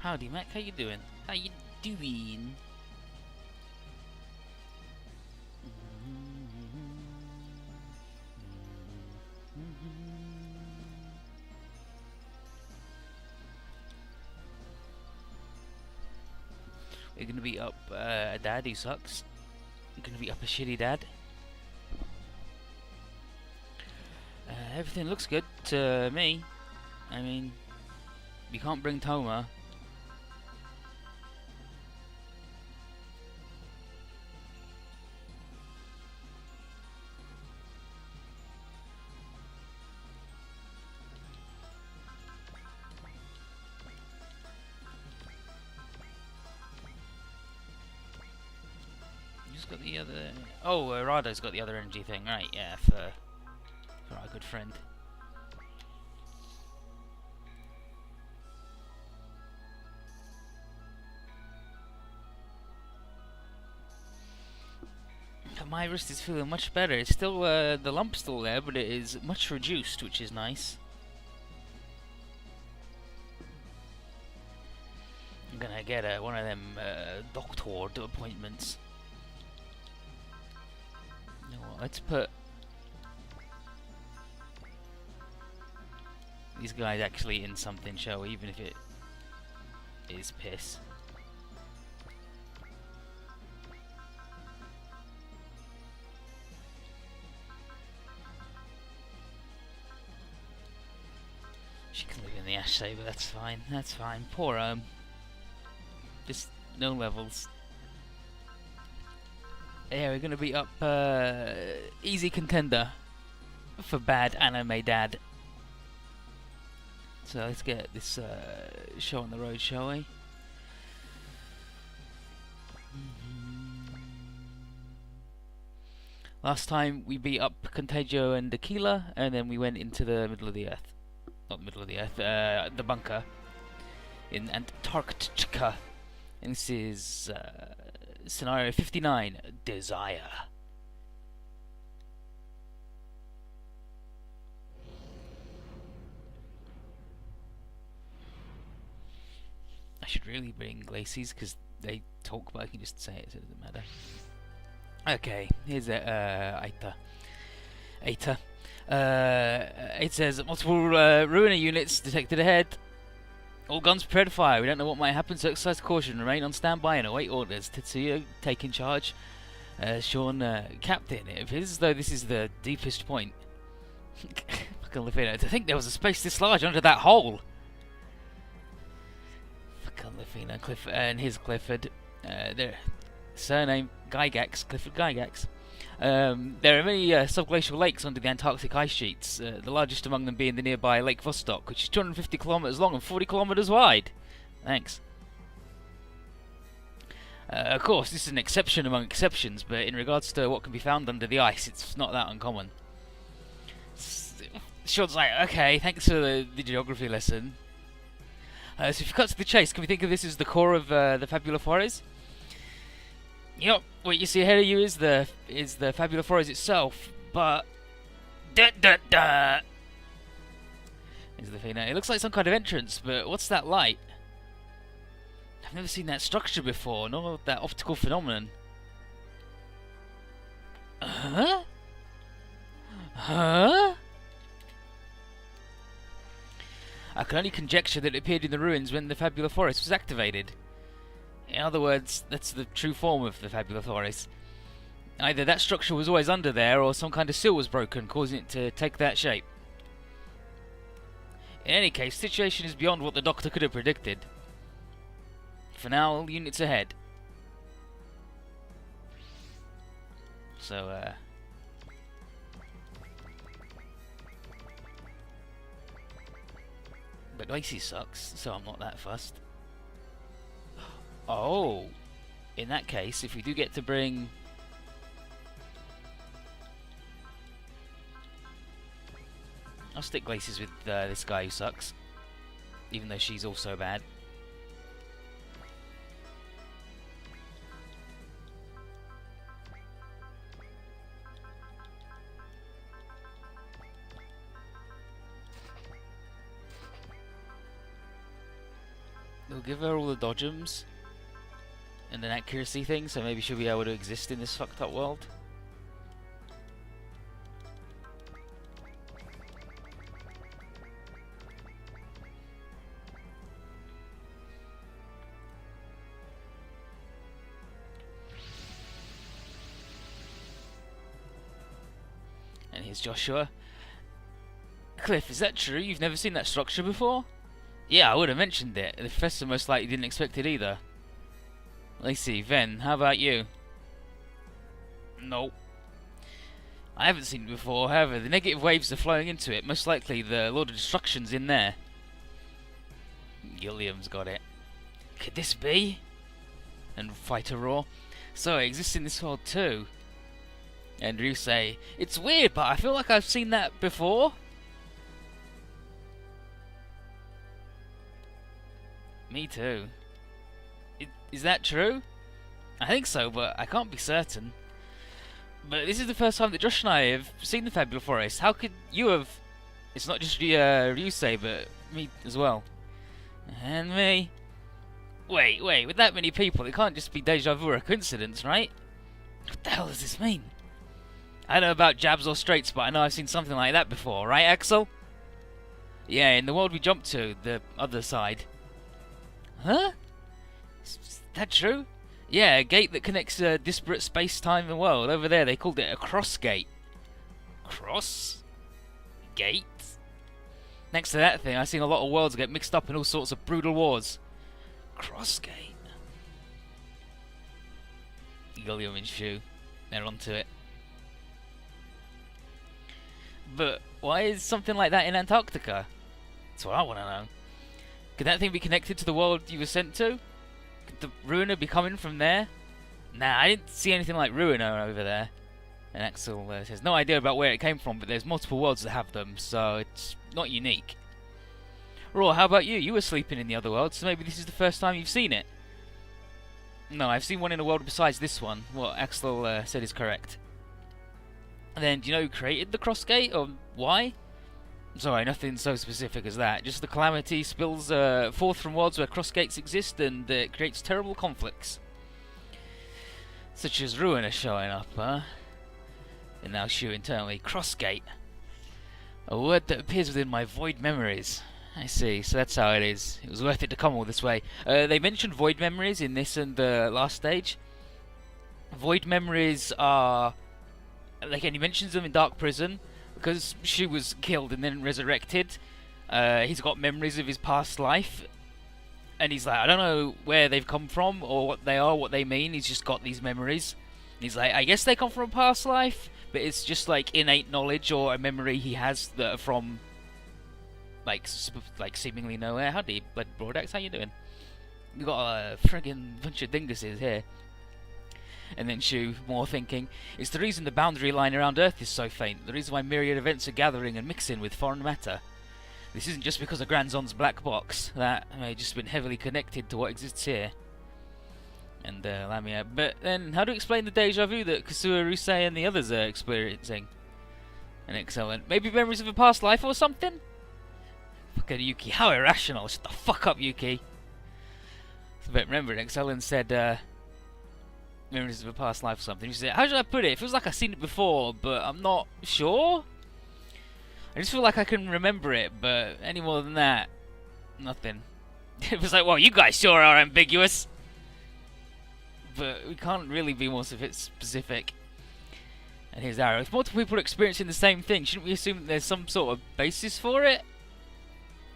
Howdy, Mac. How you doing? How you doing? We're gonna beat up a dad who sucks. We're gonna beat up a shitty dad. Everything looks good to me. I mean, you can't bring Toma. Who's got the other? Oh, Rado's got the other energy thing, right? Yeah, for our good friend. My wrist is feeling much better. It's still the lump's still there, but it is much reduced, which is nice. I'm gonna get one of them doctor appointments. You know what, let's put these guys actually in something, shall we? Even if it is piss. She can live in the ash saber, that's fine. That's fine. Poor just no levels. Yeah, we're gonna beat up easy contender for bad anime dad. So let's get this show on the road, shall we? Last time we beat up Contagio and Aquila, and then we went into the middle of the earth. Not the middle of the earth, the bunker in Antarctica. And this is scenario 59, Desire. I should really bring Glacies because they talk, but I can just say it, so it doesn't matter. Okay, here's Aita. It says multiple ruiner units detected ahead. All guns prepared to fire. We don't know what might happen, so exercise caution. Remain on standby and await orders. Tetsuya taking charge. Sean, captain. It appears as though this is the deepest point. Fucking Lefina. To think there was a space this large under that hole. Fucking Lefina. And here's Clifford. Their surname Gygax. Clifford Gygax. There are many subglacial lakes under the Antarctic ice sheets, the largest among them being the nearby Lake Vostok, which is 250 kilometers long and 40 kilometers wide. Thanks. Of course, this is an exception among exceptions, but in regards to what can be found under the ice, it's not that uncommon. Sean's like, okay, thanks for the geography lesson. So if you cut to the chase, can we think of this as the core of the Fabula Flores? Yep, what you see ahead of you is the Fabula Flores itself, but Is the thing now. It looks like some kind of entrance, but what's that light? I've never seen that structure before, nor that optical phenomenon. Huh? Huh? I can only conjecture that it appeared in the ruins when the Fabula Forest was activated. In other words, that's the true form of the Fabula Forest. Either that structure was always under there, or some kind of seal was broken, causing it to take that shape. In any case, the situation is beyond what the Doctor could have predicted. For now, units ahead. So, but Lacey sucks, so I'm not that fussed. Oh! In that case, if we do get to bring... I'll stick Glacies with this guy who sucks. Even though she's also bad. We'll give her all the dodgems and an accuracy thing, so maybe she'll be able to exist in this fucked up world. And here's Joshua. Cliff, is that true? You've never seen that structure before? Yeah, I would have mentioned it. The professor most likely didn't expect it either. Let's see, Ven, how about you? Nope. I haven't seen it before, however, the negative waves are flowing into it. Most likely the Lord of Destruction's in there. Gilliam's got it. Could this be? And Fighter Roar. So it exists in this world too. And Ryu say, it's weird, but I feel like I've seen that before. Me too. Is that true? I think so, but I can't be certain. But this is the first time that Josh and I have seen the Fabulous Forest. How could you have... It's not just Ryusei, but me as well. And me. Wait, with that many people, it can't just be deja vu or a coincidence, right? What the hell does this mean? I don't know about jabs or straights, but I know I've seen something like that before, right, Axel? Yeah, in the world we jumped to, the other side. Huh? Is that true? Yeah, a gate that connects disparate space-time and world. Over there, they called it a cross gate. Cross? Gate? Next to that thing, I've seen a lot of worlds get mixed up in all sorts of brutal wars. Cross gate? Gilliam and Shu. They're onto it. But why is something like that in Antarctica? That's what I want to know. Could that thing be connected to the world you were sent to? Could the Ruiner be coming from there? Nah, I didn't see anything like Ruiner over there. And Axel has no idea about where it came from, but there's multiple worlds that have them, so it's not unique. Raw, how about you? You were sleeping in the other world, so maybe this is the first time you've seen it. No, I've seen one in a world besides this one. What Axel said is correct. And then, do you know who created the cross gate, or why? Sorry, nothing so specific as that. Just the calamity spills forth from worlds where cross gates exist, and it creates terrible conflicts. Such as Ruiner showing up, huh? And now Shu internally. Cross gate. A word that appears within my void memories. I see, so that's how it is. It was worth it to come all this way. They mentioned void memories in this and the last stage. Void memories are... Like, and he mentions them in Dark Prison, because Shu was killed and then resurrected. He's got memories of his past life, and he's like, I don't know where they've come from, or what they are, what they mean. He's just got these memories. And he's like, I guess they come from a past life, but it's just like innate knowledge or a memory he has that are from, like seemingly nowhere. Howdy, Blood Broadaxe, how you doing? We got a friggin' bunch of dinguses here. And then Shu, more thinking, it's the reason the boundary line around Earth is so faint, the reason why myriad events are gathering and mixing with foreign matter. This isn't just because of Granzon's black box, that may have just been heavily connected to what exists here. And Lamia, but then how do you explain the deja vu that Kasua, Rusei and the others are experiencing? And excellent. Maybe memories of a past life or something? Fucking Yuki, how irrational. Shut the fuck up, Yuki. But remember, Excellent said, memories of a past life or something. She said, how should I put it? It feels like I've seen it before, but I'm not sure. I just feel like I can remember it, but any more than that, nothing. It was like, well, you guys sure are ambiguous. But we can't really be more specific. And here's Arrow. If multiple people are experiencing the same thing, shouldn't we assume that there's some sort of basis for it?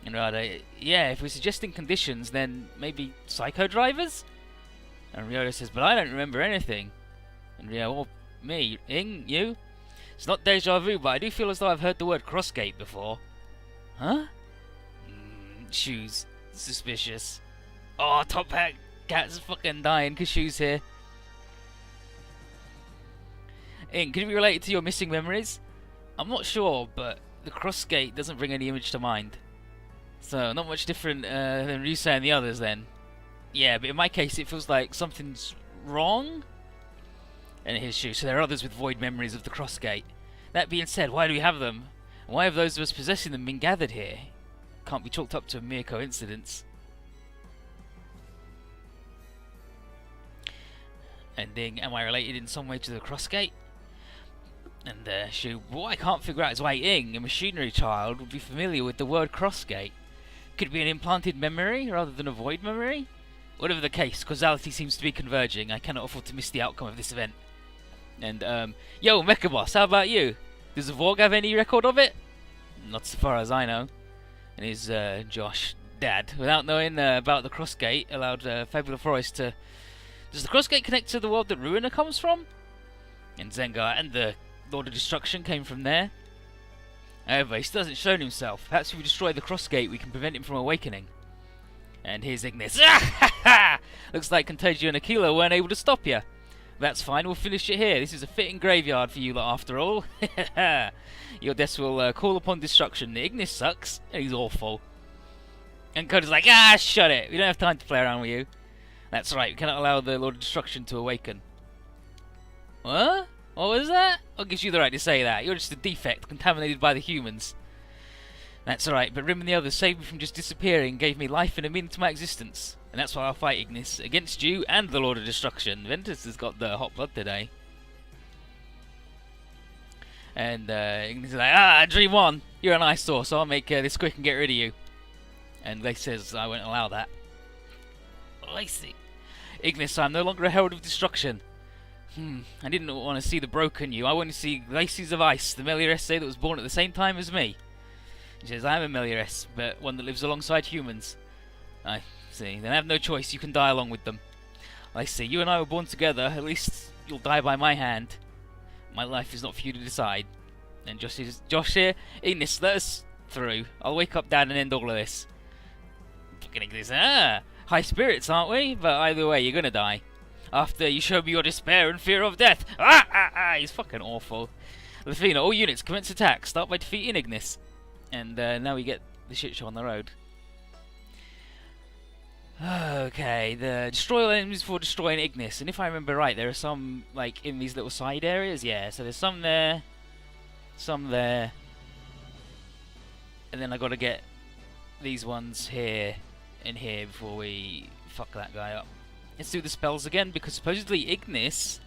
And Rada, yeah, if we're suggesting conditions, then maybe psycho drivers? And Ryoda says, but I don't remember anything. And Ryo, well, me, Ing, you? It's not deja vu, but I do feel as though I've heard the word crossgate before. Huh? Shoes. Suspicious. Oh, Top Hat Cat's fucking dying because Shoes here. Ing, could it be related to your missing memories? I'm not sure, but the crossgate doesn't bring any image to mind. So, not much different than Ryusei and the others then. Yeah, but in my case it feels like something's wrong. And here's Shu. So there are others with void memories of the crossgate. That being said, why do we have them? And why have those of us possessing them been gathered here? Can't be chalked up to a mere coincidence. Ending, am I related in some way to the Crossgate? And Shu, what I can't figure out is why Ing, a machinery child, would be familiar with the word Crossgate. Could it be an implanted memory rather than a void memory? Whatever the case, causality seems to be converging. I cannot afford to miss the outcome of this event. And, yo, Mecha Boss, how about you? Does the Vorg have any record of it? Not so far as I know. And his, Josh, dad, without knowing about the Crossgate, allowed Fabula Forest to... Does the Crossgate connect to the world that Ruiner comes from? And Zengar and the Lord of Destruction came from there. However, he still hasn't shown himself. Perhaps if we destroy the Crossgate, we can prevent him from awakening. And here's Ignis. Looks like Contagio and Aquila weren't able to stop you. That's fine, we'll finish it here. This is a fitting graveyard for you lot after all. Your death will call upon destruction. Ignis sucks, and he's awful. And Coda's like, shut it. We don't have time to play around with you. That's right, we cannot allow the Lord of Destruction to awaken. What? What was that? What gives you the right to say that? You're just a defect contaminated by the humans. That's alright, but Rim and the others saved me from just disappearing and gave me life and a meaning to my existence. And that's why I'll fight Ignis, against you and the Lord of Destruction. Ventus has got the hot blood today. And Ignis is like, Dream On, you're an eyesore, so I'll make this quick and get rid of you. And Lace says, I won't allow that. Lacey. Ignis, I'm no longer a herald of destruction. I didn't want to see the broken you. I want to see Laces of Ice, the Melioress that was born at the same time as me. He says, I'm a Melioress, but one that lives alongside humans. I see. Then I have no choice. You can die along with them. I see. You and I were born together. At least you'll die by my hand. My life is not for you to decide. And Josh here, Ignis, let us through. I'll wake up Dad and end all of this. Fucking Ignis. High spirits, aren't we? But either way, you're gonna die. After you show me your despair and fear of death. He's fucking awful. Lafina, all units, commence attack. Start by defeating Ignis. And now we get the shit show on the road. Okay, the destroy all enemies before destroying Ignis. And if I remember right, there are some, like, in these little side areas. Yeah, so there's some there. Some there. And then I gotta get these ones here and here before we fuck that guy up. Let's do the spells again, because supposedly Ignis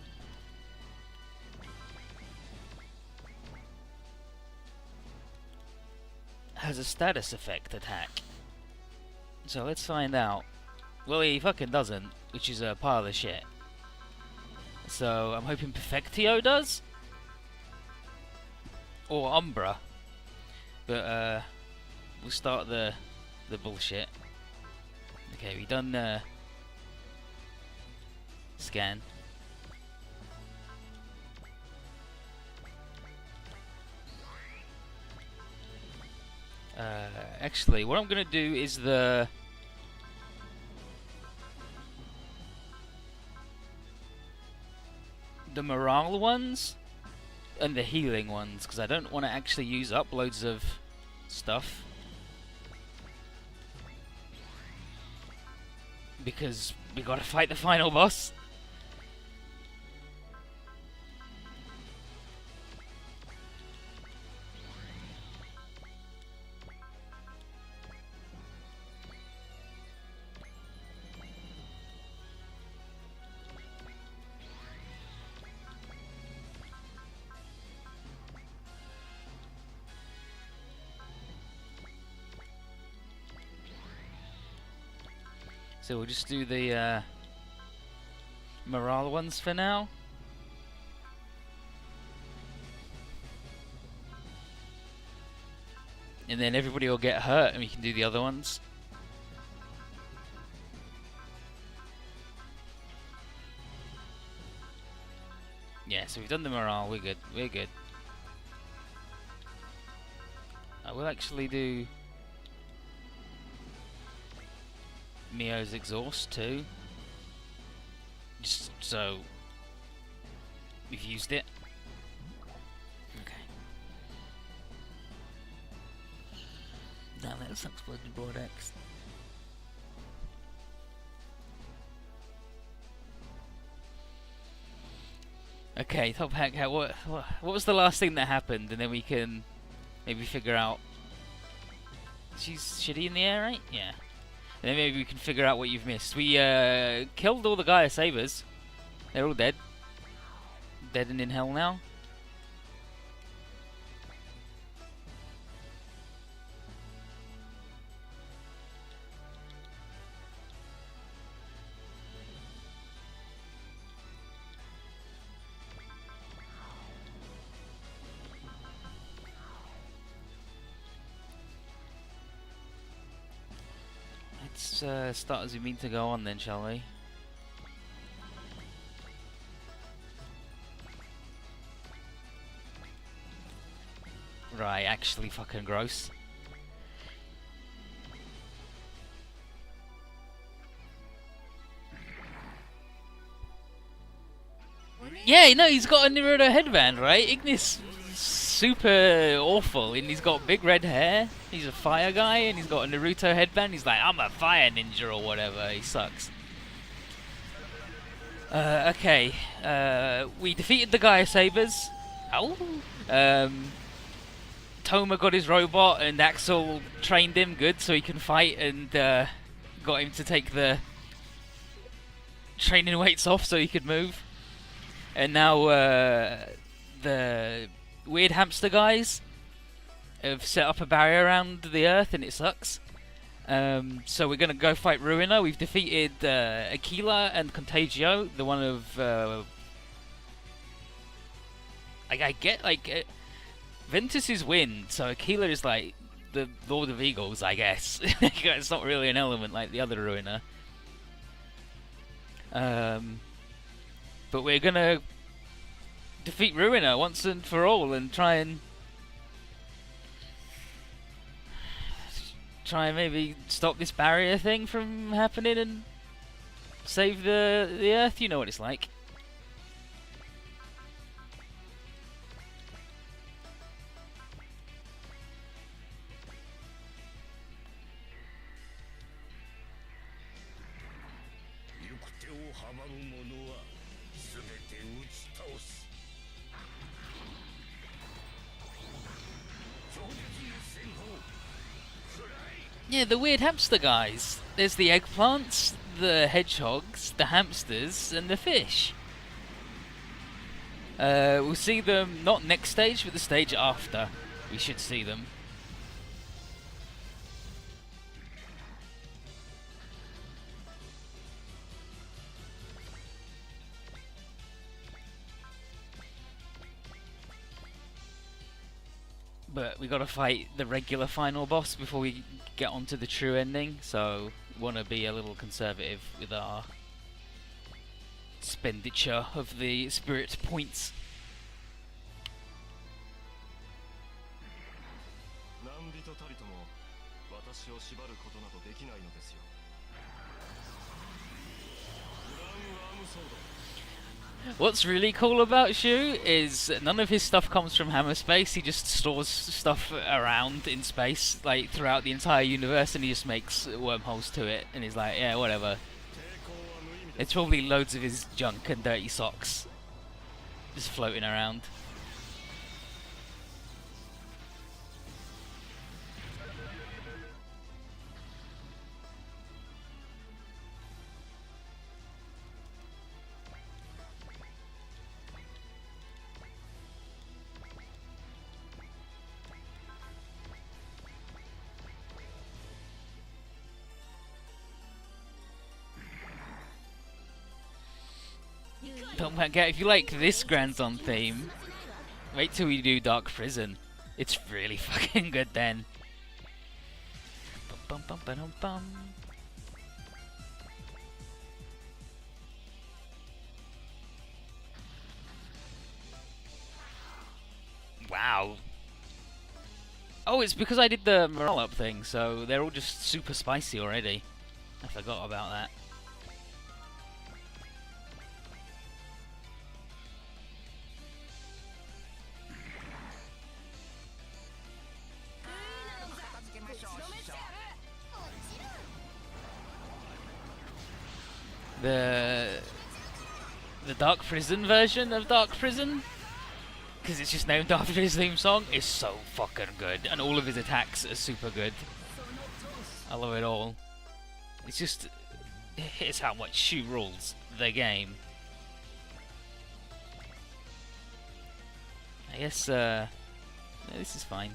has a status effect attack. So let's find out. Well, he fucking doesn't, which is a pile of shit. So I'm hoping Perfectio does? Or Umbra. But we'll start the bullshit. Okay, we done scan. Actually, what I'm gonna do is the morale ones and the healing ones, because I don't want to actually use up loads of stuff. Because we gotta fight the final boss. So we'll just do the morale ones for now. And then everybody will get hurt and we can do the other ones. Yeah, so we've done the morale, we're good, we're good. I will actually do Mio's exhaust too, just so we've used it. Okay. Now let's explode the board X. Okay, top hack. What was the last thing that happened, and then we can maybe figure out. She's shitty in the air, right? Yeah. And then maybe we can figure out what you've missed. We killed all the Gaia Sabers. They're all dead. Dead and in hell now. Let's start as we mean to go on then, shall we? Right, actually fucking gross. Yeah, no, he's got a Naruto headband, right? Ignis super awful, and he's got big red hair. He's a fire guy, and he's got a Naruto headband. He's like, I'm a fire ninja or whatever. He sucks. Okay. We defeated the Gaia Sabers. Ow. Toma got his robot, and Axel trained him good so he can fight, and got him to take the training weights off so he could move. And now the weird hamster guys have set up a barrier around the Earth, and it sucks. So we're gonna go fight Ruiner. We've defeated Aquila and Contagio, the one of I get like Ventus is wind, so Aquila is like the Lord of Eagles, I guess. It's not really an element like the other Ruiner. But we're gonna defeat Ruiner once and for all, and try and maybe stop this barrier thing from happening and save the Earth. You know what it's like. Yeah, the weird hamster guys. There's the eggplants, the hedgehogs, the hamsters, and the fish. We'll see them not next stage, but the stage after. We should see them. But we gotta fight the regular final boss before we get onto the true ending, so we wanna be a little conservative with our expenditure of the spirit points. What's really cool about Shu is none of his stuff comes from Hammer Space. He just stores stuff around in space, like throughout the entire universe, and he just makes wormholes to it. And he's like, yeah, whatever. It's probably loads of his junk and dirty socks just floating around. Don't forget, if you like this Grandson theme, wait till we do Dark Prison. It's really fucking good then. Bum, bum, bum, bum. Wow. Oh, it's because I did the morale up thing, so they're all just super spicy already. I forgot about that. The Dark Prison version of Dark Prison, because it's just named after his theme song, is so fucking good, and all of his attacks are super good. I love it all. It's just, here's how much Shu rules the game. I guess yeah, this is fine.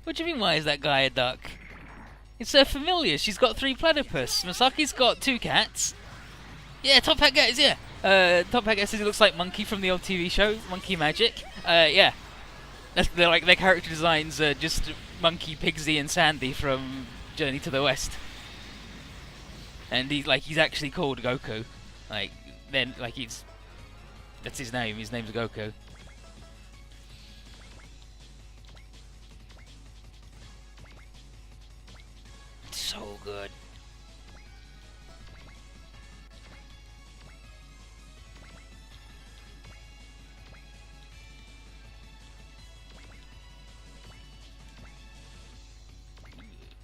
What do you mean, why is that guy a duck? It's so familiar. She's got 3 platypus. Masaki's got 2 cats. Yeah, Top Hat Guys, yeah. Top Hat Guys says he looks like Monkey from the old TV show, Monkey Magic. Yeah. They're like, their character designs are just Monkey, Pigsy, and Sandy from Journey to the West. And he's actually called Goku. That's his name. His name's Goku. So good.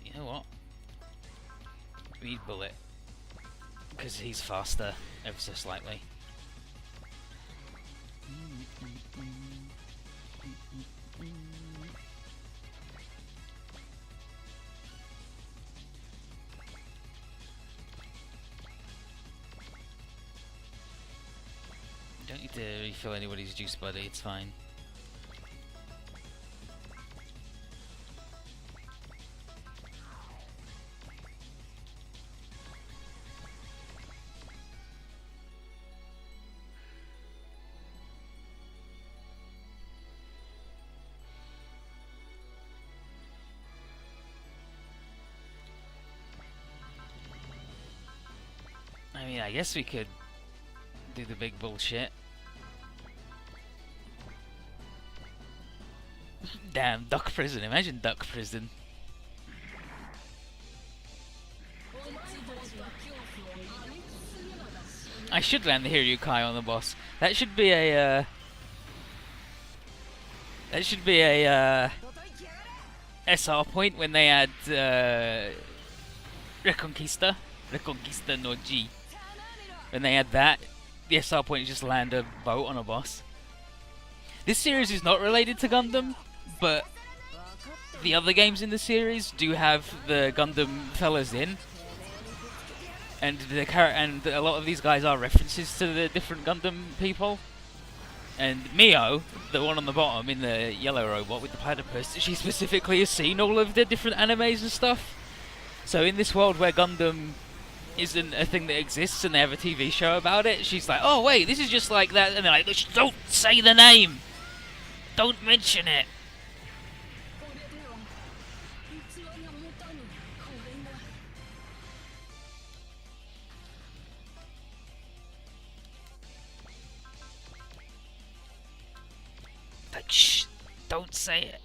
You know what? Speed Bullet. Because he's faster, ever so slightly. Don't need to refill anybody's juice, buddy, it's fine. I mean, I guess we could do the big bullshit. Damn, duck prison. Imagine duck prison. I should land the Hiryu Kai on the boss. That should be a SR point when they add Reconquista no G. When they add that, the SR point is just land a boat on a boss. This series is not related to Gundam, but the other games in the series do have the Gundam fellas in, and a lot of these guys are references to the different Gundam people. And Mio, the one on the bottom in the yellow robot with the platypus, she specifically has seen all of the different animes and stuff. So in this world where Gundam isn't a thing that exists and they have a TV show about it, she's like, oh wait, this is just like that, and they're like, don't say the name! Don't mention it! Like, shh, don't say it.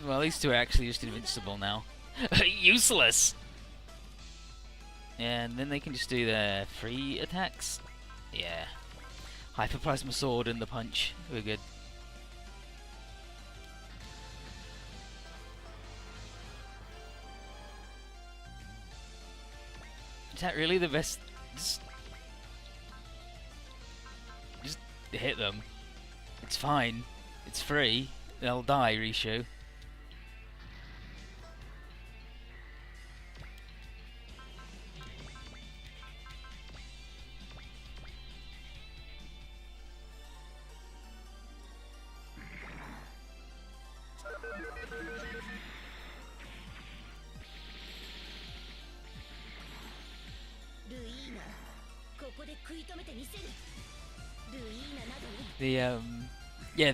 Well, these two are actually just invincible now. Useless! And then they can just do their free attacks. Yeah. Hyperplasma Sword and the punch. We're good. Is that really the best? Just hit them. It's fine. It's free. They'll die, Rishu.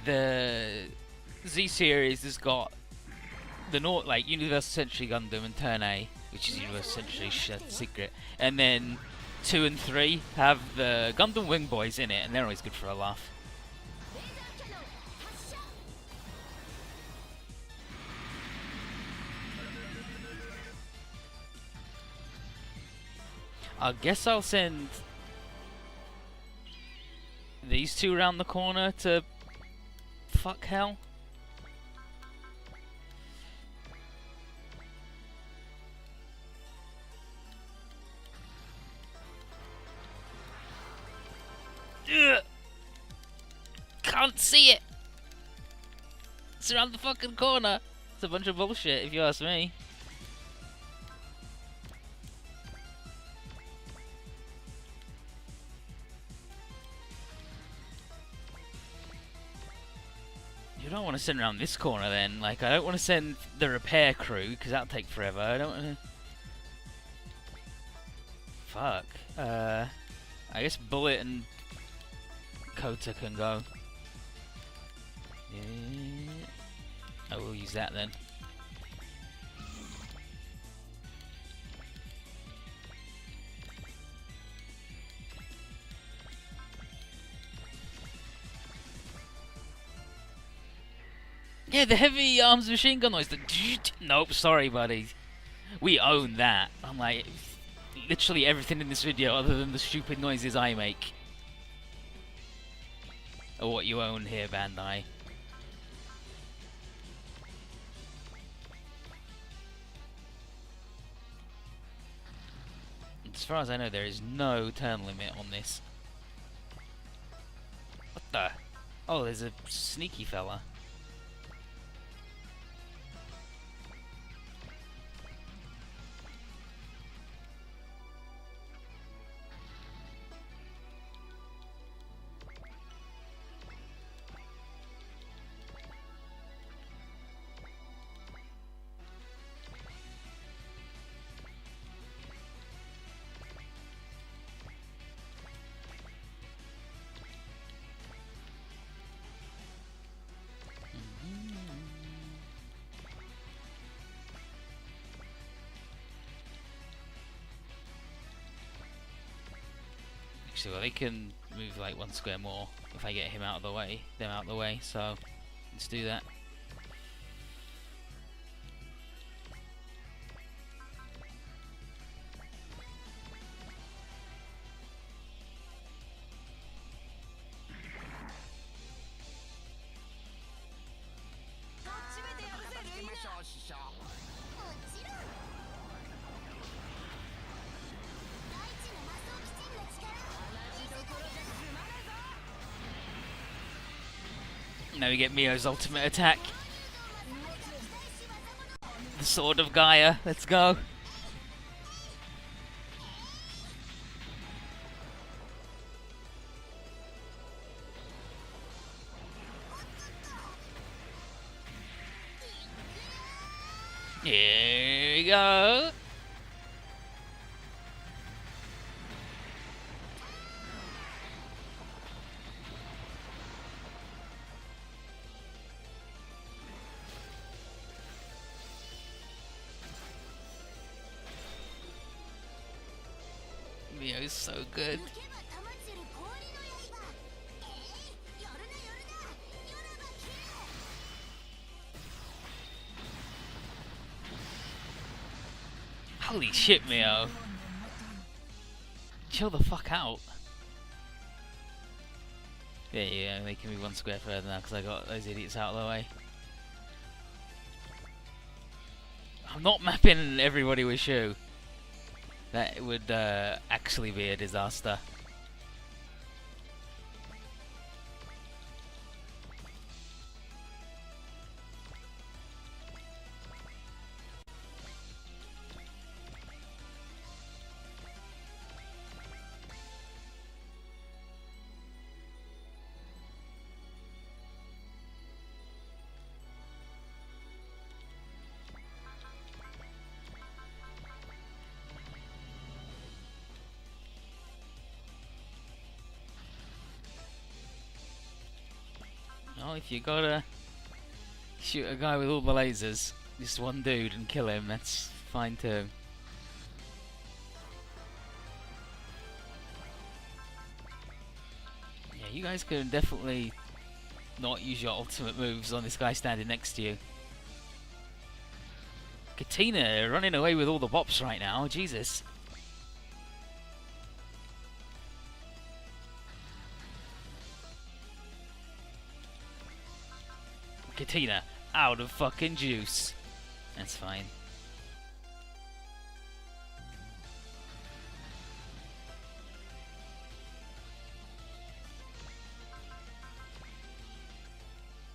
The Z series has got the Universal Century Gundam and Turn A, which is Universal Century Secret, and then 2 and 3 have the Gundam Wing Boys in it, and they're always good for a laugh. I guess I'll send these two around the corner to fuck hell. can't see it. It's around the fucking corner. It's a bunch of bullshit, if you ask me. You don't want to send around this corner then. Like, I don't want to send the repair crew, because that'll take forever. I don't want to... Fuck. I guess Bullet and Kota can go. Yeah. I will use that then. Yeah, the heavy arms machine gun noise. Nope, sorry, buddy. We own that. I'm like, literally everything in this video other than the stupid noises I make. Or what you own here, Bandai. As far as I know, there is no turn limit on this. What the? Oh, there's a sneaky fella. Actually, well, they can move like 1 square more if I get him out of the way, them out of the way, so let's do that. Now we get Mio's ultimate attack. The Sword of Gaia, let's go. Here we go. Mio's so good. Holy shit, Mio. Chill the fuck out. Yeah, they can move 1 square further now because I got those idiots out of the way. I'm not mapping everybody with Shu. That would actually be a disaster. Oh, if you gotta shoot a guy with all the lasers, just one dude, and kill him, that's fine too. Yeah, you guys can definitely not use your ultimate moves on this guy standing next to you. Katina running away with all the bops right now, Jesus. Katina out of fucking juice. That's fine.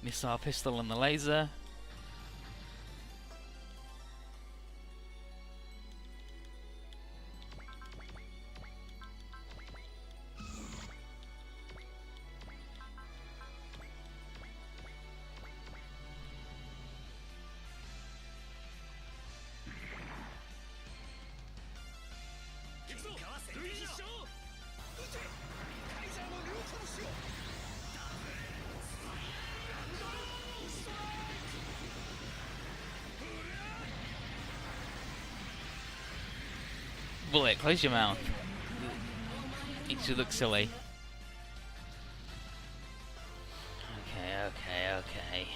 Missile pistol and the laser. Bullet, close your mouth. You should look silly. Okay.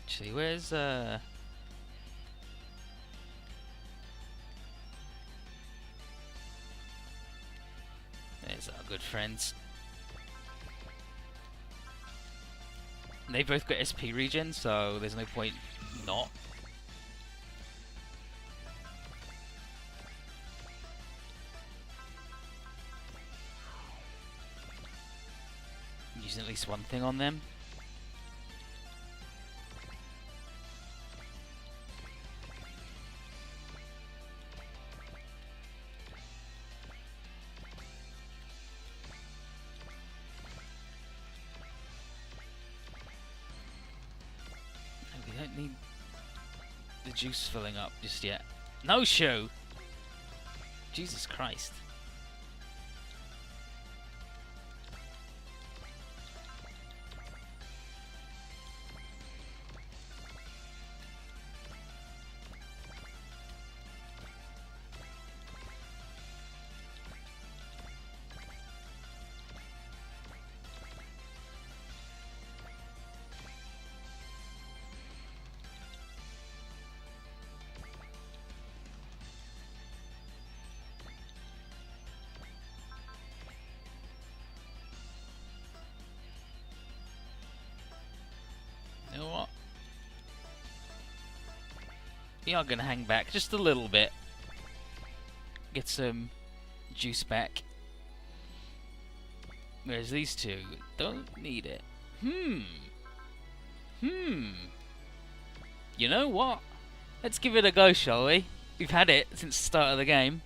Actually, where's there's our good friends. They both got SP regen, so there's no point not. Using at least one thing on them. Need the juice filling up just yet. No show! Jesus Christ. You know what? We are going to hang back just a little bit. Get some juice back. Whereas these two don't need it. You know what? Let's give it a go, shall we? We've had it since the start of the game.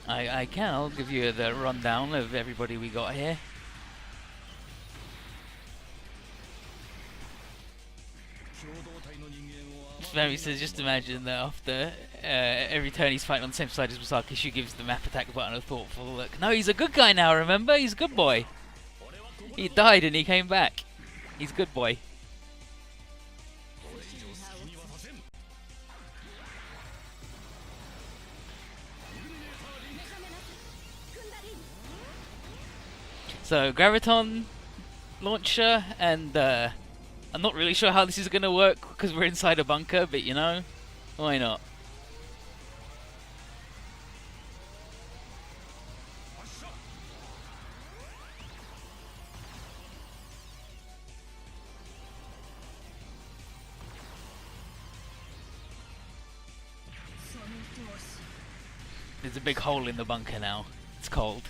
I'll give you the rundown of everybody we got here. Femi says, just imagine that after every turn he's fighting on the same side as Misaki, she gives the map attack button a thoughtful look. No, he's a good guy now, remember? He's a good boy. He died and he came back. He's a good boy. So, Graviton launcher, and I'm not really sure how this is going to work because we're inside a bunker, but you know, why not? There's a big hole in the bunker now. It's cold.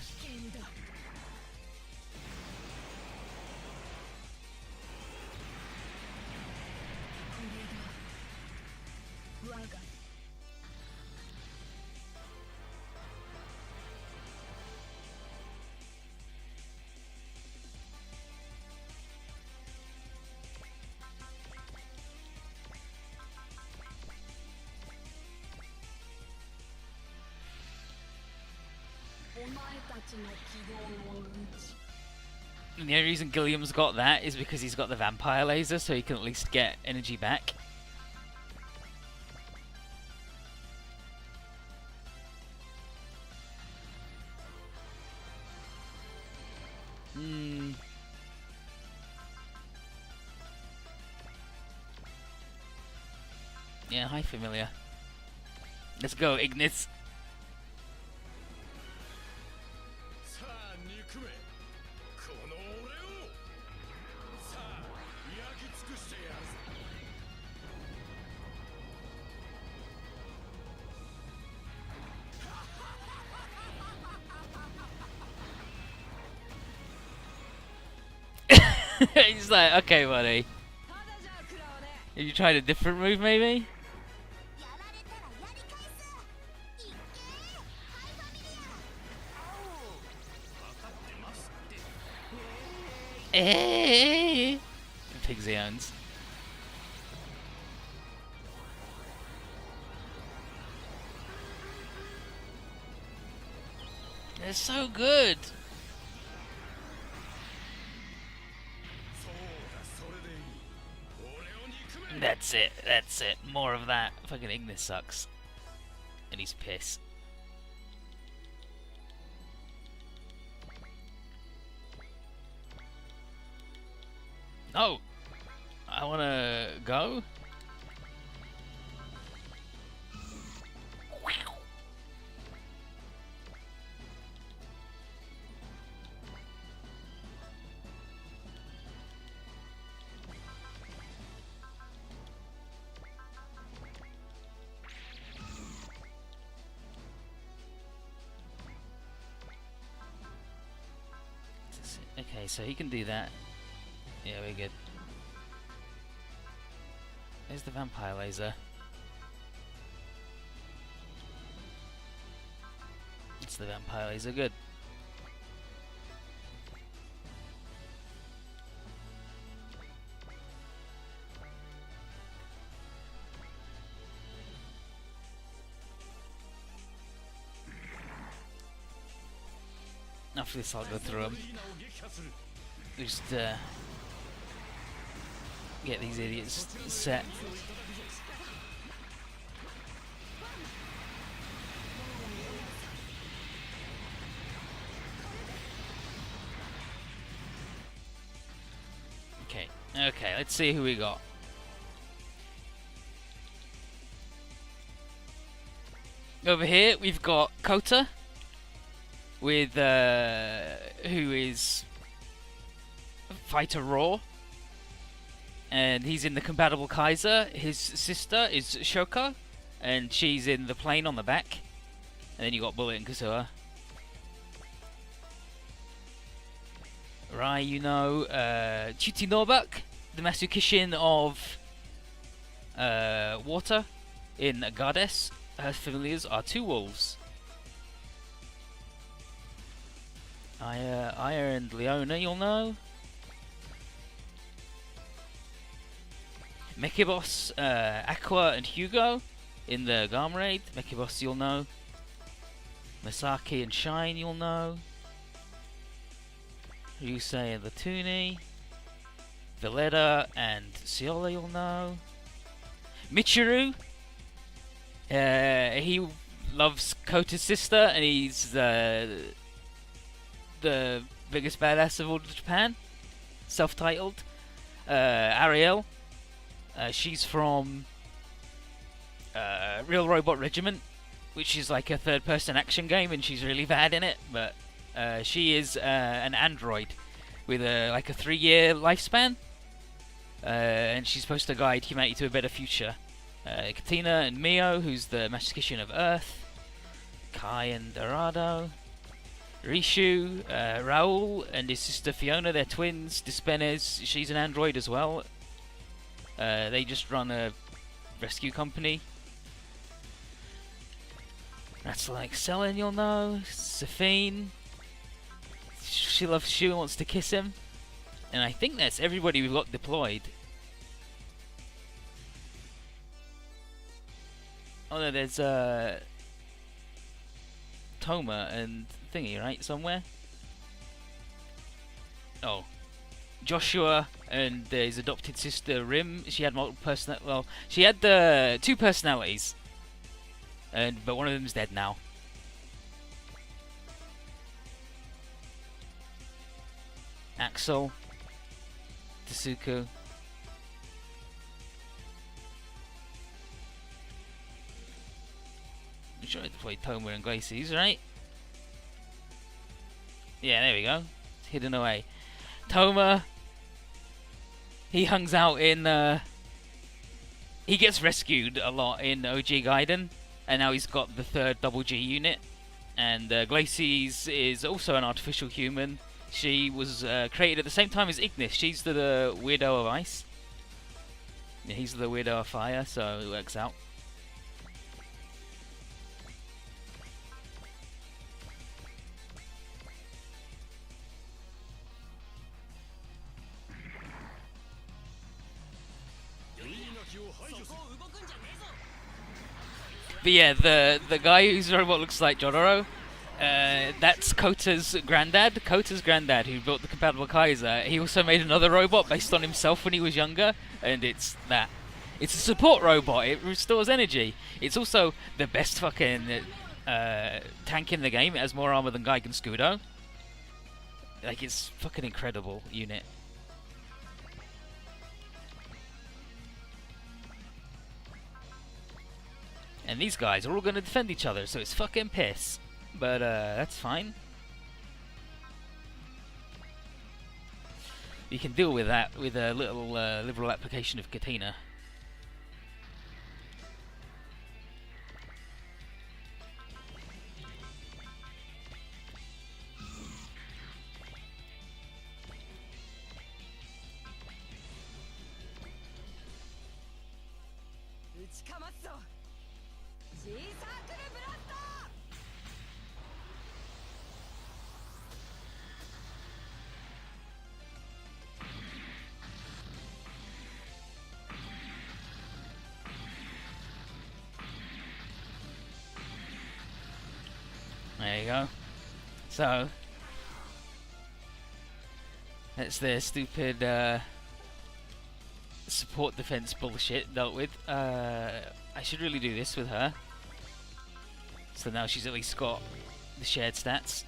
And the only reason Gilliam's got that is because he's got the vampire laser, so he can at least get energy back. Yeah, hi familiar. Let's go, Ignis. He's like, okay, buddy. Have you tried a different move, maybe? Pigsy owns. They're so good. That's it. That's it. More of that. Fucking Ignis sucks. And he's pissed. Oh! I wanna go? Okay, so he can do that. Yeah, we're good. There's the vampire laser. It's the vampire laser, good. After this I'll go through them. Just get these idiots set. Okay, let's see who we got. Over here we've got Kota with who is Fighter Raw, and he's in the compatible Kaiser. His sister is Shoko, and she's in the plane on the back. And then you got Bullet and Kazua. Rai, you know, Chuti Norbuk, the Master Kishin of Water in Goddess. Her familiars are two wolves. Aya and Leona, you'll know. Mechibos, Aqua and Hugo in the Garm Raid. Mechibos, you'll know. Masaki and Shine, you'll know. Ryusei and Latuni. Villetta and Ciola, you'll know. Michiru, he loves Kota's sister, and he's the biggest badass of all of Japan. Self-titled. Ariel, she's from Real Robot Regiment, which is like a third-person action game, and she's really bad in it. But she is an android with like a 3-year lifespan, and she's supposed to guide humanity to a better future. Katina and Mio, who's the Master Kishin of Earth. Kai and Dorado. Rishu, Raul and his sister Fiona, they're twins. Dispenes, she's an android as well. They just run a rescue company. That's like Selen, you'll know. Safine, she loves Shu and wants to kiss him. And I think that's everybody we've got deployed. Oh no, there's Toma and Thingy, right? Somewhere? Oh. Joshua and his adopted sister Rim. She had multiple personalities. Well, she had 2 personalities. But one of them's dead now. Axel. Tasuku. I'm sure I deployed Toma and Glacies, right? Yeah, there we go. It's hidden away. Toma, he hangs out in. He gets rescued a lot in OG Gaiden, and now he's got the 3rd double G unit. And Glacies is also an artificial human. She was created at the same time as Ignis. She's the weirdo of ice. Yeah, he's the weirdo of fire, so it works out. But yeah, the guy whose robot looks like Jotaro, that's Kota's granddad. Kota's granddad, who built the compatible Kaiser. He also made another robot based on himself when he was younger, and it's that. It's a support robot. It restores energy. It's also the best fucking tank in the game. It has more armor than Gaigen Scudo. Like, it's fucking incredible unit. And these guys are all going to defend each other, so it's fucking piss. But that's fine. You can deal with that with a little liberal application of Katina. There you go. So that's their stupid support defense bullshit dealt with. I should really do this with her. So now she's at least got the shared stats.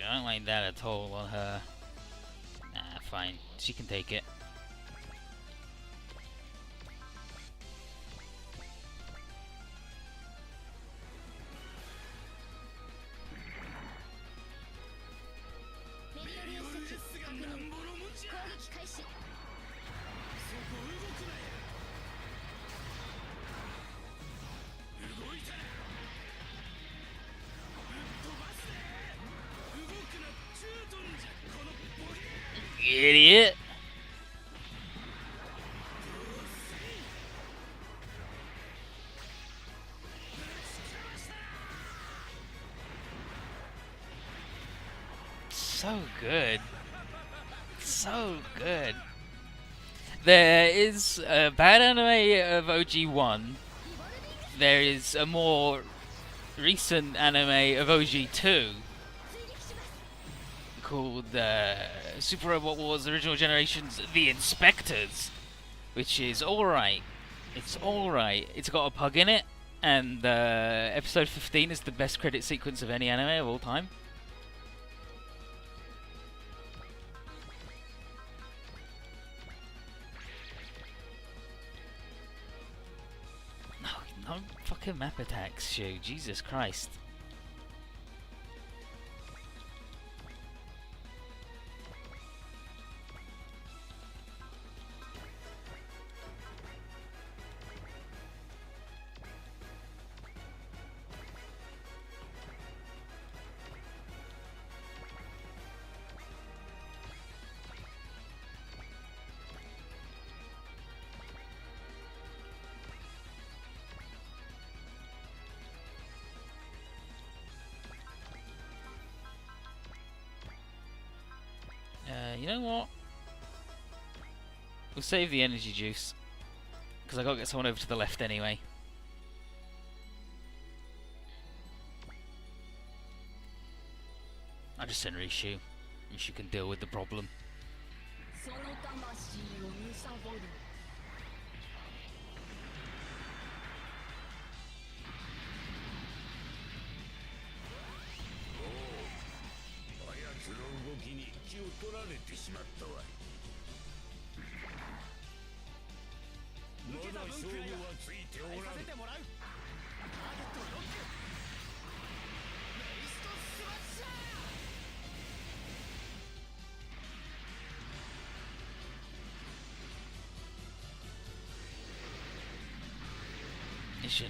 I don't like that at all on her. Nah, fine. She can take it. Idiot! So good. So good. There is a bad anime of OG1. There is a more recent anime of OG2 called Super Robot Wars Original Generations The Inspectors, which is alright. It's alright. It's got a pug in it, and episode 15 is the best credit sequence of any anime of all time. No fucking map attacks, Shu. Jesus Christ. You know what? We'll save the energy juice, because I gotta get someone over to the left anyway. just send Rishu. Rishu can deal with the problem.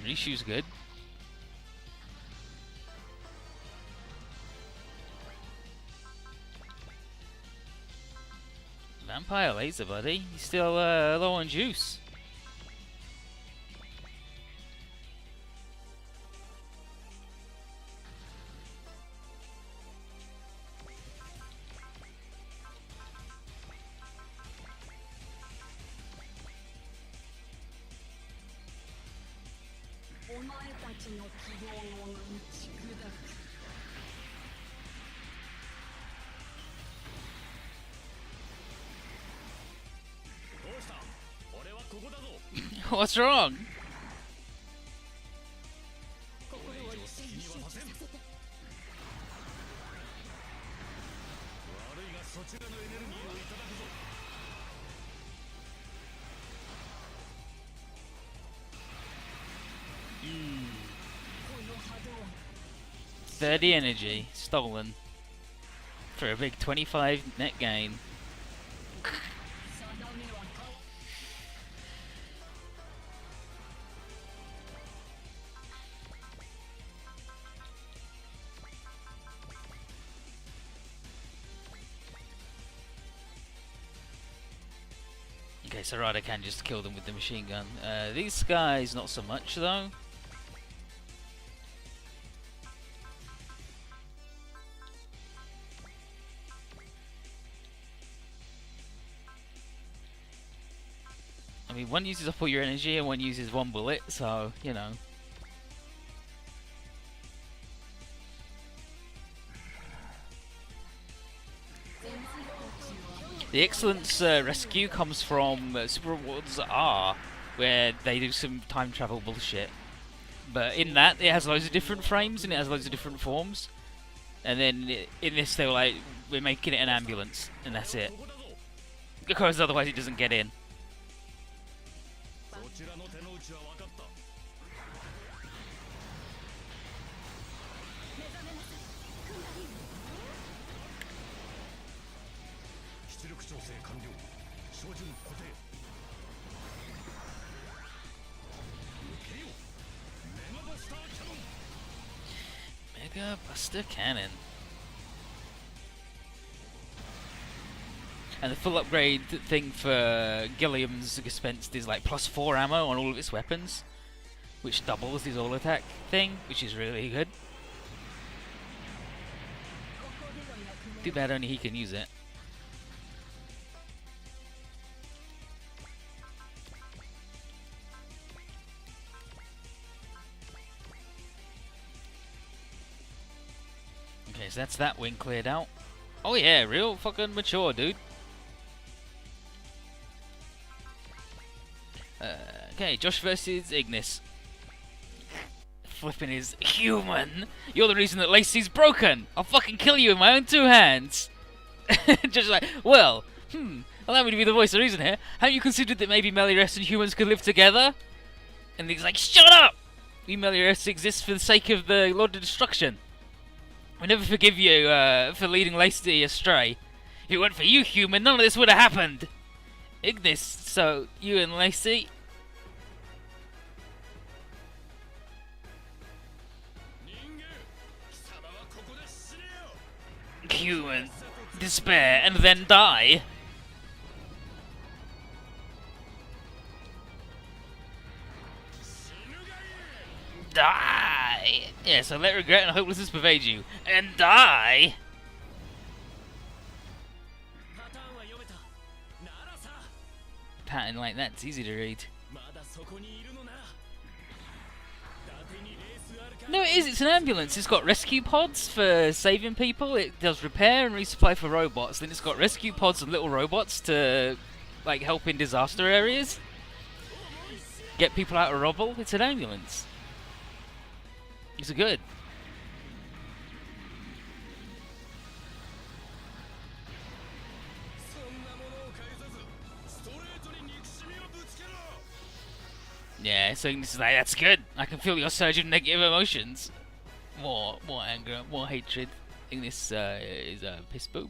Rishu's good. Vampire laser, buddy. He's still low on juice. What's wrong? Mm. 30 energy stolen for a big 25 net gain. Okay, so Rada can just kill them with the machine gun. These guys, not so much though. I mean, one uses up all your energy and one uses one bullet, so, you know. The Excellence rescue comes from Super Rewards R, where they do some time travel bullshit. But in that, it has loads of different frames and it has loads of different forms. And then in this, they were like, we're making it an ambulance, and that's it. Because otherwise it doesn't get in. Mega Buster Cannon. And the full upgrade thing for Gilliam's dispensed is like +4 ammo on all of its weapons, which doubles his all attack thing, which is really good. Too bad only he can use it. Okay, so that's that wing cleared out. Oh yeah, real fucking mature, dude. Okay, Josh versus Ignis. Flipping is human. You're the reason that Lacey's broken. I'll fucking kill you with my own 2 hands. Just like, well, allow me to be the voice of reason here. Haven't you considered that maybe Melioress and humans could live together? And he's like, shut up! We Melioress exist for the sake of the Lord of Destruction. I never forgive you for leading Lacey astray. If it weren't for you, human, none of this would have happened. Ignis, so you and Lacey. Human, despair, and then die. Die! Yeah, so let regret and hopelessness pervade you. And die! Pattern like that's easy to read. No, it is. It's an ambulance. It's got rescue pods for saving people. It does repair and resupply for robots. Then it's got rescue pods and little robots to, like, help in disaster areas. Get people out of rubble. It's an ambulance. It's good. Yeah, so this is like, that's good. I can feel your surge of negative emotions. More anger, more hatred. I think this is a piss boob.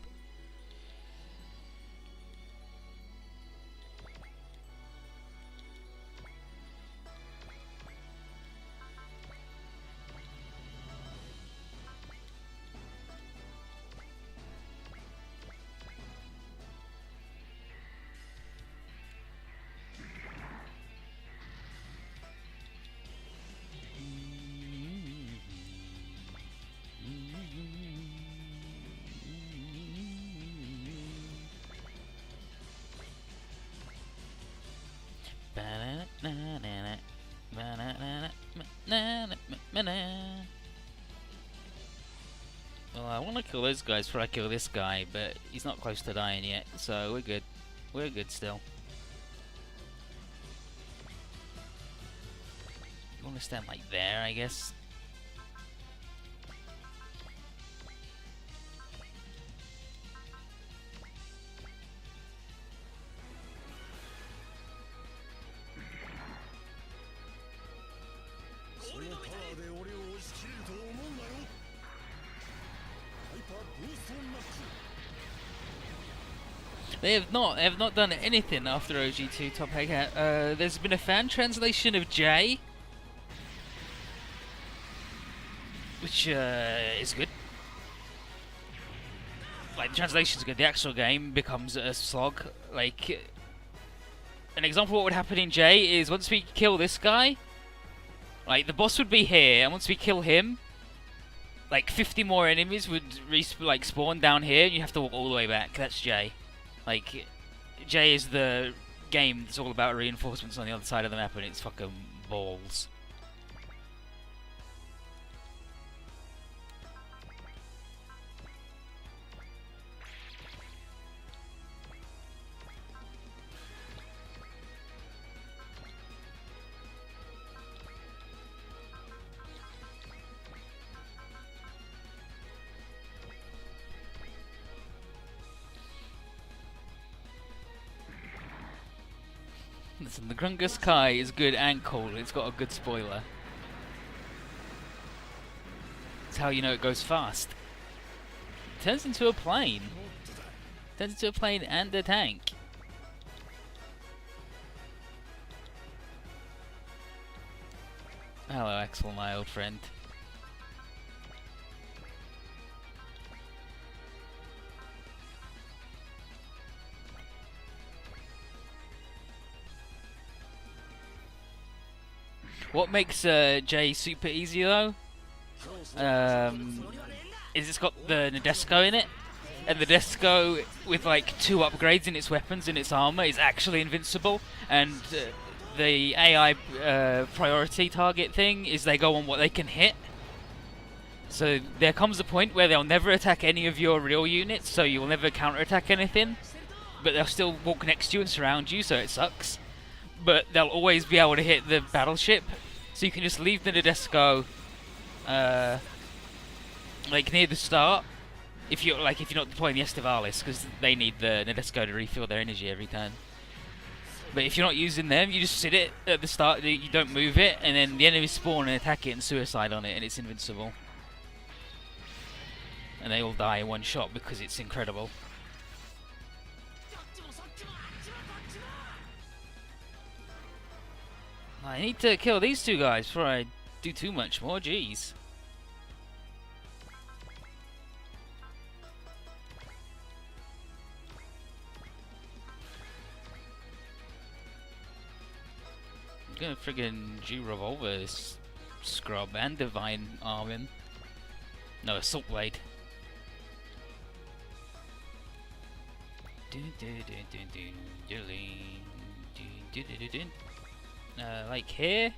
Well, I want to kill those guys before I kill this guy, but he's not close to dying yet, so we're good. We're good still. You want to stand like there, I guess. They have not done anything after OG2 Top Hat. There's been a fan translation of J, which is good. Like, the translation's good. The actual game becomes a slog. Like, an example of what would happen in J is once we kill this guy, like, the boss would be here, and once we kill him, like 50 more enemies would spawn down here, and you have to walk all the way back. That's J. Like, J is the game that's all about reinforcements on the other side of the map, and it's fucking balls. Listen, the Grungus Kai is good and cool. It's got a good spoiler. It's how you know it goes fast. It turns into a plane. It turns into a plane and a tank. Hello, Axel, my old friend. What makes J super easy though, is it's got the Nadesco in it, and the Nadesco with like 2 upgrades in its weapons and its armor is actually invincible, and the AI priority target thing is they go on what they can hit. So there comes a point where they'll never attack any of your real units, so you'll never counterattack anything, but they'll still walk next to you and surround you, so it sucks. But they'll always be able to hit the battleship, so you can just leave the Nadesco like near the start if you're not deploying the Estivalis, because they need the Nadesco to refill their energy every turn. But if you're not using them, you just sit it at the start, you don't move it, and then the enemies spawn and attack it and suicide on it, and it's invincible. And they all die in one shot because it's incredible. I need to kill these 2 guys before I do too much more, jeez. I'm gonna friggin' G-Revolver this scrub and Divine Arm. No, Assault Blade. Like here.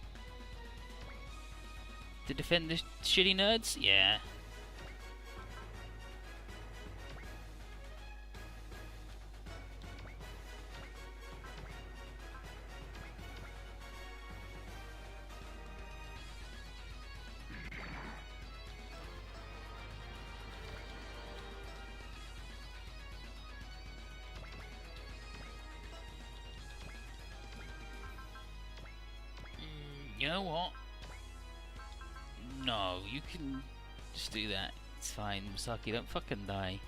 To defend the shitty nerds? Yeah. You know what? No, you can just do that. It's fine, Misaki, don't fucking die.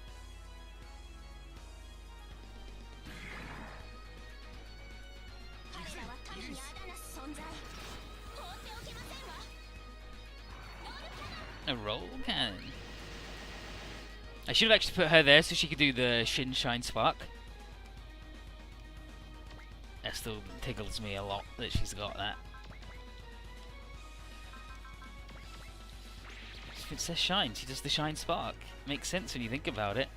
A roll cannon. I should have actually put her there so she could do the Shin Shine Spark. That still tickles me a lot that she's got that. If it says shine, she does the Shine Spark. Makes sense when you think about it.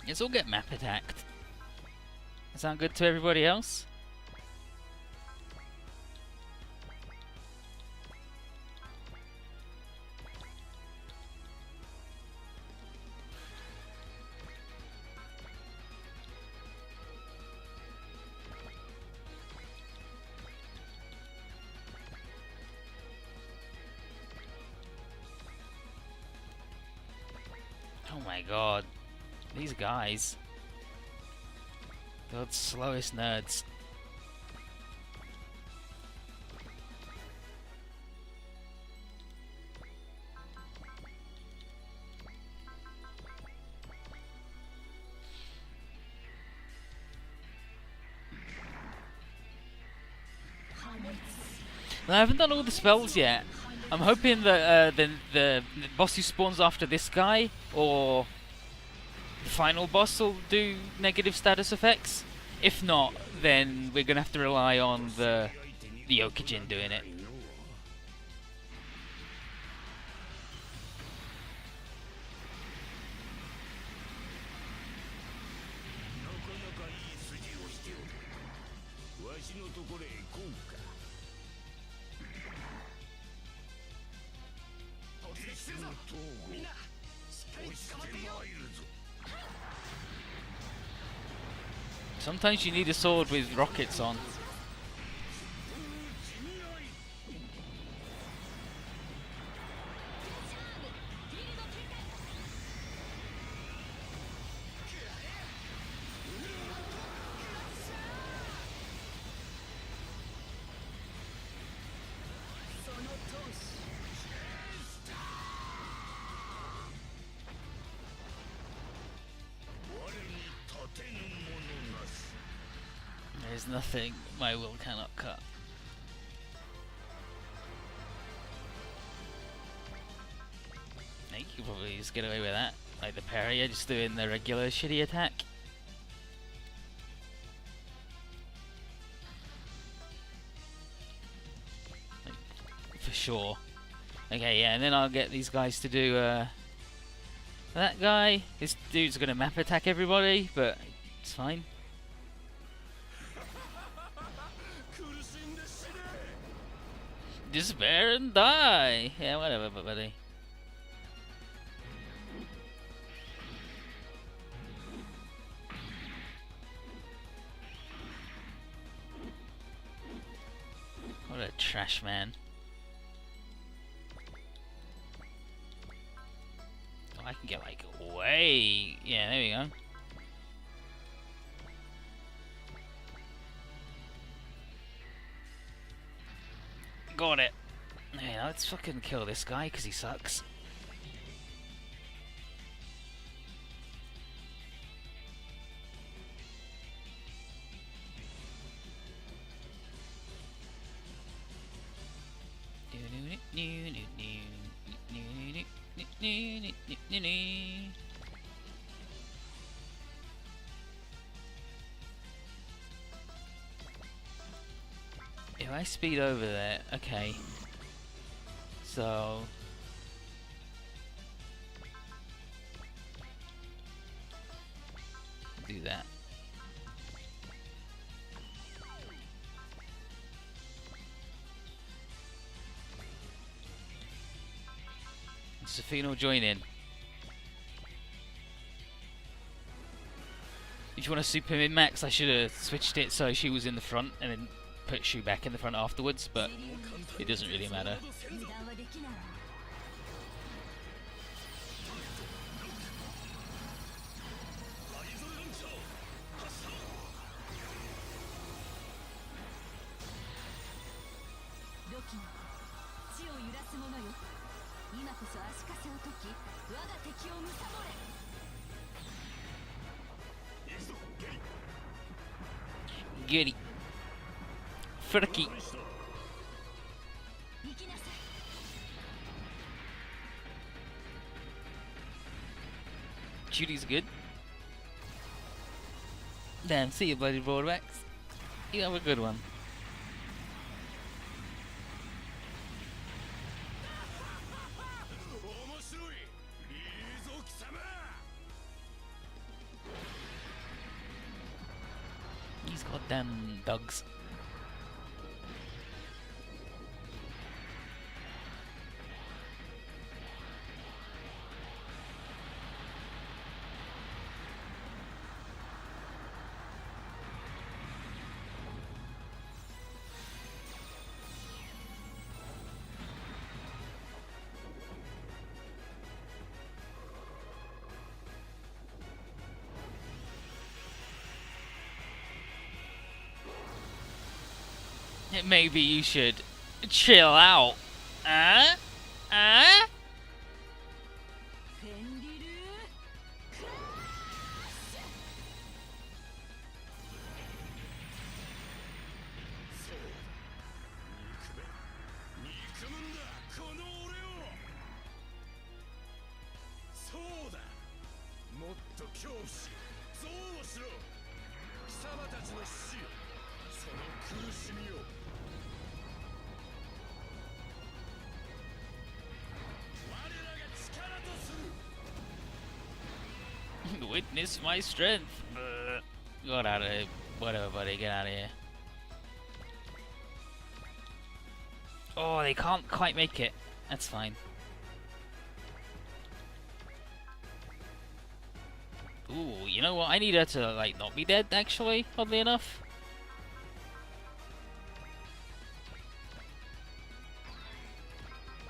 Let's all get map attacked. Sound good to everybody else? Oh my god. These guys. God's slowest nerds. I haven't done all the spells yet. I'm hoping that the boss who spawns after this guy, or the final boss, will do negative status effects. If not, then we're gonna have to rely on the Okijin doing it. Sometimes you need a sword with rockets on. There's nothing my will cannot cut. I think you can probably just get away with that. Like the parry, you're just doing the regular shitty attack. Like, for sure. Okay, yeah, and then I'll get these guys to do that guy. This dude's gonna map attack everybody, but it's fine. Despair and die! Yeah, whatever, buddy. What a trash man. Oh, I can get like way... Yeah, there we go. Got it. Yeah, let's fucking kill this guy because he sucks. If I speed over there, okay. So do that. Safina will join in. If you want to super min max, I should have switched it so she was in the front and then put Shu back in the front afterwards, but it doesn't really matter. Goody. Fricky. Judy's good. Damn, see you, bloody broadbacks. You have a good one. These goddamn dogs. Maybe you should chill out. Huh? Huh? Witness my strength. Get out of here. Whatever, buddy. Get out of here. Oh, they can't quite make it. That's fine. Ooh, you know what? I need her to, like, not be dead, actually, oddly enough.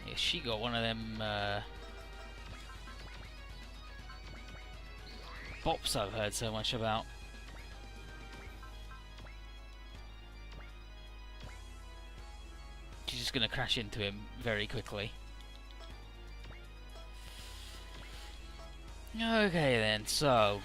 Yeah, she got one of them, bops I've heard so much about. She's just gonna crash into him very quickly. Okay then, so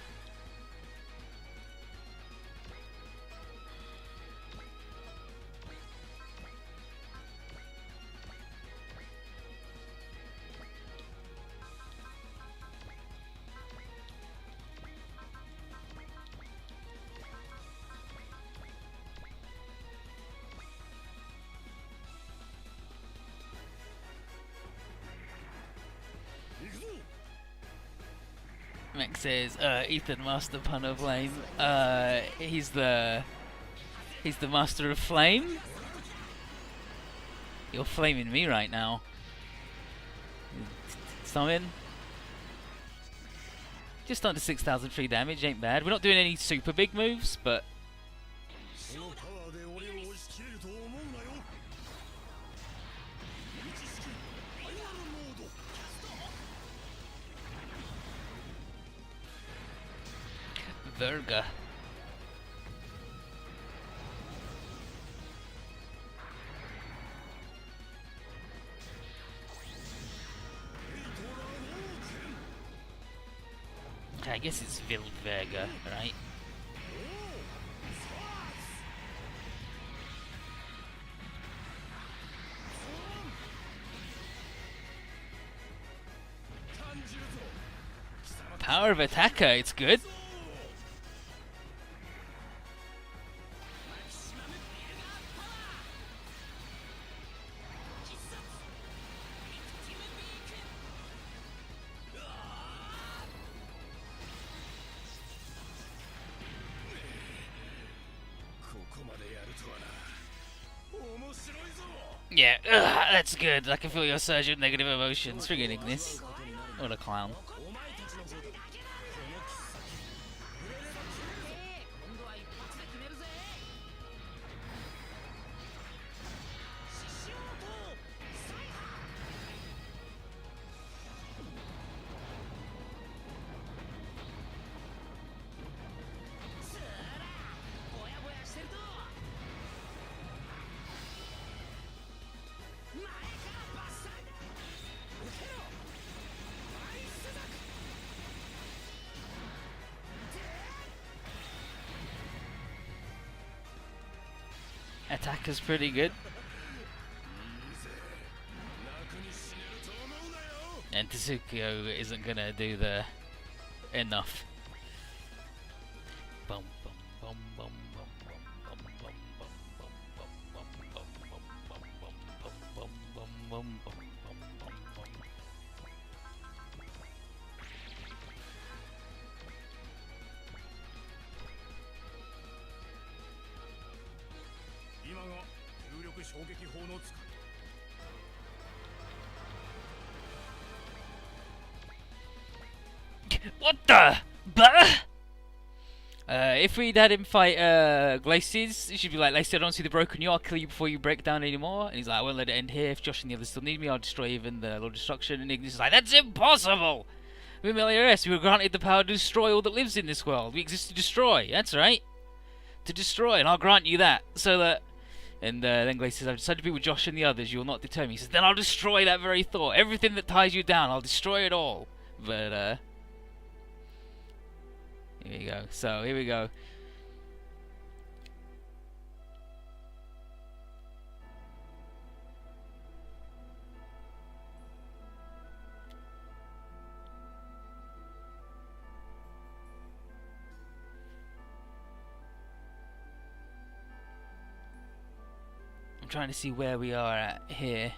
Max says, Ethan, master pun of flame. He's the master of flame. You're flaming me right now. Summon. Just under 6,000 free damage, ain't bad. We're not doing any super big moves, but Verga. Okay, I guess it's Verga, right? Power of attacker, it's good. Yeah, that's good. I can feel your surge of negative emotions. Friggin' Ignis. What a clown. Attack is pretty good. And Tsukuyo isn't gonna do the enough. Bum bum bum bum bum bum bum bum bum bum bum bum bum bum bum. What the? If we'd had him fight Glaciers, he should be like, Lacey, I don't see the broken you, I'll kill you before you break down anymore. And he's like, I won't let it end here. If Josh and the others still need me, I'll destroy even the Lord of Destruction. And Ignis is like, that's impossible! With Meliores, we were granted the power to destroy all that lives in this world. We exist to destroy, that's right. To destroy, and I'll grant you that. So that... And then Glacier says, I've decided to be with Josh and the others, you will not deter me. He says, then I'll destroy that very thought. Everything that ties you down, I'll destroy it all. But, here we go. So, here we go. I'm trying to see where we are at here.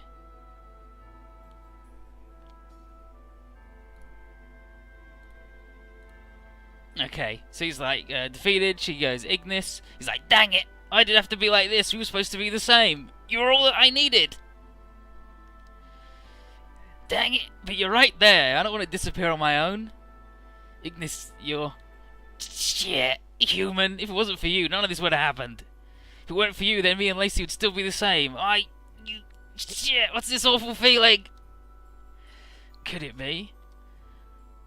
Okay, so he's like, defeated. She goes, Ignis. He's like, dang it! I didn't have to be like this. We were supposed to be the same. You were all that I needed. Dang it! But you're right there. I don't want to disappear on my own. Ignis, you're... shit, human. If it wasn't for you, none of this would have happened. If it weren't for you, then me and Lacey would still be the same. Shit, what's this awful feeling? Could it be?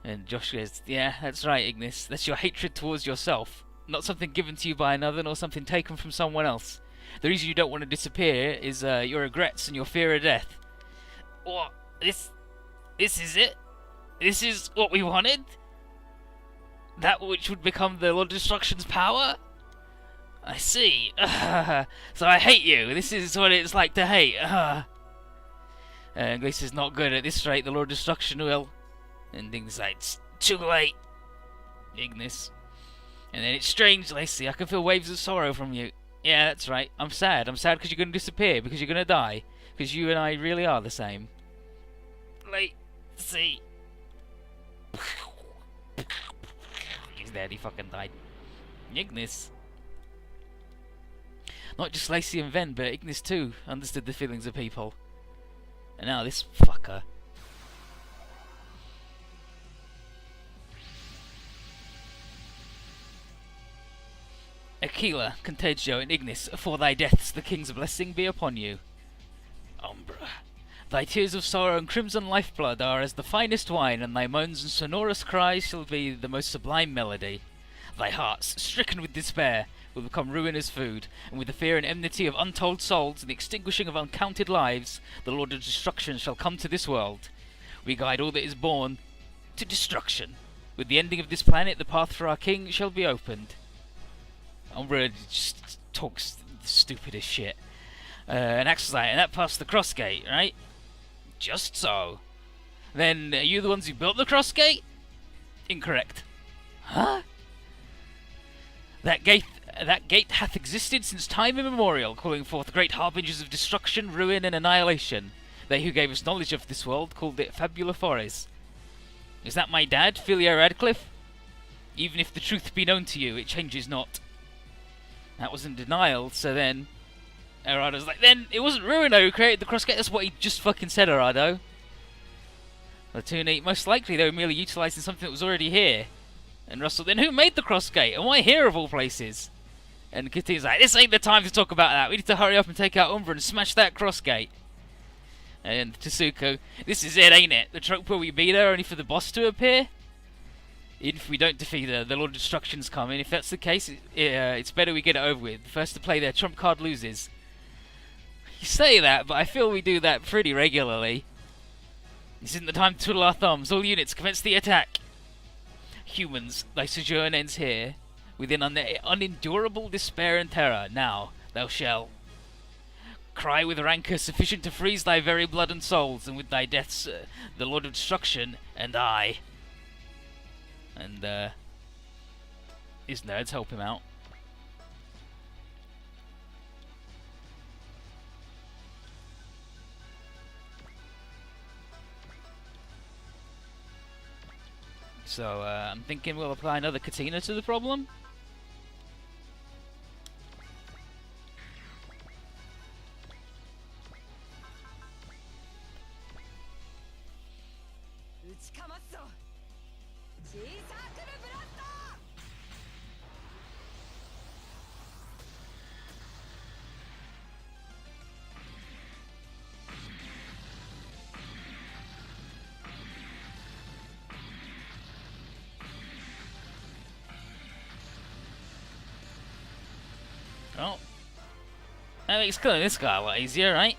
And Josh goes, yeah, that's right, Ignis. That's your hatred towards yourself. Not something given to you by another, nor something taken from someone else. The reason you don't want to disappear is your regrets and your fear of death. What? This is it? This is what we wanted? That which would become the Lord of Destruction's power? I see. So I hate you. This is what it's like to hate. And Glacier's not good at this rate. The Lord of Destruction will... And things like, it's too late, Ignis. And then it's strange, Lacey. I can feel waves of sorrow from you. Yeah, that's right. I'm sad. I'm sad because you're going to disappear. Because you're going to die. Because you and I really are the same. Lacey. He's dead. He fucking died. Ignis. Not just Lacey and Ven, but Ignis too understood the feelings of people. And now this fucker. Aquila, Contagio, and Ignis, for thy deaths the king's blessing be upon you. Umbra. Thy tears of sorrow and crimson lifeblood are as the finest wine, and thy moans and sonorous cries shall be the most sublime melody. Thy hearts, stricken with despair, will become ruin as food, and with the fear and enmity of untold souls and the extinguishing of uncounted lives, the Lord of Destruction shall come to this world. We guide all that is born to destruction. With the ending of this planet, the path for our king shall be opened. Umbra just talks the stupidest shit. And Axel's like, and that passed the cross gate, right? Just so. Then, are you the ones who built the cross gate? Incorrect. Huh? That gate hath existed since time immemorial, calling forth great harbingers of destruction, ruin, and annihilation. They who gave us knowledge of this world called it Fabula Fores. Is that my dad, Philia Radcliffe? Even if the truth be known to you, it changes not. That was in denial, so then... Arado's like, then it wasn't Ruino who created the crossgate. That's what he just fucking said, Arado. Latuni, most likely they were merely utilising something that was already here. And Russell, then who made the crossgate? And why here of all places? And Kitty's like, this ain't the time to talk about that. We need to hurry up and take out Umbra and smash that crossgate. And Tsuko, this is it, ain't it? The trope where we be there only for the boss to appear? If we don't defeat her, the Lord of Destruction's coming. If that's the case, it's better we get it over with. The first to play their trump card loses. You say that, but I feel we do that pretty regularly. This isn't the time to twiddle our thumbs. All units, commence the attack. Humans, thy sojourn ends here. Within unendurable despair and terror, now thou shalt cry with rancor sufficient to freeze thy very blood and souls, and with thy deaths, the Lord of Destruction and I. And his nerds help him out. So I'm thinking we'll apply another Katina to the problem. Oh. That makes killing this guy a lot easier, right?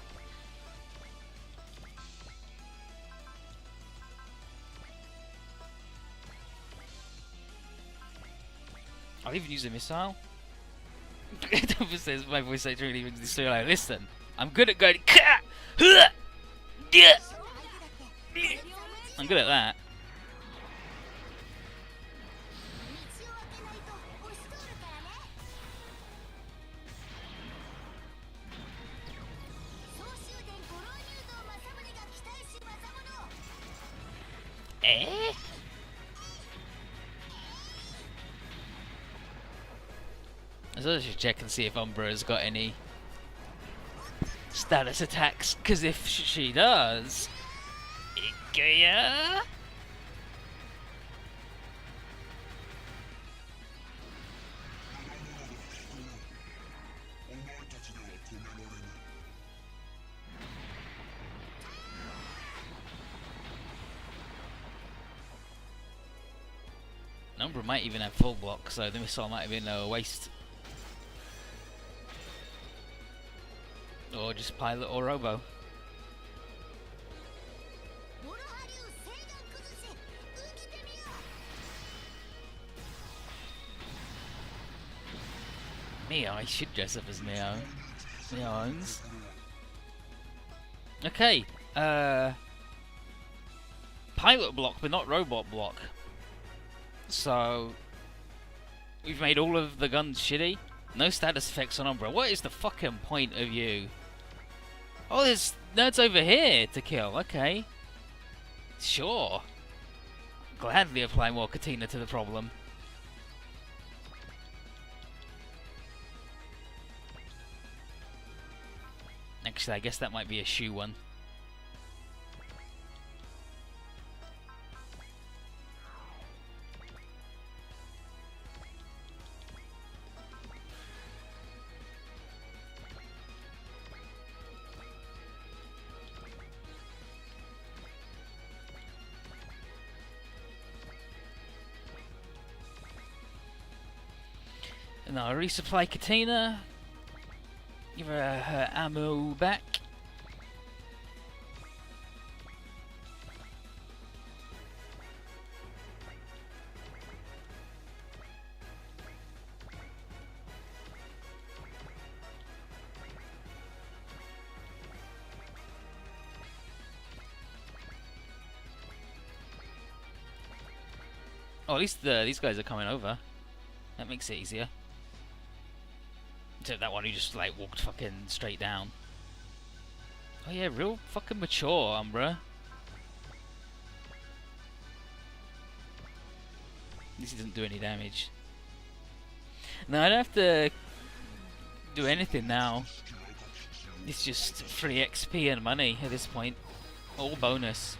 I'll even use a missile. It says my voice actor really makes this so like, listen, I'm good at going. I'm good at that. Eh? I suppose I should check and see if Umbra has got any status attacks, because if she does, Ikea. Umbra might even have full block, so the missile might have been a waste. Or just pilot or robo. Neo, I should dress up as Neo. Neo owns. Okay, pilot block, but not robot block. So we've made all of the guns shitty. No status effects on Umbra. What is the fucking point of you? Oh, there's nerds over here to kill. Okay. Sure. Gladly apply more Katina to the problem. Actually, I guess that might be a shoe one. And I'll resupply Katina. Give her her ammo back. Oh, at least these guys are coming over. That makes it easier. Except that one who just like walked fucking straight down. Oh yeah, real fucking mature, Umbra. At least he doesn't do any damage. No, I don't have to do anything now. It's just free XP and money at this point. All bonus.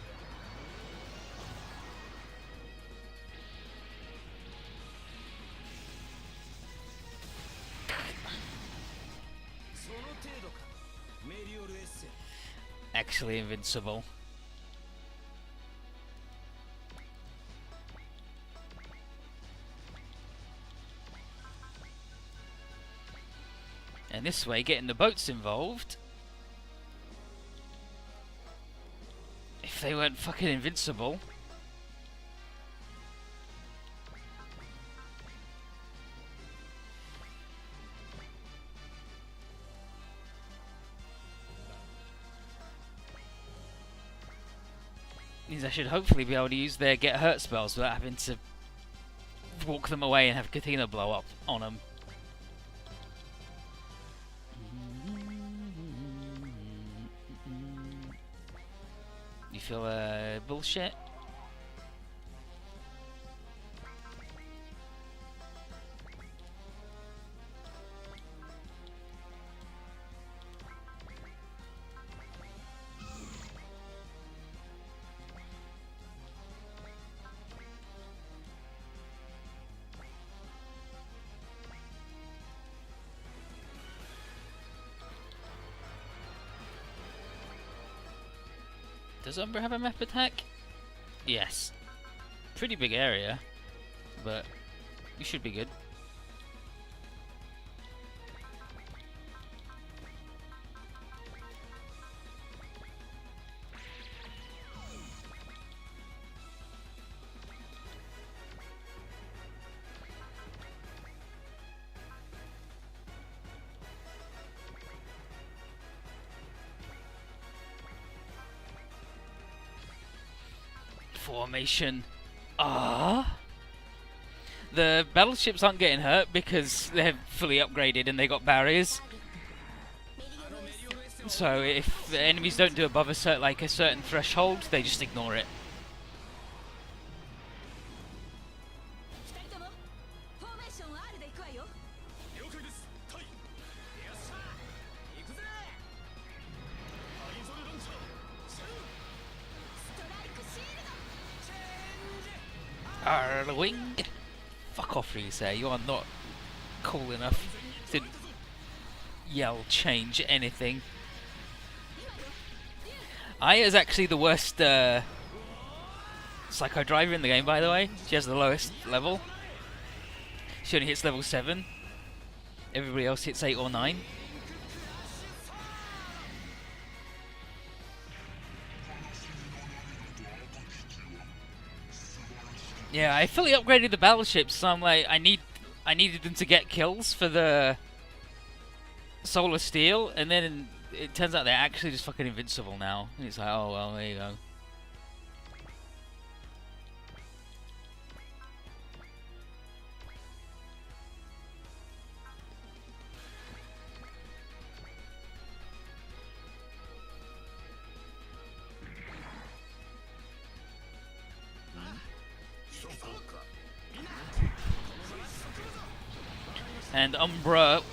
Actually invincible. And this way, getting the boats involved. If they weren't fucking invincible. Means I should hopefully be able to use their get hurt spells without having to walk them away and have Katina blow up on them. You feel bullshit? Does Umbra have a map attack? Yes. Pretty big area, but you should be good. Formation. The battleships aren't getting hurt because they're fully upgraded and they got barriers. So if the enemies don't do above a certain threshold, they just ignore it. Wing. Fuck off, Risa. You are not cool enough to yell change anything. Aya is actually the worst Psycho Driver in the game, by the way. She has the lowest level. She only hits level 7. Everybody else hits 8 or 9. Yeah, I fully upgraded the battleships, so I'm like, I needed them to get kills for the Solar Steel, and then it turns out they're actually just fucking invincible now. And it's like, oh well, there you go. And Umbra's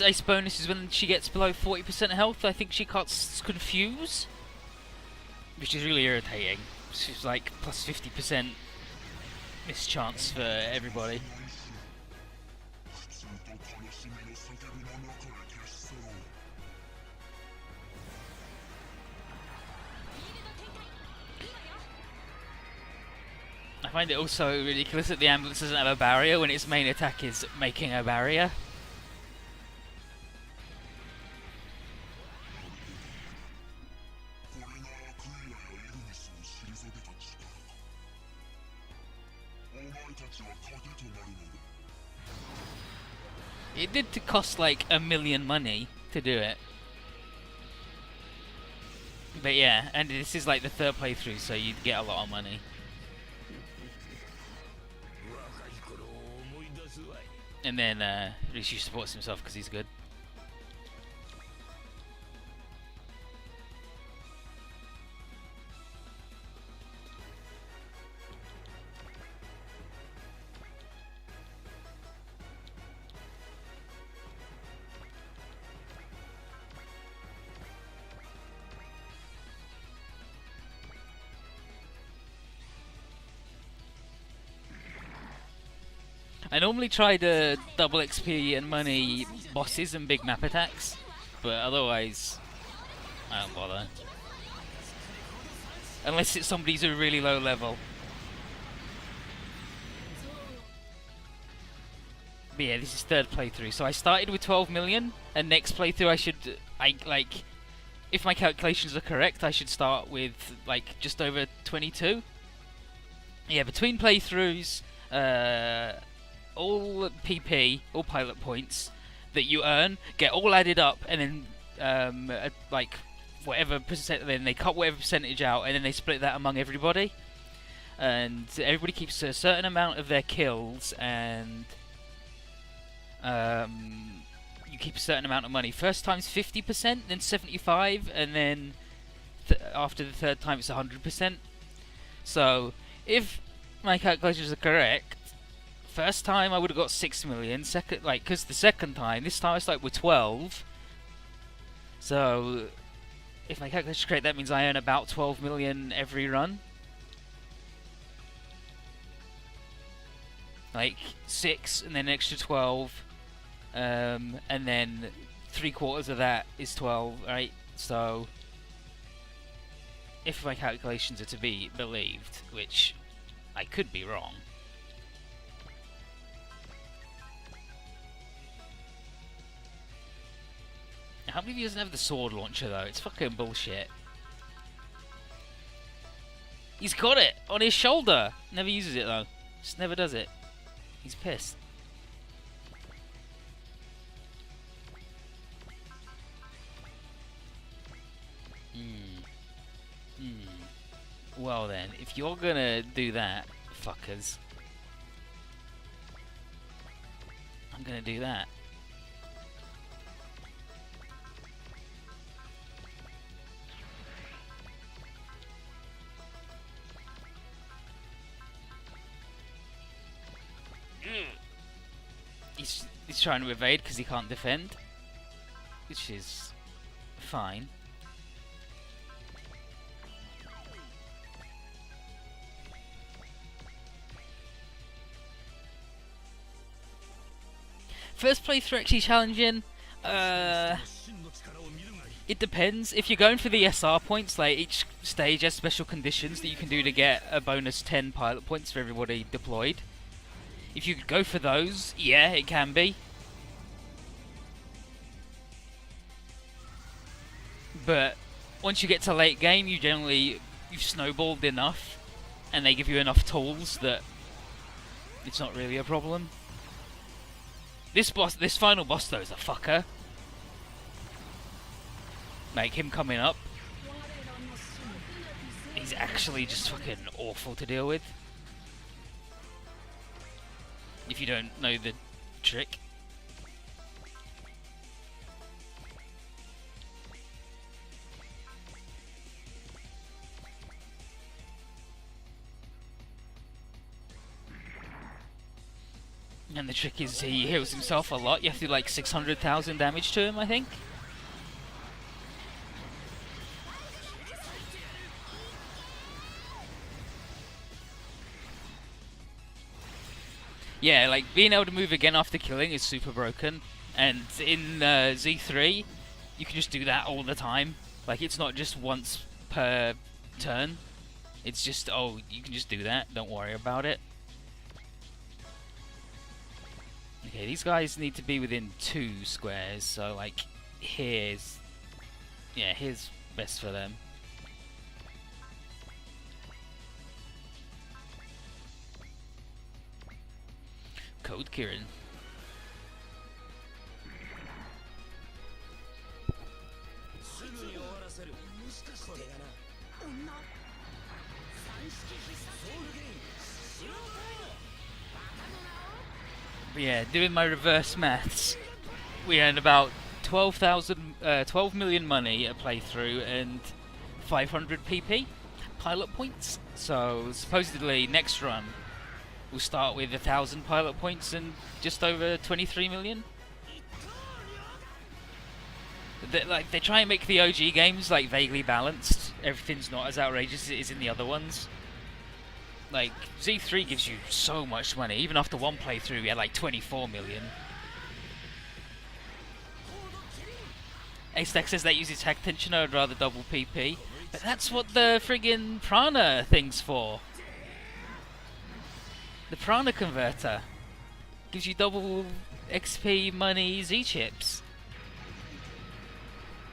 ace bonus is when she gets below 40% health. I think she casts Confuse, which is really irritating. She's like plus 50% mischance for everybody. I find it also ridiculous that the ambulance doesn't have a barrier when its main attack is making a barrier. It did cost like $1 million money to do it. But yeah, and this is like the third playthrough, so you'd get a lot of money. And then Rishi supports himself because he's good. I normally try to double XP and money bosses and big map attacks, but otherwise, I don't bother. Unless it's somebody's a really low level. But yeah, this is third playthrough. So I started with 12 million, and next playthrough if my calculations are correct, I should start with like just over 22. Yeah, between playthroughs, all PP, all pilot points that you earn get all added up, and then like whatever percent, then they cut whatever percentage out, and then they split that among everybody, and everybody keeps a certain amount of their kills, and you keep a certain amount of money. First time's 50%, then 75%, and then after the third time it's 100%. So if my calculations are correct, first time I would have got 6 million. Second, like, because the second time, this time I started with 12. So if my calculations are correct, that means I earn about 12 million every run. Like 6, and then an extra 12. And then 3/4 of that is 12, right? So if my calculations are to be believed, which I could be wrong. How many of you doesn't have the sword launcher though? It's fucking bullshit. He's got it on his shoulder. Never uses it though. Just never does it. He's pissed. Well then, if you're gonna do that, fuckers, I'm gonna do that. He's trying to evade because he can't defend, which is fine. First playthrough actually challenging. It depends. If you're going for the SR points, like each stage has special conditions that you can do to get a bonus 10 pilot points for everybody deployed. If you go for those, yeah, it can be. But once you get to late game, you've snowballed enough, and they give you enough tools that it's not really a problem. This final boss though is a fucker. Like him coming up, he's actually just fucking awful to deal with. If you don't know the trick. And the trick is he heals himself a lot. You have to do like 600,000 damage to him, I think. Yeah, like being able to move again after killing is super broken. And in Z3, you can just do that all the time. Like it's not just once per turn. It's just, oh, you can just do that. Don't worry about it. Okay, these guys need to be within 2 squares, so like here's best for them. Code Kieran. Yeah, doing my reverse maths, we earned about 12 million money a playthrough and 500 PP pilot points. So supposedly next run we'll start with 1,000 pilot points and just over 23 million. They try and make the OG games like vaguely balanced. Everything's not as outrageous as it is in the other ones. Like, Z3 gives you so much money. Even after one playthrough, we had like 24 million. A-Stack says that uses tag tension, I'd rather double PP. But that's what the friggin' Prana thing's for. The Prana converter gives you double XP, money, Z-chips.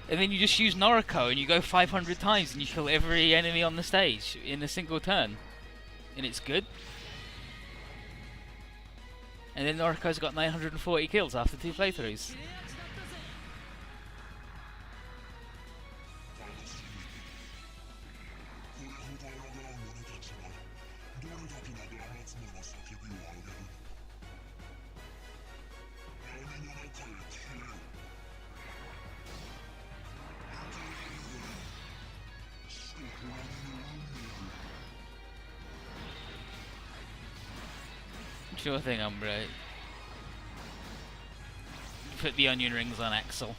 And then you just use Noriko and you go 500 times and you kill every enemy on the stage in a single turn. And it's good. And then Noriko's got 940 kills after 2 playthroughs. Sure thing, Umbra. Put the onion rings on Axel.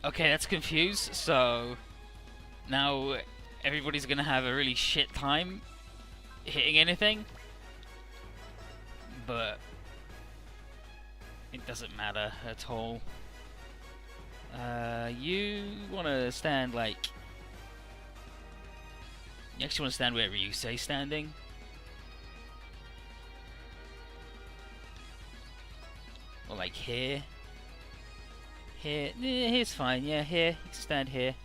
Okay, that's confused, so now everybody's gonna have a really shit time hitting anything, but it doesn't matter at all. You wanna stand like... You actually wanna stand wherever you say standing. Or like here. Here, here's fine, yeah, here, you can stand here.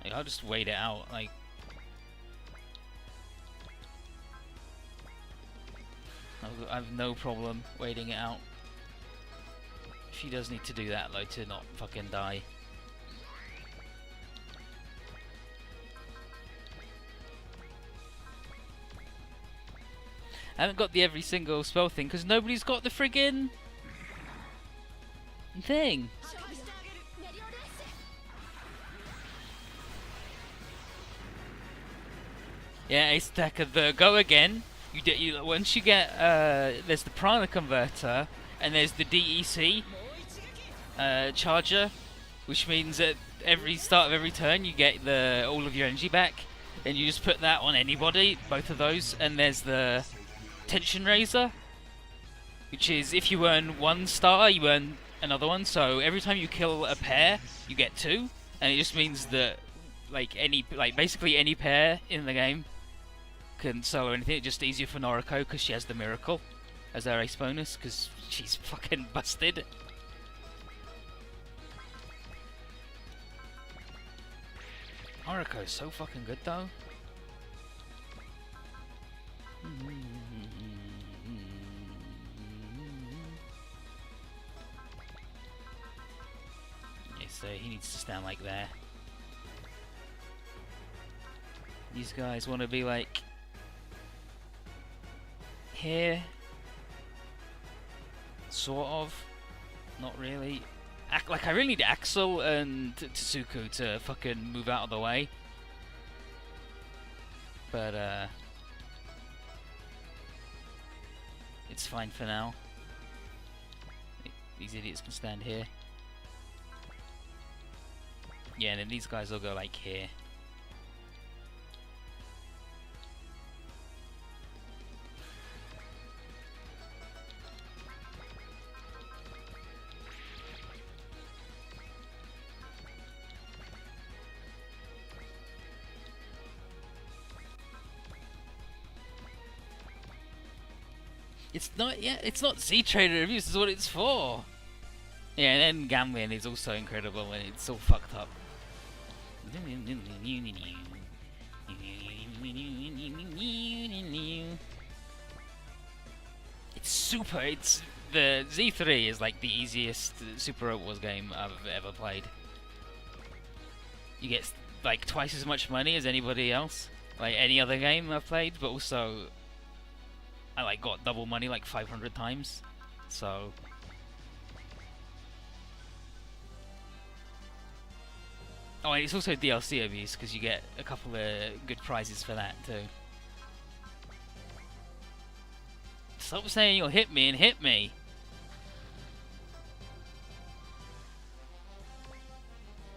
Like, I'll just wait it out, like... I have no problem waiting it out. She does need to do that though, to not fucking die. I haven't got the every single spell thing because nobody's got the friggin' thing. Yeah, A-Stack of the go again. Once you get there's the Prana converter and there's the DEC charger, which means at every start of every turn you get all of your energy back. Then you just put that on anybody, both of those, and there's the Tension Razor, which is if you earn 1 star, you earn another one. So every time you kill a pair, you get 2, and it just means that basically any pair in the game can solo anything. It's just easier for Noriko because she has the Miracle as her ace bonus because she's fucking busted. Noriko is so fucking good though. Yeah, so he needs to stand like there. These guys want to be like here, sort of. Not really. Like I really need Axel and Tsuku to fucking move out of the way. But it's fine for now. These idiots can stand here. Yeah, and then these guys will go like here. It's not, yeah, it's not Z-Trader reviews, this is what it's for. Yeah, and then Gambian is also incredible and it's all fucked up. The Z3 is like the easiest Super Robot Wars game I've ever played. You get like twice as much money as anybody else. like any other game I've played, but also I like got double money like 500 times, so. Oh, and it's also DLC abuse because you get a couple of good prizes for that too. Stop saying you'll hit me and hit me.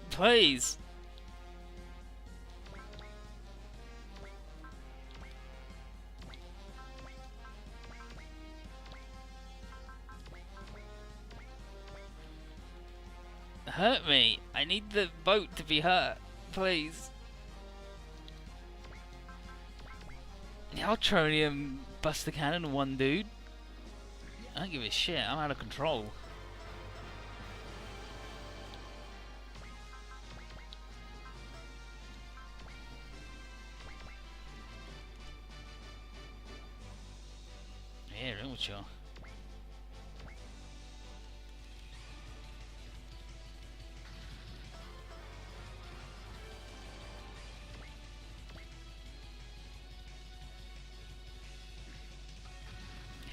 Please. Hurt me. I need the boat to be hurt. Please. Yeah, I'll tronium bust the cannon on one dude. I don't give a shit. I'm out of control. Yeah, real chill.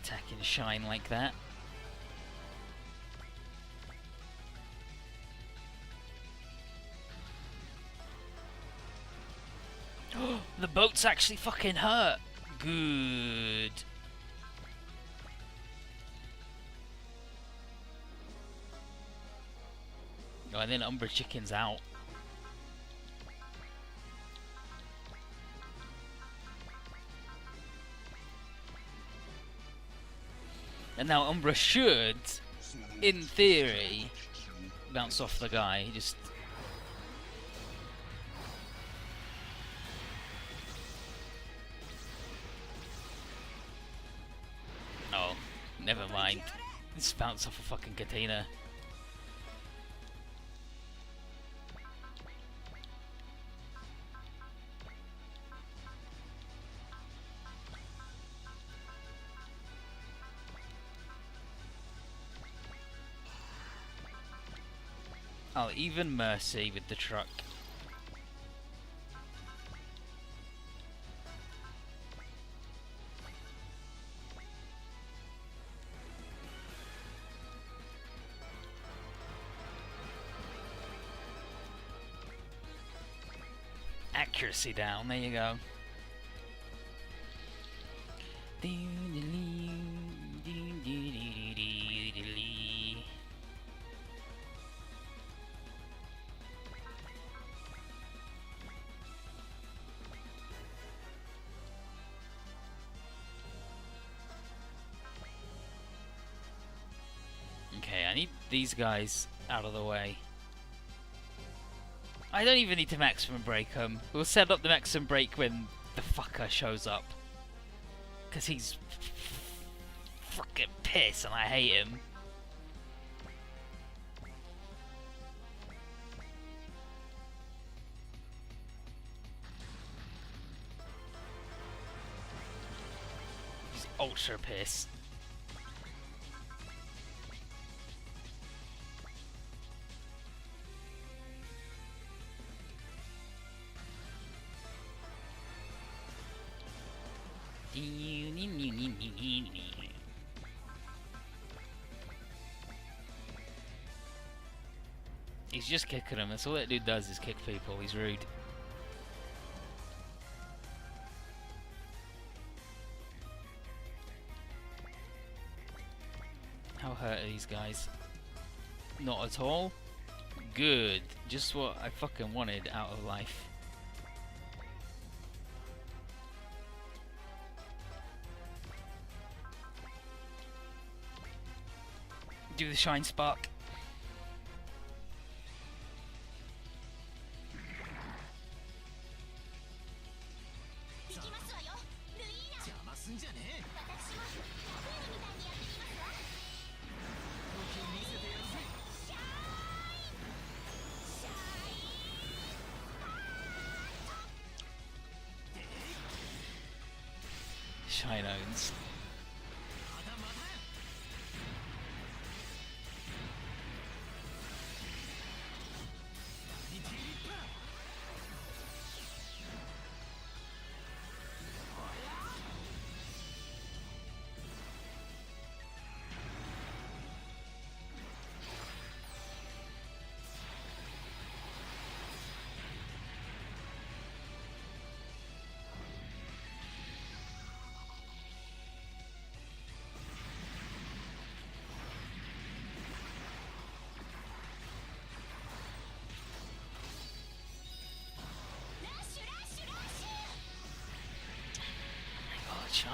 Attacking shine like that. The boat's actually fucking hurt. Good. Oh, and then Umbra Chicken's out. And now Umbra should, in theory, bounce off the guy. Just. Oh, never mind. Just bounce off a fucking Katina. Oh, even Mercy with the truck. Accuracy down, there you go. Okay, I need these guys out of the way. I don't even need to maximum break him. We'll set up the maximum break when the fucker shows up. Because he's fucking pissed and I hate him. He's ultra pissed. He's just kicking him. That's all that dude does is kick people. He's rude. How hurt are these guys? Not at all. Good. Just what I fucking wanted out of life. Do the shine spark. Shine owns.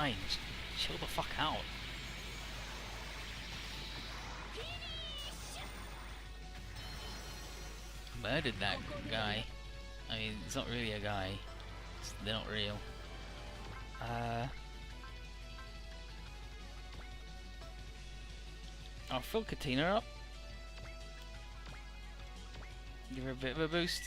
fine. Chill the fuck out. Murdered that guy. I mean, it's not really a guy. They're not real. I'll fill Katina up. Give her a bit of a boost.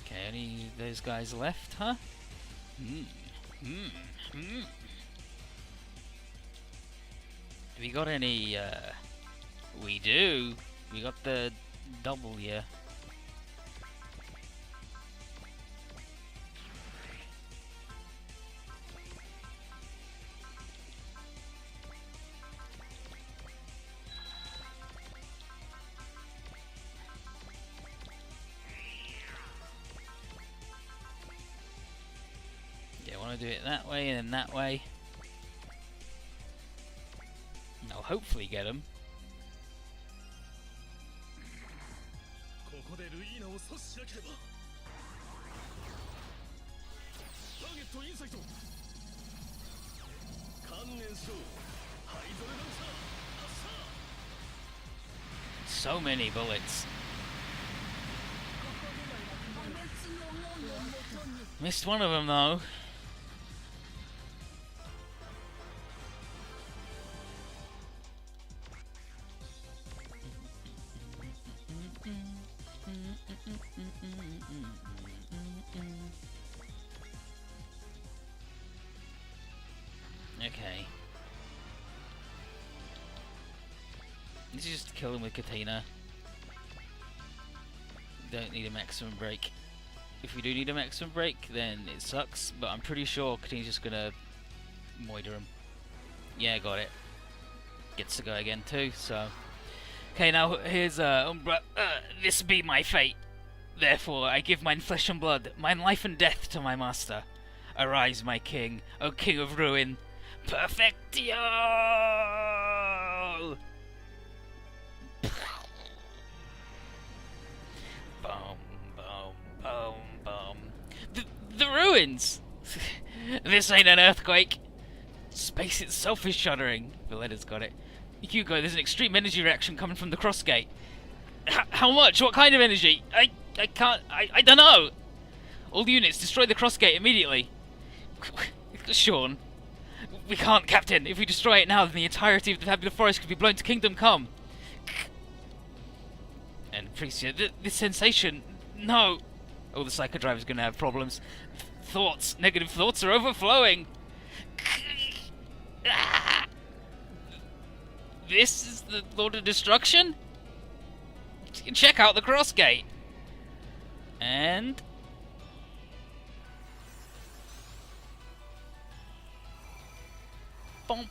Okay, only those guys left, huh? Have you got any, we do. We got the double, yeah. Yeah, I want to do it that way and then that way. And I'll hopefully get him. So many bullets. Missed one of them though. Okay. This is just to kill him with Katina. Don't need a maximum break. If we do need a maximum break, then it sucks, but I'm pretty sure Katina's just gonna moider him. Yeah, got it. Gets to go again too, so. Okay, now here's Umbra. This be my fate. Therefore, I give mine flesh and blood, mine life and death to my master. Arise, my king, O king of ruin. Perfectio! Boom, boom, boom, boom. The ruins! This ain't an earthquake. Space itself is shuddering. Valetta's got it. Hugo, there's an extreme energy reaction coming from the cross gate. How much? What kind of energy? I can't... I don't know! All units, destroy the cross gate immediately. Sean. We can't, Captain. If we destroy it now, then the entirety of the Tabular Forest could be blown to Kingdom Come. And Priestia, this sensation... No! Oh, the psychodrive is going to have problems. Thoughts, negative thoughts are overflowing. This is the Lord of Destruction? Check out the cross gate. And... Bomp.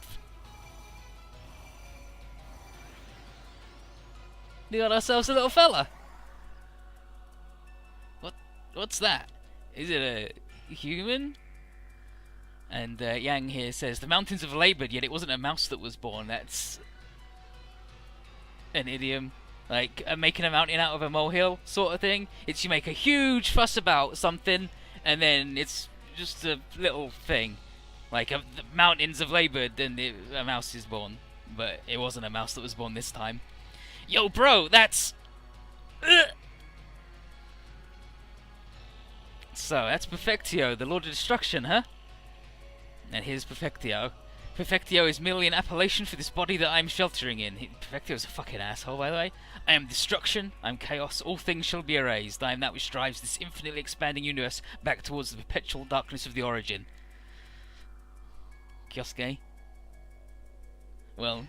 We got ourselves a little fella. What's that? Is it a human? And Yang here says, the mountains have laboured, yet it wasn't a mouse that was born. That's an idiom. Like, making a mountain out of a molehill sort of thing. It's you make a huge fuss about something, and then it's just a little thing. Like, the mountains have laboured, and a mouse is born. But it wasn't a mouse that was born this time. Yo, bro, that's... So, that's Perfectio, the Lord of Destruction, huh? And here's Perfectio. Perfectio is merely an appellation for this body that I'm sheltering in. Perfectio's a fucking asshole, by the way. I am destruction, I am chaos, all things shall be erased. I am that which drives this infinitely expanding universe back towards the perpetual darkness of the origin. Kyosuke? Well,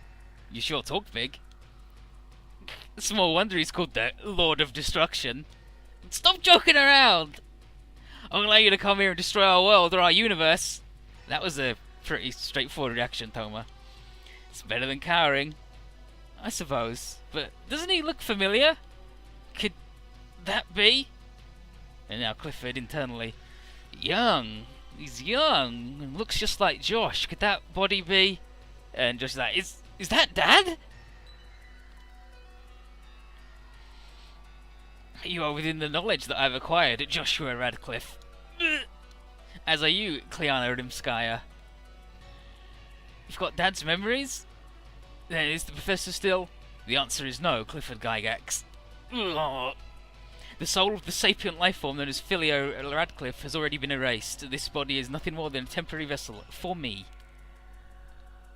you sure talk big. Small wonder he's called the Lord of Destruction. Stop joking around! I'll allow you to come here and destroy our world or our universe. That was a pretty straightforward reaction, Toma. It's better than cowering, I suppose. But doesn't he look familiar? Could that be? And now Clifford internally. Young. He's young and looks just like Josh. Could that body be? And Josh is like, is that Dad? You are within the knowledge that I've acquired at Joshua Radcliffe. As are you, Kliana Rimskaya. You've got Dad's memories? Then is the Professor still? The answer is no, Clifford Gygax. The soul of the sapient lifeform known as Filio Radcliffe has already been erased. This body is nothing more than a temporary vessel for me.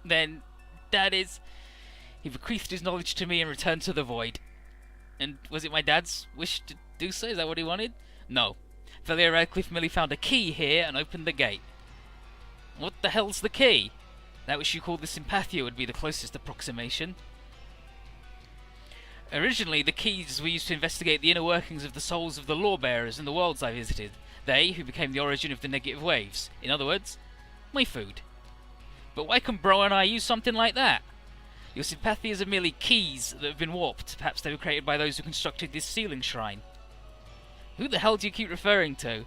Then, Dad is... He bequeathed his knowledge to me and returned to the void. And was it my dad's wish to do so? Is that what he wanted? No. Filio Radcliffe merely found a key here and opened the gate. What the hell's the key? That which you call the sympathia would be the closest approximation. Originally, the keys were used to investigate the inner workings of the souls of the lawbearers in the worlds I visited. They, who became the origin of the negative waves. In other words, my food. But why can Bro and I use something like that? Your sympathias are merely keys that have been warped. Perhaps they were created by those who constructed this sealing shrine. Who the hell do you keep referring to?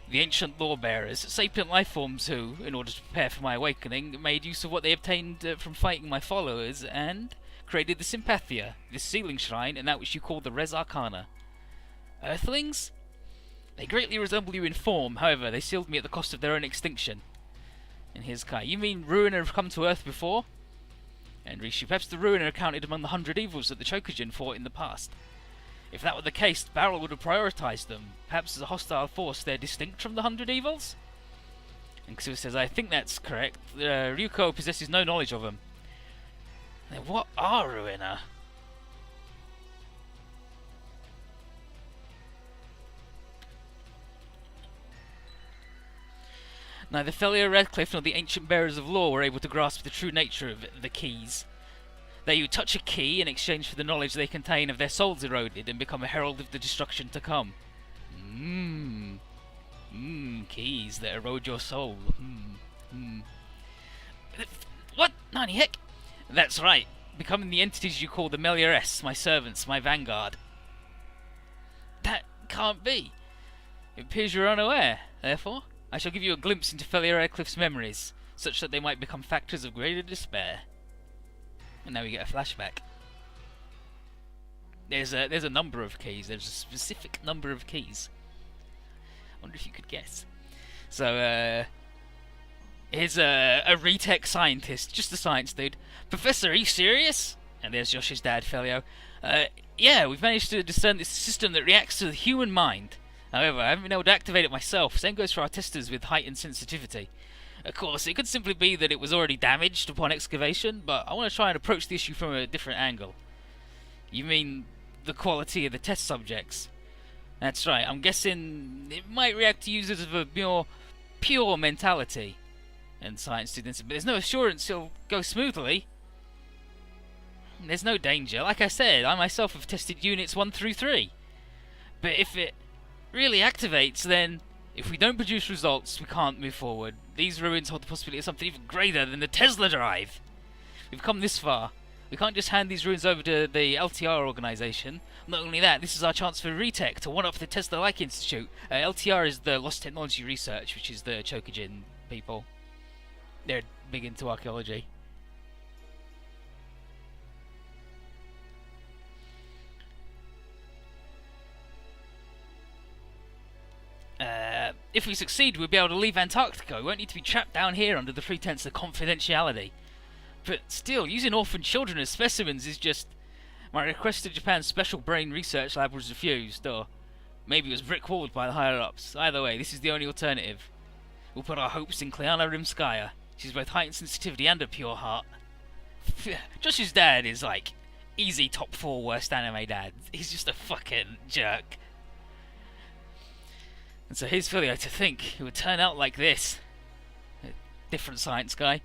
The ancient lawbearers, sapient lifeforms who, in order to prepare for my awakening, made use of what they obtained from fighting my followers and created the Sympathia, this sealing shrine, and that which you call the Res Arcana. Earthlings? They greatly resemble you in form, however, they sealed me at the cost of their own extinction. And here's Kai. You mean Ruiner have come to Earth before? And Rishi, perhaps the Ruiner are counted among the 100 evils that the Chokujin fought in the past. If that were the case, Barrel would have prioritised them. Perhaps as a hostile force, they're distinct from the 100 evils? And Ksua says, I think that's correct. Ryuko possesses no knowledge of them. Then what are Ruiner? Neither Filio Radcliffe nor the ancient bearers of law were able to grasp the true nature of the keys. They who touch a key in exchange for the knowledge they contain have their souls eroded and become a herald of the destruction to come. Keys that erode your soul. What? Nani heck? That's right. Becoming the entities you call the Melioress, my servants, my vanguard. That can't be. It appears you're unaware, therefore. I shall give you a glimpse into Filio Radcliffe's memories, such that they might become factors of greater despair. And now we get a flashback. There's a number of keys. There's a specific number of keys. I wonder if you could guess. So, here's a retech scientist, just a science dude. Professor, are you serious? And there's Josh's dad, Filio. Yeah, we've managed to discern this system that reacts to the human mind. However, I haven't been able to activate it myself. Same goes for our testers with heightened sensitivity. Of course, it could simply be that it was already damaged upon excavation, but I want to try and approach the issue from a different angle. You mean the quality of the test subjects? That's right, I'm guessing it might react to users of a more pure mentality. And science students, but there's no assurance it'll go smoothly. There's no danger. Like I said, I myself have tested units 1 through 3. But if it really activates, then if we don't produce results, we can't move forward. These ruins hold the possibility of something even greater than the Tesla drive. We've come this far. We can't just hand these ruins over to the LTR organization. Not only that, this is our chance for retech to one-up the Tesla-like Institute. LTR is the Lost Technology Research, which is the Chokujin people. They're big into archaeology. If we succeed, we'll be able to leave Antarctica. We won't need to be trapped down here under the pretense of confidentiality. But still, using orphan children as specimens is just... My request to Japan's Special Brain Research Lab was refused, or maybe it was brick-walled by the higher-ups. Either way, this is the only alternative. We'll put our hopes in Kliana Rimskaya. She's both heightened sensitivity and a pure heart. Josh's dad is like easy top 4 worst anime dad. He's just a fucking jerk. And so here's Filio to think it would turn out like this. A different science guy.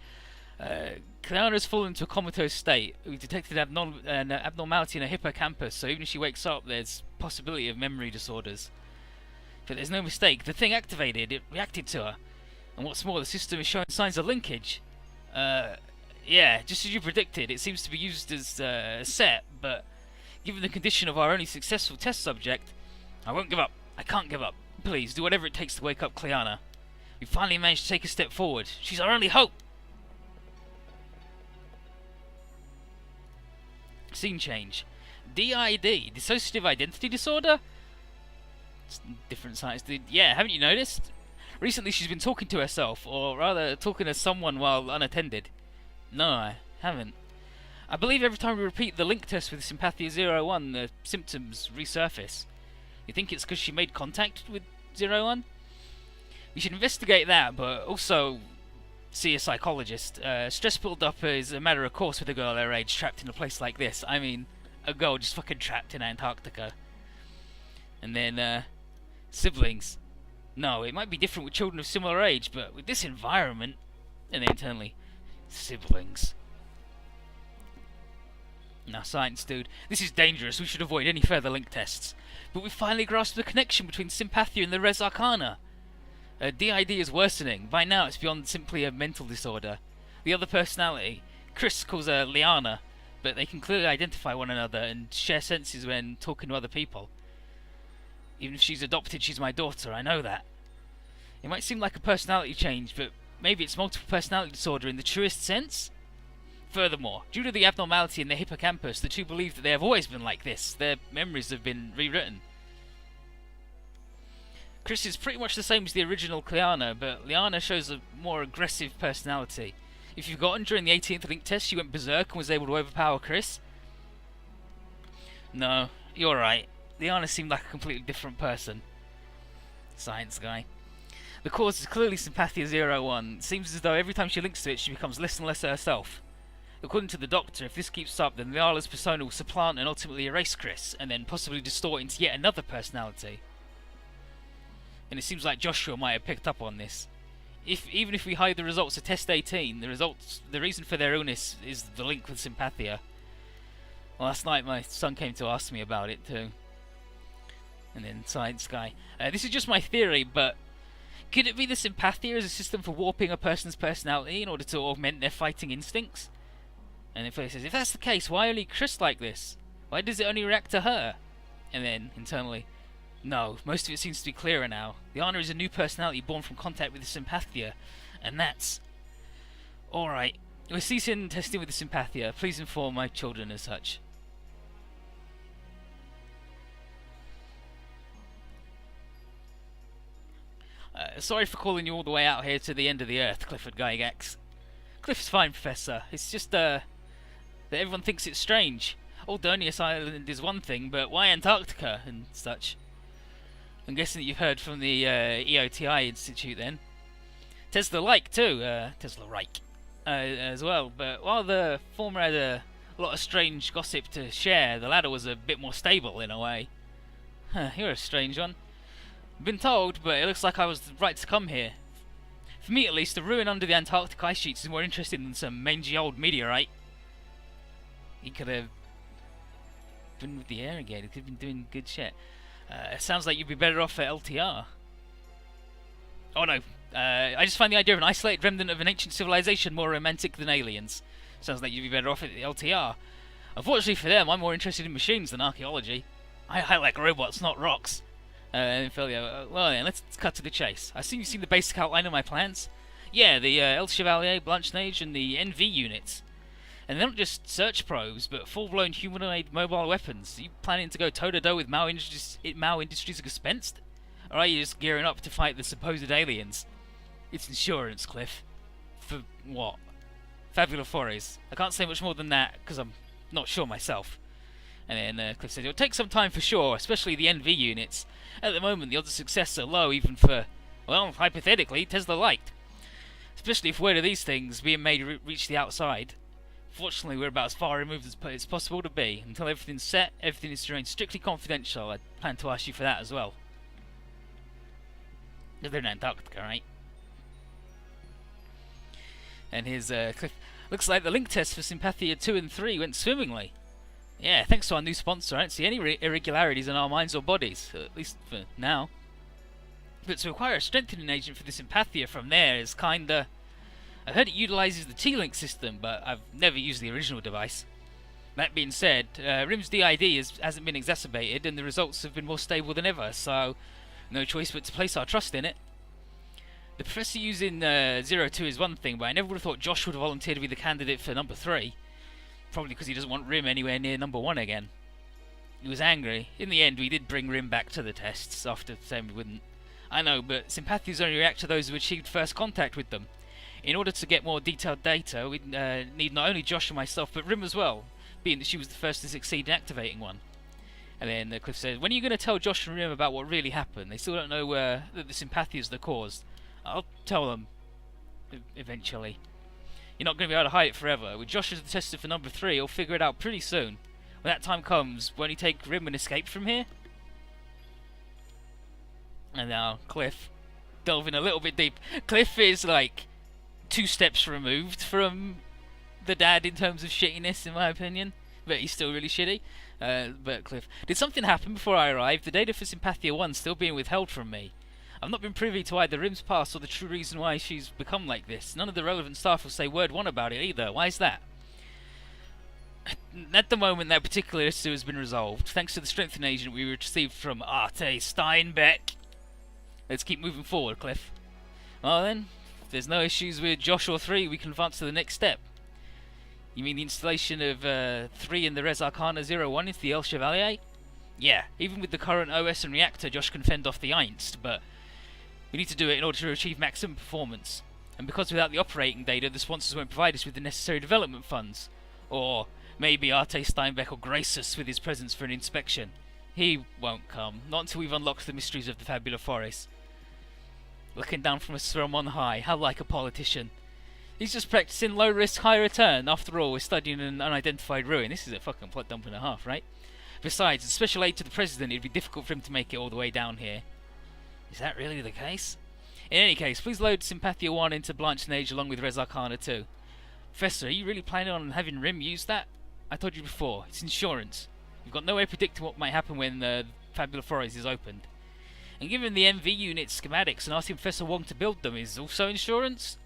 Kliana's fallen into a comatose state. We've detected an abnormality in her hippocampus, so even if she wakes up, there's possibility of memory disorders. But there's no mistake. The thing activated. It reacted to her. And what's more, the system is showing signs of linkage. Yeah, just as you predicted, it seems to be used as a set, but given the condition of our only successful test subject, I won't give up. I can't give up. Please, do whatever it takes to wake up Kliana. We finally managed to take a step forward. She's our only hope. Scene change. DID, dissociative identity disorder? It's different science, dude. Yeah, haven't you noticed? Recently she's been talking to herself, or rather talking to someone while unattended. No, I haven't. I believe every time we repeat the link test with Sympathia 01, the symptoms resurface. You think it's because she made contact with 01? We should investigate that, but also see a psychologist. Stress build-up is a matter of course with a girl her age trapped in a place like this. I mean, a girl just fucking trapped in Antarctica. And then, siblings. No, it might be different with children of similar age, but with this environment, and then internally, siblings. Now, science, dude, this is dangerous. We should avoid any further link tests. But we finally grasped the connection between Sympathia and the Res Arcana. DID is worsening. By now, it's beyond simply a mental disorder. The other personality, Chris calls her Liana, but they can clearly identify one another and share senses when talking to other people. Even if she's adopted, she's my daughter, I know that. It might seem like a personality change, but maybe it's multiple personality disorder in the truest sense? Furthermore, due to the abnormality in their hippocampus, the two believe that they have always been like this. Their memories have been rewritten. Chris is pretty much the same as the original Cleana, but Liana shows a more aggressive personality. If you've forgotten, during the 18th link test she went berserk and was able to overpower Chris. No, you're right. Liana seemed like a completely different person. Science guy. The cause is clearly Sympathia 01. It seems as though every time she links to it, she becomes less and less herself. According to the Doctor, if this keeps up, then Liana's persona will supplant and ultimately erase Chris, and then possibly distort into yet another personality. And it seems like Joshua might have picked up on this. Even if we hide the results of Test 18, the reason for their illness is the link with Sympathia. Well, last night my son came to ask me about it too. And then Science Guy. This is just my theory, but could it be the Sympathia as a system for warping a person's personality in order to augment their fighting instincts? And if he says, if that's the case, why only Chris like this? Why does it only react to her? And then, internally, no, most of it seems to be clearer now. Liana is a new personality born from contact with the Sympathia, and that's... Alright, we're ceasing testing with the Sympathia. Please inform my children as such. Sorry for calling you all the way out here to the end of the Earth, Clifford Gygax. Cliff's fine, Professor. It's just, that everyone thinks it's strange. Aldonius Island is one thing, but why Antarctica and such? I'm guessing that you've heard from the EOTI Institute then. Tesla-like too, Tesla-like as well. But while the former had a lot of strange gossip to share, the latter was a bit more stable in a way. Huh, you're a strange one. Been told, but it looks like I was right to come here. For me at least, the ruin under the Antarctic ice sheets is more interesting than some mangy old meteorite. He could have been with the air again, he could have been doing good shit. It sounds like you'd be better off at LTR. Oh no, I just find the idea of an isolated remnant of an ancient civilization more romantic than aliens. Sounds like you'd be better off at the LTR. Unfortunately for them, I'm more interested in machines than archaeology. I like robots, not rocks. Well then, let's cut to the chase. I assume you've seen the basic outline of my plans? Yeah, the El Chevalier, Blanche-Neige, and the NV units. And they're not just search probes, but full-blown humanoid mobile weapons. Are you planning to go toe-to-toe with Mao Industries at Gespenst? Or are you just gearing up to fight the supposed aliens? It's insurance, Cliff. For what? Fabulafores. I can't say much more than that, because I'm not sure myself. And then Cliff said, it'll take some time for sure, especially the NV units. At the moment, the odds of success are low, even for, well, hypothetically, Tesla-liked. Especially if word of these things being made reach the outside. Fortunately, we're about as far removed as it's possible to be. Until everything's set, everything is to remain strictly confidential. I plan to ask you for that as well. They're in Antarctica, right? And here's Cliff. Looks like the link test for Sympathia 2 and 3 went swimmingly. Yeah, thanks to our new sponsor, I don't see any irregularities in our minds or bodies, at least for now. But to acquire a strengthening agent for the Sympathia from there is kinda... I heard it utilises the T-Link system, but I've never used the original device. That being said, RIM's DID hasn't been exacerbated, and the results have been more stable than ever, so no choice but to place our trust in it. The Professor using 02 is one thing, but I never would have thought Josh would have volunteered to be the candidate for number 3. Probably because he doesn't want Rim anywhere near number 1 again. He was angry. In the end, we did bring Rim back to the tests after saying we wouldn't. I know, but sympathies only react to those who achieved first contact with them. In order to get more detailed data, we need not only Josh and myself, but Rim as well, being that she was the first to succeed in activating one. And then Cliff says, when are you going to tell Josh and Rim about what really happened? They still don't know that the sympathy is the cause. I'll tell them. Eventually. You're not going to be able to hide it forever. With Josh as the tester for number 3, he'll figure it out pretty soon. When that time comes, won't he take Rim and escape from here? And now, Cliff, delving a little bit deep. Cliff is like 2 steps removed from the dad in terms of shittiness, in my opinion. But he's still really shitty. But Cliff, did something happen before I arrived? The data for Sympathia 1 still being withheld from me. I've not been privy to either Rim's past or the true reason why she's become like this. None of the relevant staff will say word one about it either. Why is that? At the moment, that particular issue has been resolved, thanks to the strengthening agent we received from Arte Steinbeck. Let's keep moving forward, Cliff. Well then, if there's no issues with Josh or 3, we can advance to the next step. You mean the installation of 3 in the Res Arcana 01 into the El Chevalier? Yeah, even with the current OS and reactor, Josh can fend off the Einst, but we need to do it in order to achieve maximum performance. And because without the operating data, the sponsors won't provide us with the necessary development funds. Or maybe Arte Steinbeck will grace us with his presence for an inspection. He won't come, not until we've unlocked the mysteries of the Fabula Forest. Looking down from us from on high, how like a politician. He's just practicing low risk, high return. After all, we're studying an unidentified ruin. This is a fucking plot dump and a half, right? Besides, as special aid to the President, it'd be difficult for him to make it all the way down here. Is that really the case? In any case, please load Sympathia 1 into Blanche and Age along with Res Arcana 2. Professor, are you really planning on having Rim use that? I told you before, it's insurance. You've got no way of predicting what might happen when the Fabula Forest is opened. And given the MV unit schematics and asking Professor Wong to build them is also insurance?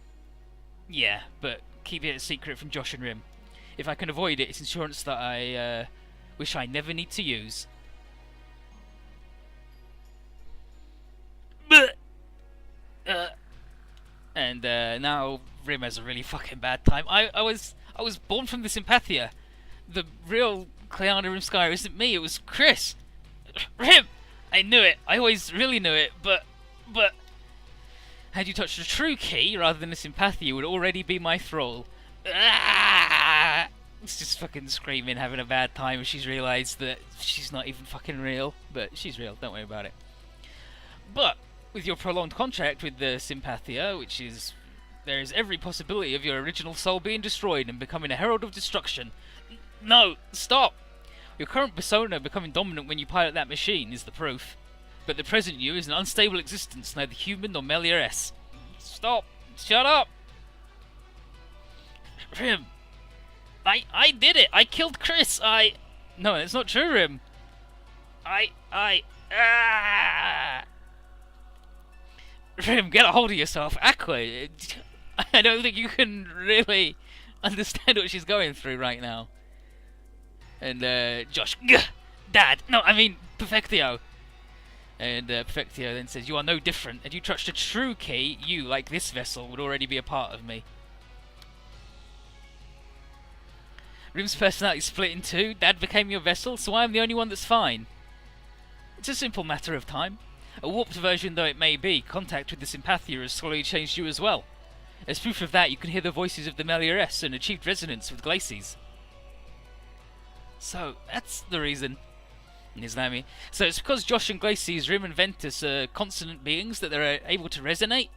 Yeah, but keep it a secret from Josh and Rim. If I can avoid it, it's insurance that I wish I never need to use. And now Rim has a really fucking bad time. I was born from the Sympathia. The real Cleana Rimskaya isn't me, it was Chris. Rim! I knew it. I always really knew it, but had you touched a true key rather than a Sympathia, you would already be my thrall. It's just fucking screaming, having a bad time, and she's realised that she's not even fucking real. But she's real, don't worry about it. But with your prolonged contract with the Sympathia, which is... there is every possibility of your original soul being destroyed and becoming a herald of destruction. No, stop! Your current persona becoming dominant when you pilot that machine is the proof. But the present you is an unstable existence, neither human nor Melior-S. Stop! Shut up! Rim! I did it! I killed Chris! No, it's not true, Rim! Rim, get a hold of yourself. Aqua, I don't think you can really understand what she's going through right now. And, Josh, Dad, no, I mean, Perfectio. And, Perfectio then says, you are no different. Had you touched a true key, you, like this vessel, would already be a part of me. Rim's personality split in two. Dad became your vessel, so I am the only one that's fine. It's a simple matter of time. A warped version though it may be, contact with the Sympathia has slowly changed you as well. As proof of that, you can hear the voices of the Melior-S and achieved resonance with Glacies. So, that's the reason. Islami. So it's because Josh and Glacies, Rim and Ventus are consonant beings that they're able to resonate?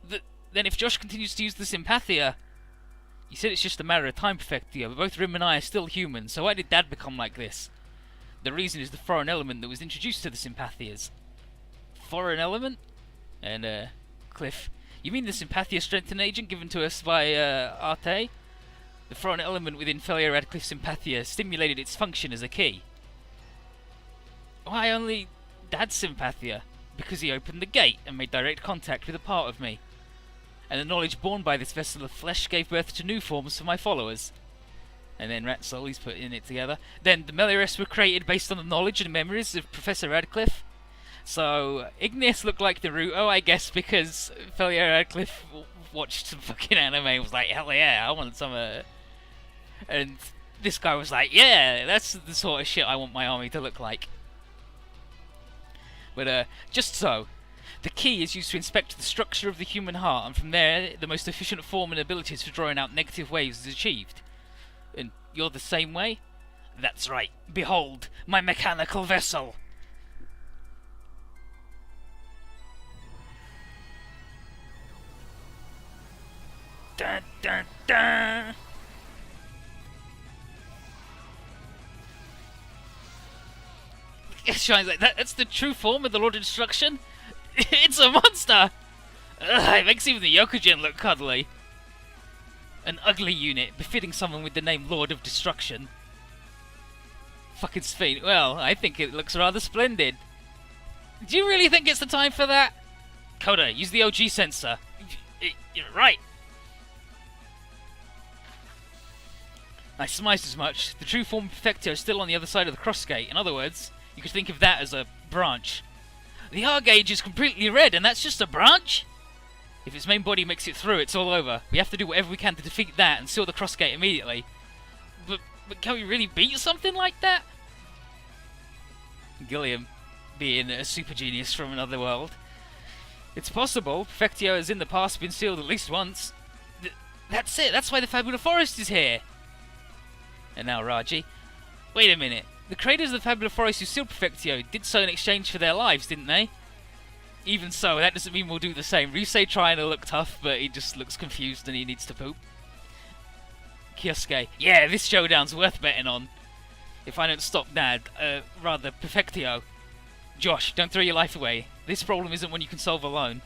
Then if Josh continues to use the Sympathia... You said it's just a matter of time, Perfectio, but both Rim and I are still human, so why did Dad become like this? The reason is the foreign element that was introduced to the Sympathias. Foreign element? And, Cliff, you mean the Sympathia strengthening agent given to us by, Arte? The foreign element within Felia Radcliffe Sympathia stimulated its function as a key. Why only Dad's Sympathia? Because he opened the gate and made direct contact with a part of me. And the knowledge born by this vessel of flesh gave birth to new forms for my followers. And then Ratsoul, he's putting it together. Then the Melior-S were created based on the knowledge and memories of Professor Radcliffe. So Ignis looked like Naruto, I guess, because Felia Radcliffe watched some fucking anime and was like, hell yeah, I want some. And this guy was like, yeah, that's the sort of shit I want my army to look like. But just so. The key is used to inspect the structure of the human heart, and from there, the most efficient form and abilities for drawing out negative waves is achieved. And you're the same way? That's right. Behold, my mechanical vessel! Dun, dun, dun. It shines like that. That's the true form of the Lord of Destruction? It's a monster! Ugh, it makes even the Yokujin look cuddly. An ugly unit, befitting someone with the name Lord of Destruction. Fucking Sphinx. Well, I think it looks rather splendid. Do you really think it's the time for that? Coda, use the OG sensor. You're right. I surmised as much. The true form of Perfectio is still on the other side of the cross gate. In other words, you could think of that as a branch. The R gauge is completely red, and that's just a branch? If its main body makes it through, it's all over. We have to do whatever we can to defeat that and seal the cross gate immediately. But can we really beat something like that? Gilliam, being a super genius from another world. It's possible. Perfectio has in the past been sealed at least once. That's it. That's why the Fabula Forest is here. And now Raji. Wait a minute. The creators of the Fabula Forest who sealed Perfectio did so in exchange for their lives, didn't they? Even so, that doesn't mean we'll do the same. Ryusei trying to look tough, but he just looks confused and he needs to poop. Kyosuke. Yeah, this showdown's worth betting on. If I don't stop Dad, rather Perfectio. Josh, don't throw your life away. This problem isn't one you can solve alone.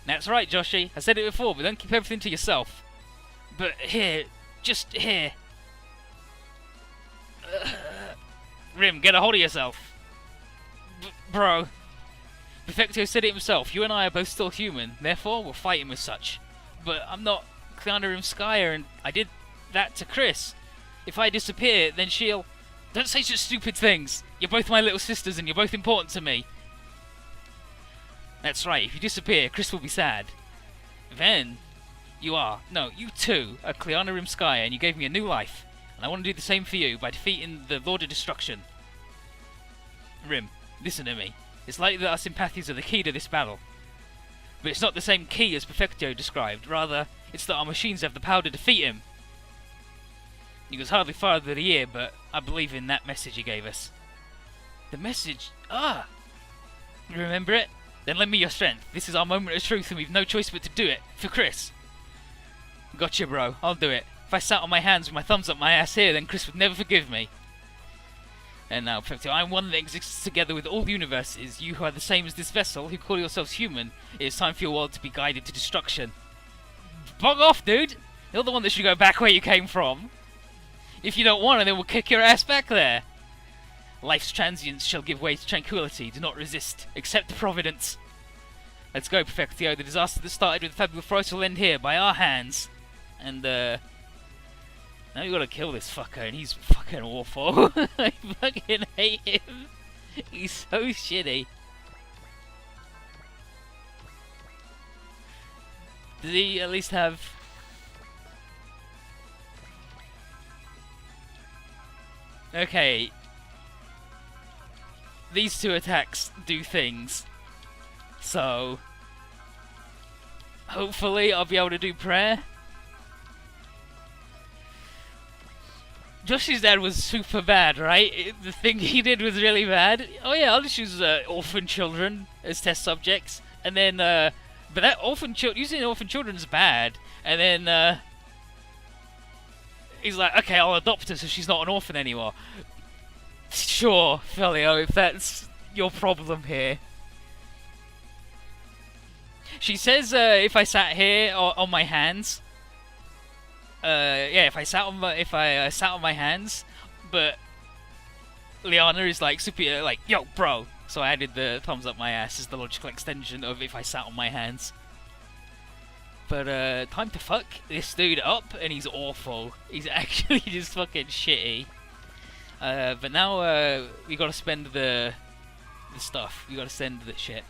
That's right, Joshi. I said it before, but don't keep everything to yourself. But here, just here. Rim, get a hold of yourself. Bro. Perfectio said it himself. You and I are both still human. Therefore, we'll fight him as such. But I'm not Cleana Rimskaya, and I did that to Chris. If I disappear, then she'll... Don't say such stupid things. You're both my little sisters, and you're both important to me. That's right. If you disappear, Chris will be sad. Then, you are... No, you too are Cleana Rimskaya, and you gave me a new life. And I want to do the same for you by defeating the Lord of Destruction. Rim, listen to me. It's likely that our sympathies are the key to this battle. But it's not the same key as Perfectio described. Rather, it's that our machines have the power to defeat him. He was hardly farther than a year, but I believe in that message he gave us. The message? Ah! You remember it? Then lend me your strength. This is our moment of truth and we've no choice but to do it. For Chris. Gotcha, bro. I'll do it. If I sat on my hands with my thumbs up my ass here, then Chris would never forgive me. And now, Perfectio, I'm one that exists together with all universes. You who are the same as this vessel, who call yourselves human, it is time for your world to be guided to destruction. Bog off, dude! You're the one that should go back where you came from. If you don't want to, then we'll kick your ass back there. Life's transience shall give way to tranquility. Do not resist. Accept providence. Let's go, Perfectio. The disaster that started with the Fabula Forest will end here, by our hands. And, now you gotta kill this fucker, and he's fucking awful. I fucking hate him. He's so shitty. Does he at least have... Okay. These two attacks do things. So... hopefully I'll be able to do prayer. Joshi's dad was super bad, right? The thing he did was really bad. Oh yeah, I'll just use orphan children as test subjects. And then, but that using orphan children's bad. And then, he's like, okay, I'll adopt her so she's not an orphan anymore. Sure, Felio, if that's your problem here. She says, if I sat here on my hands... yeah, if I sat on my hands, but Liana is like super, like, yo, bro. So I added the thumbs up my ass as the logical extension of if I sat on my hands. But time to fuck this dude up, and he's awful. He's actually just fucking shitty. But now we got to spend the the stuff. You gotta send the shit.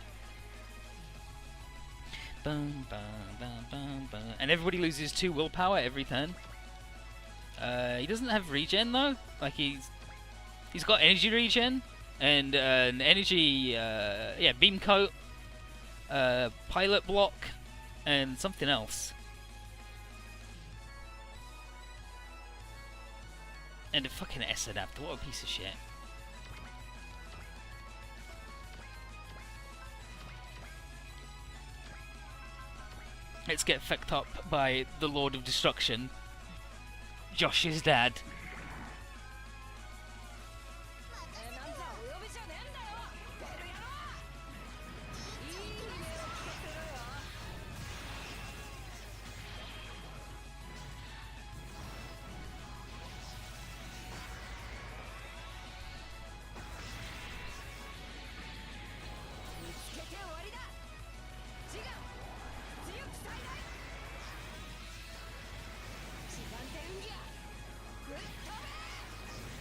Bum, bum, bum, bum, bum. And everybody loses 2 willpower every turn. He doesn't have regen though. Like he's got energy regen and an energy beam coat, pilot block, and something else. And a fucking S adapter. What a piece of shit. Let's get fucked up by the Lord of Destruction, Josh's dad.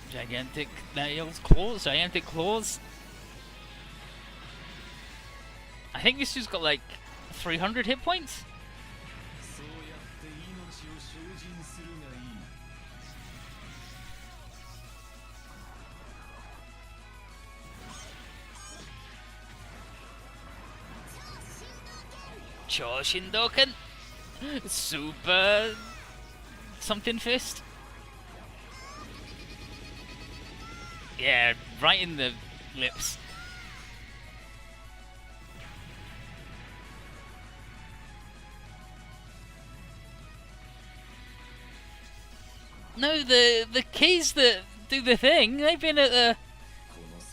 Gigantic nails, claws, gigantic claws. I think this dude's got like 300 hit points. Choshindoken, super something fist. Yeah, right in the lips. No, the keys that do the thing, they've been at the...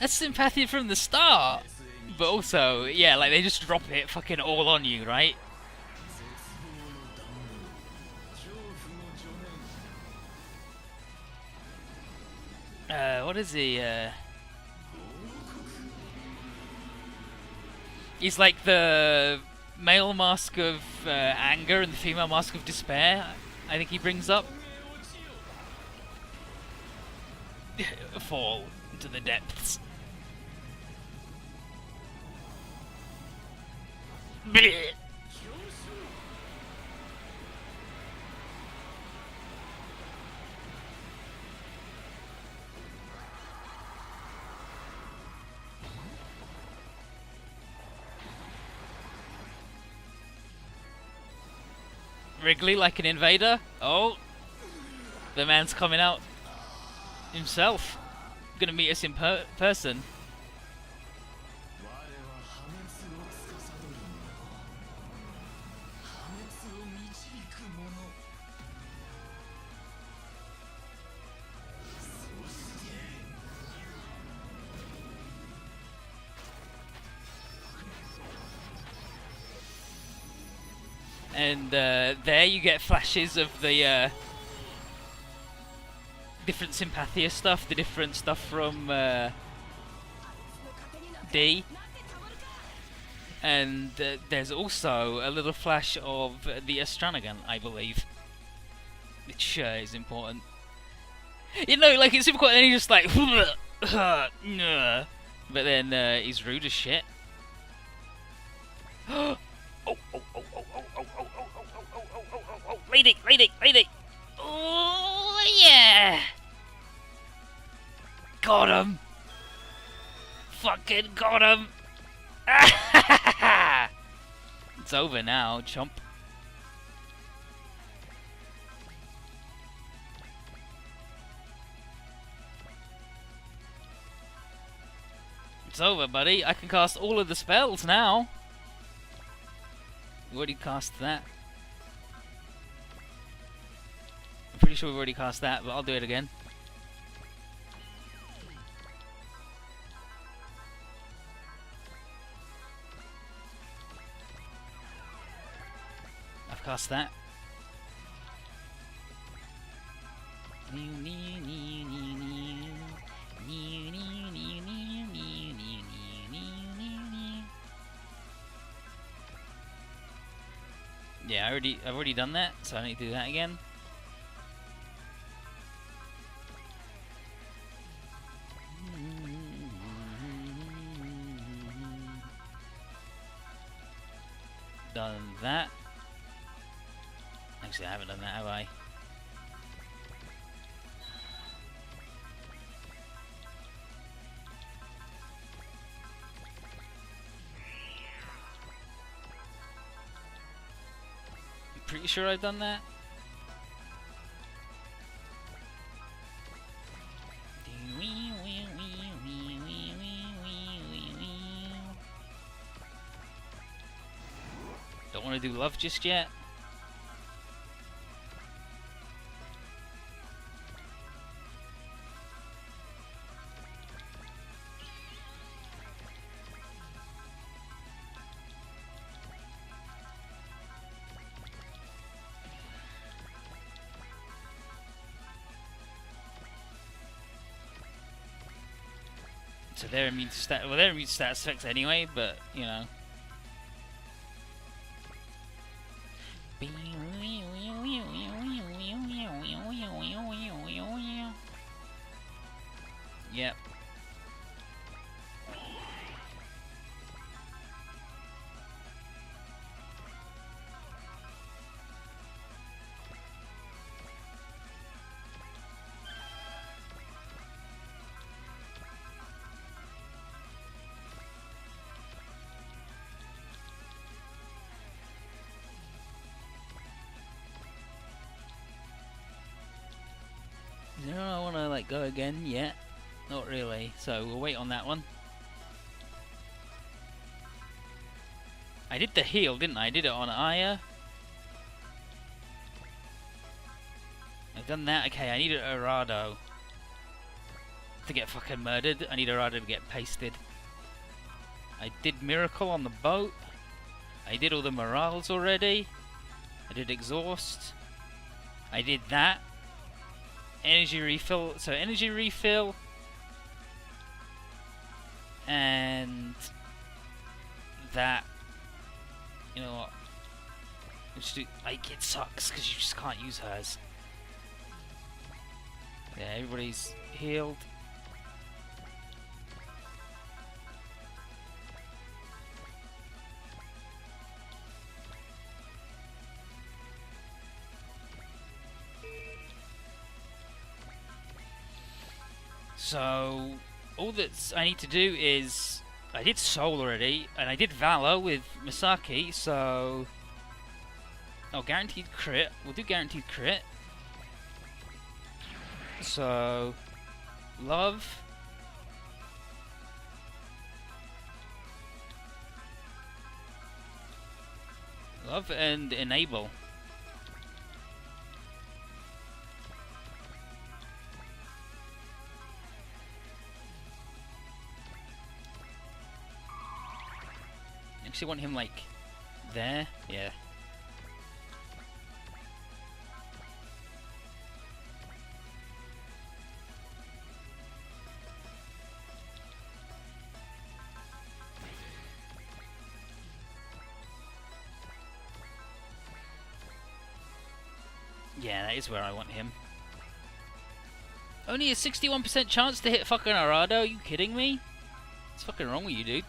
That's sympathy from the start. But also, yeah, like they just drop it fucking all on you, right? What is he? He's like the male mask of anger and the female mask of despair, I think he brings up. Fall into the depths. Wrigley like an invader. Oh, the man's coming out himself. Gonna meet us in person. And there you get flashes of the different Sympathia stuff, the different stuff from D. And there's also a little flash of the Astranagan, I believe. Which is important. You know, like it's super cool, and he's just like... but then he's rude as shit. Oh, oh, oh, oh, oh, oh, oh, oh, oh, oh, oh, oh, oh, oh, oh, lady, lady, lady. Oh, yeah. Got him. Fucking got him. It's over now, chump. It's over, buddy. I can cast all of the spells now. We already cast that. I'm pretty sure we've already cast that, but I'll do it again. I've cast that. Yeah, I've already done that, so I need to do that again. done that. Actually, I haven't done that, have I? I'm pretty sure I've done that. Don't want to do love just yet. So they're immune to stat. Well, they're immune to status effects anyway, but you know. Yep. Do I want to like go again yet? Not really, so we'll wait on that one. I did the heal, didn't I? I did it on Aya. I've done that. Okay, I need an Arado to get fucking murdered. I need Arado to get pasted. I did Miracle on the boat. I did all the morals already. I did Exhaust. I did that. Energy refill. So energy refill. And that. You know what? Just do, like, it sucks because you just can't use hers. Yeah, everybody's healed. So all that I need to do is I did Soul already, and I did Valor with Misaki, so oh, guaranteed crit. We'll do guaranteed crit. So love. Love and enable. Actually want him like there, yeah. Yeah, that is where I want him. Only a 61% chance to hit fucking Arado? Are you kidding me? What's fucking wrong with you, dude?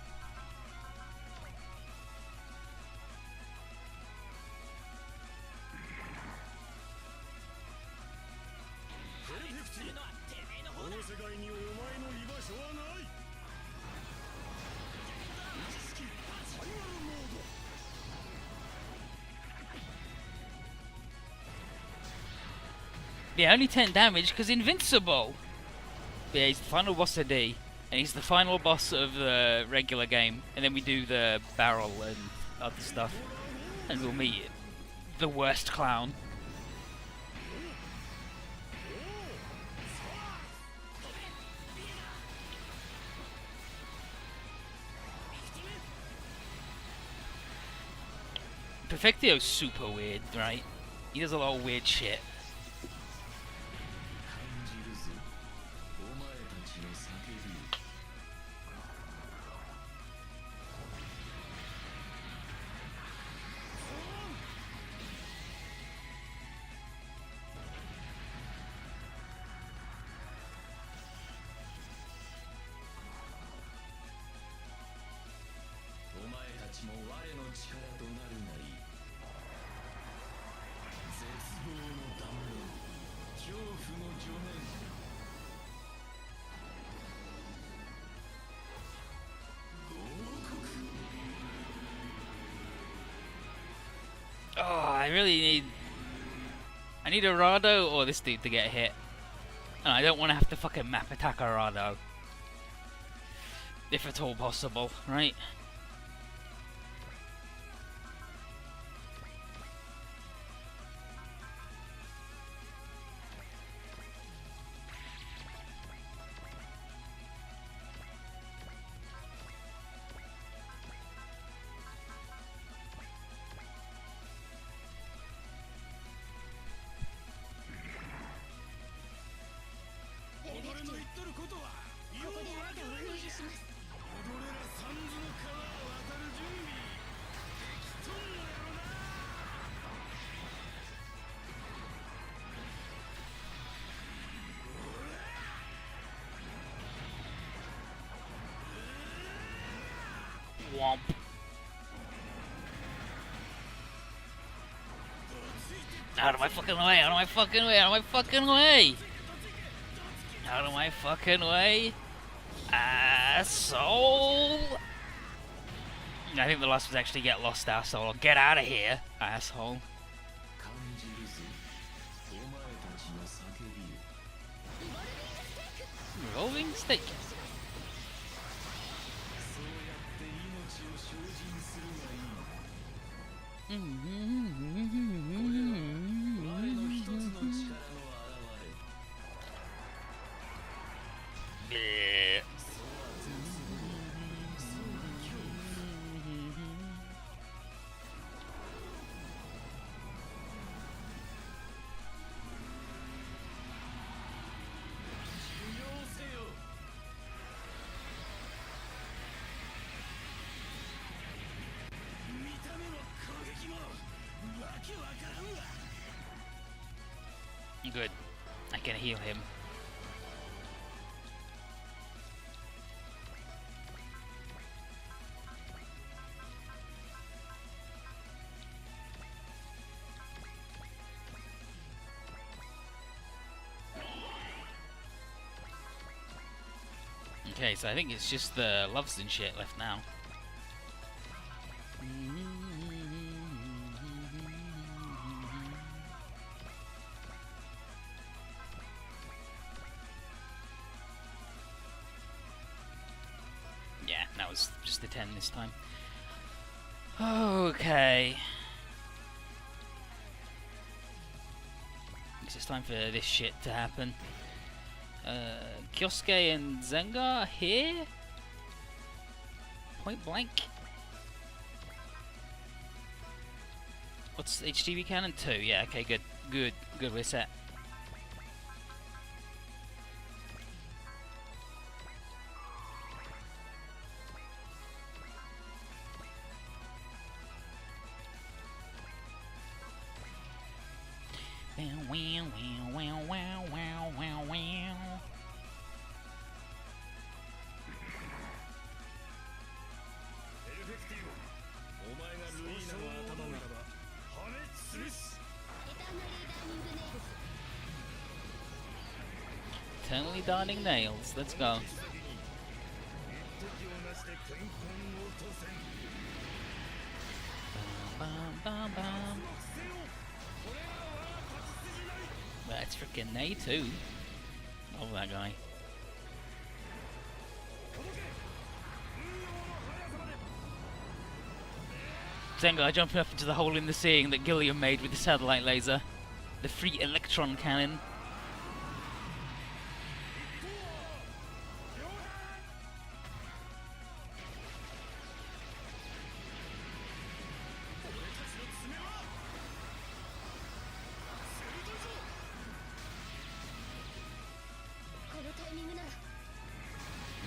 Yeah, only 10 damage because invincible. But yeah, he's the final boss of D, and he's the final boss of the regular game, and then we do the barrel and other stuff, and we'll meet the worst clown. Perfectio's super weird, right? He does a lot of weird shit. Oh, I really need... I need a Rado or this dude to get hit. And I don't want to have to fucking map attack a Rado. If at all possible, right? Womp. Out of my fucking way, out of my fucking way, out of my fucking way! Out of my fucking way! Asshole! I think the last was actually get lost, asshole. Get out of here, asshole. Revolving stick. Good. I can heal him. Okay, so I think it's just the loves and shit left now. Yeah, that was just the 10 this time. Okay. Guess it's time for this shit to happen. Kyosuke and Zenga are here? Point blank? What's HTV cannon? 2, yeah, okay, good. Good, we're set. Eternally darning nails, let's go. That's freaking Nay too. Love that guy. Zengar jumping up into the hole in the ceiling that Gilliam made with the satellite laser. The free electron cannon.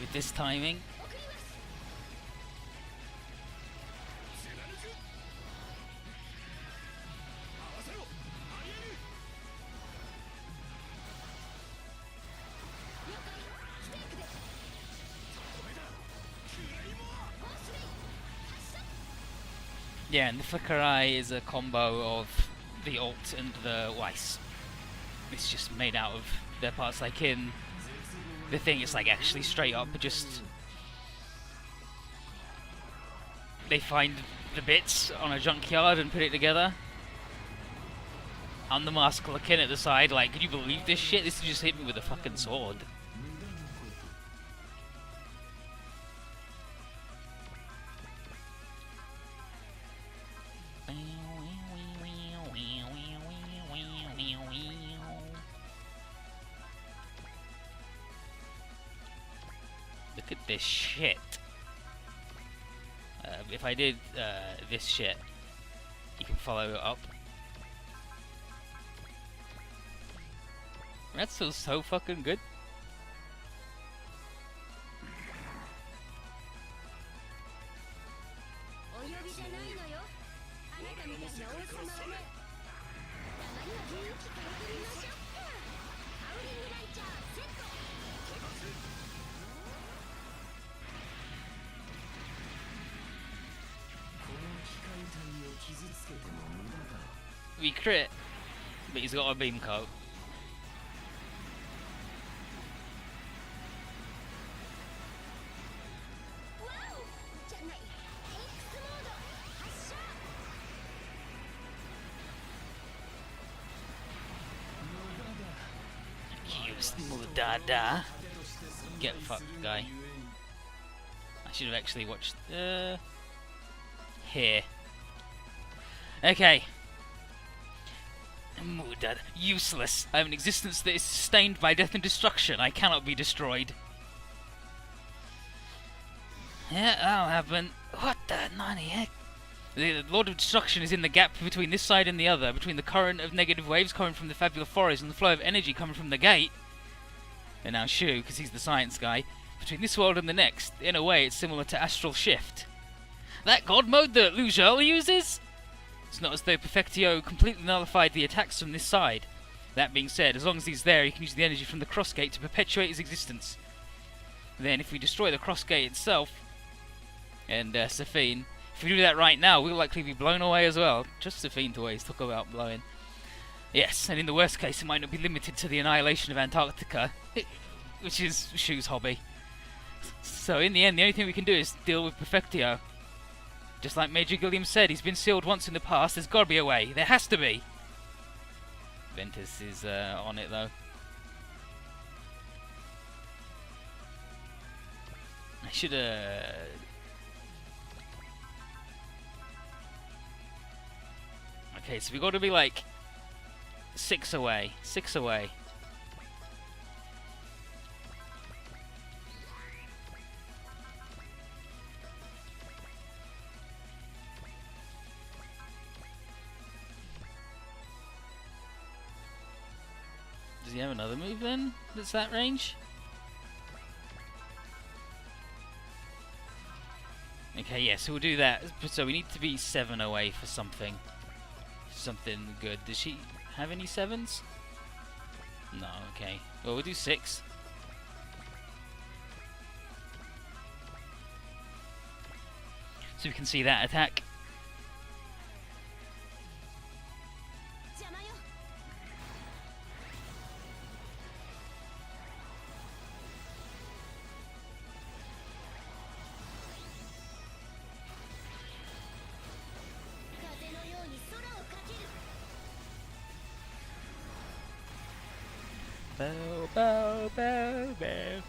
With this timing. Yeah, and the Flicker Eye is a combo of the Alt and the Weiss. It's just made out of their parts. Like in the thing, it's like actually straight up just they find the bits on a junkyard and put it together. I'm the mask looking at the side like, can you believe this shit? This just hit me with a fucking sword. Look at this shit. If I did this shit, you can follow it up. That feels so fucking good. We crit, but he's got a beam coat. Use Mudada. Get fucked, guy. I should have actually watched here. Okay. Mudad. Useless. I have an existence that is sustained by death and destruction. I cannot be destroyed. Yeah, that'll happen. What the nani heck? The Lord of Destruction is in the gap between this side and the other, between the current of negative waves coming from the Fabula Forest and the flow of energy coming from the gate. And now Shu, because he's the science guy, between this world and the next. In a way, it's similar to Astral Shift. That god mode that Lu Zhou uses? It's not as though Perfectio completely nullified the attacks from this side. That being said, as long as he's there, he can use the energy from the cross gate to perpetuate his existence. Then, if we destroy the cross gate itself, and Safine, if we do that right now, we'll likely be blown away as well. Just Safine to always talk about blowing. Yes, and in the worst case, it might not be limited to the annihilation of Antarctica, which is Shu's hobby. So in the end, the only thing we can do is deal with Perfectio. Just like Major Gilliam said, he's been sealed once in the past, there's gotta be a way. There has to be! Ventus is on it though. I should Okay, so we gotta be like 6 away. 6 away. Does he have another move then that's that range? Okay, yeah, so we'll do that. So we need to be 7 away for something. Something good. Does she have any 7s? No, okay. Well, we'll do 6. So we can see that attack. Bow, bow, bow, bow.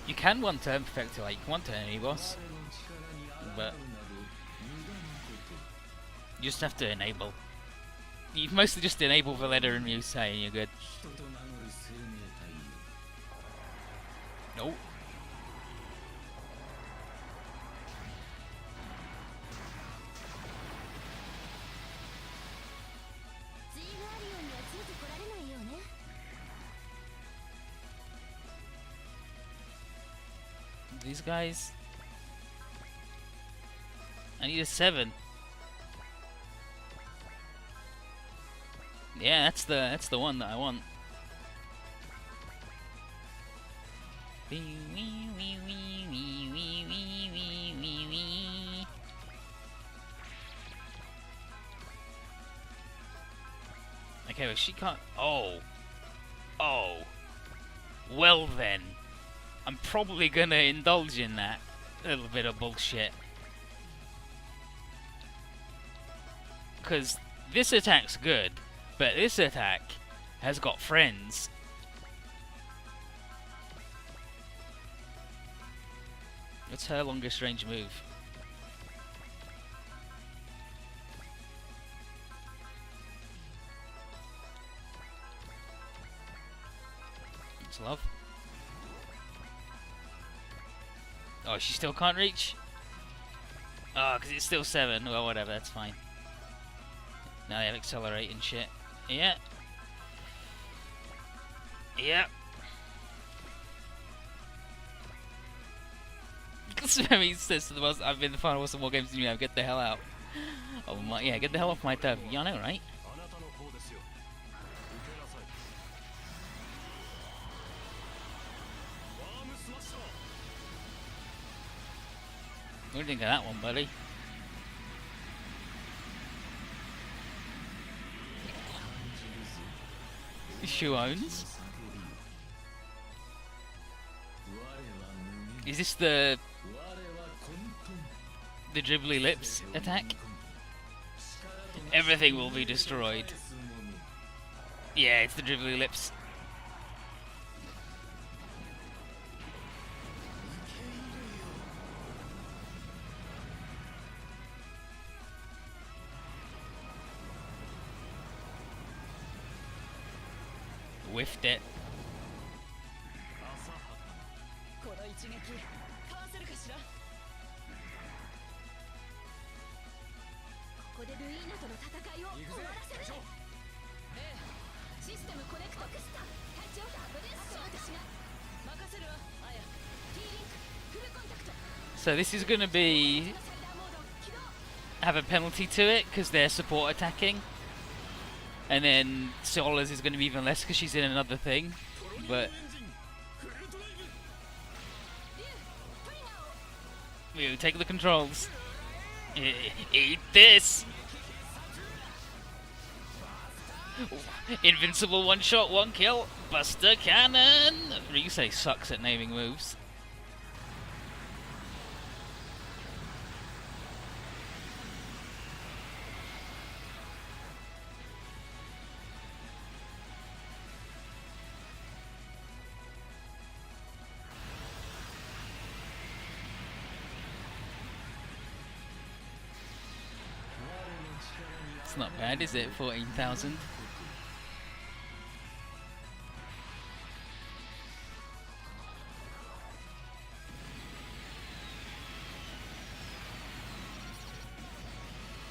You can one-turn Perfecto, like, you can one-turn any boss, but you just have to enable. You mostly just enable Valletta and Musei and you're good. Nope. These guys, I need a 7. Yeah, that's the one that I want. Okay, well she can't. Oh, oh. Well then, I'm probably gonna indulge in that little bit of bullshit. Because this attack's good, but this attack has got friends. What's her longest range move? It's love. Oh, she still can't reach? Oh, because it's still 7. Well, whatever, that's fine. Now they have accelerate and shit. Yeah. Yep. He says to the boss, I've been the final boss of more games than you have, get the hell out. Oh my, yeah, get the hell off my turf. Yeah, I know, right? What do you think of that one, buddy? Shu owns. Is this the dribbly lips attack? Everything will be destroyed. Yeah, it's the dribbly lips. Whiffed it. So this is going to have a penalty to it because they're support attacking. And then Sola's is going to be even less because she's in another thing. But we take the controls. Eat this. Invincible, one shot, one kill. Buster Cannon. Ryusei sucks at naming moves. It's not bad, is it? 14,000.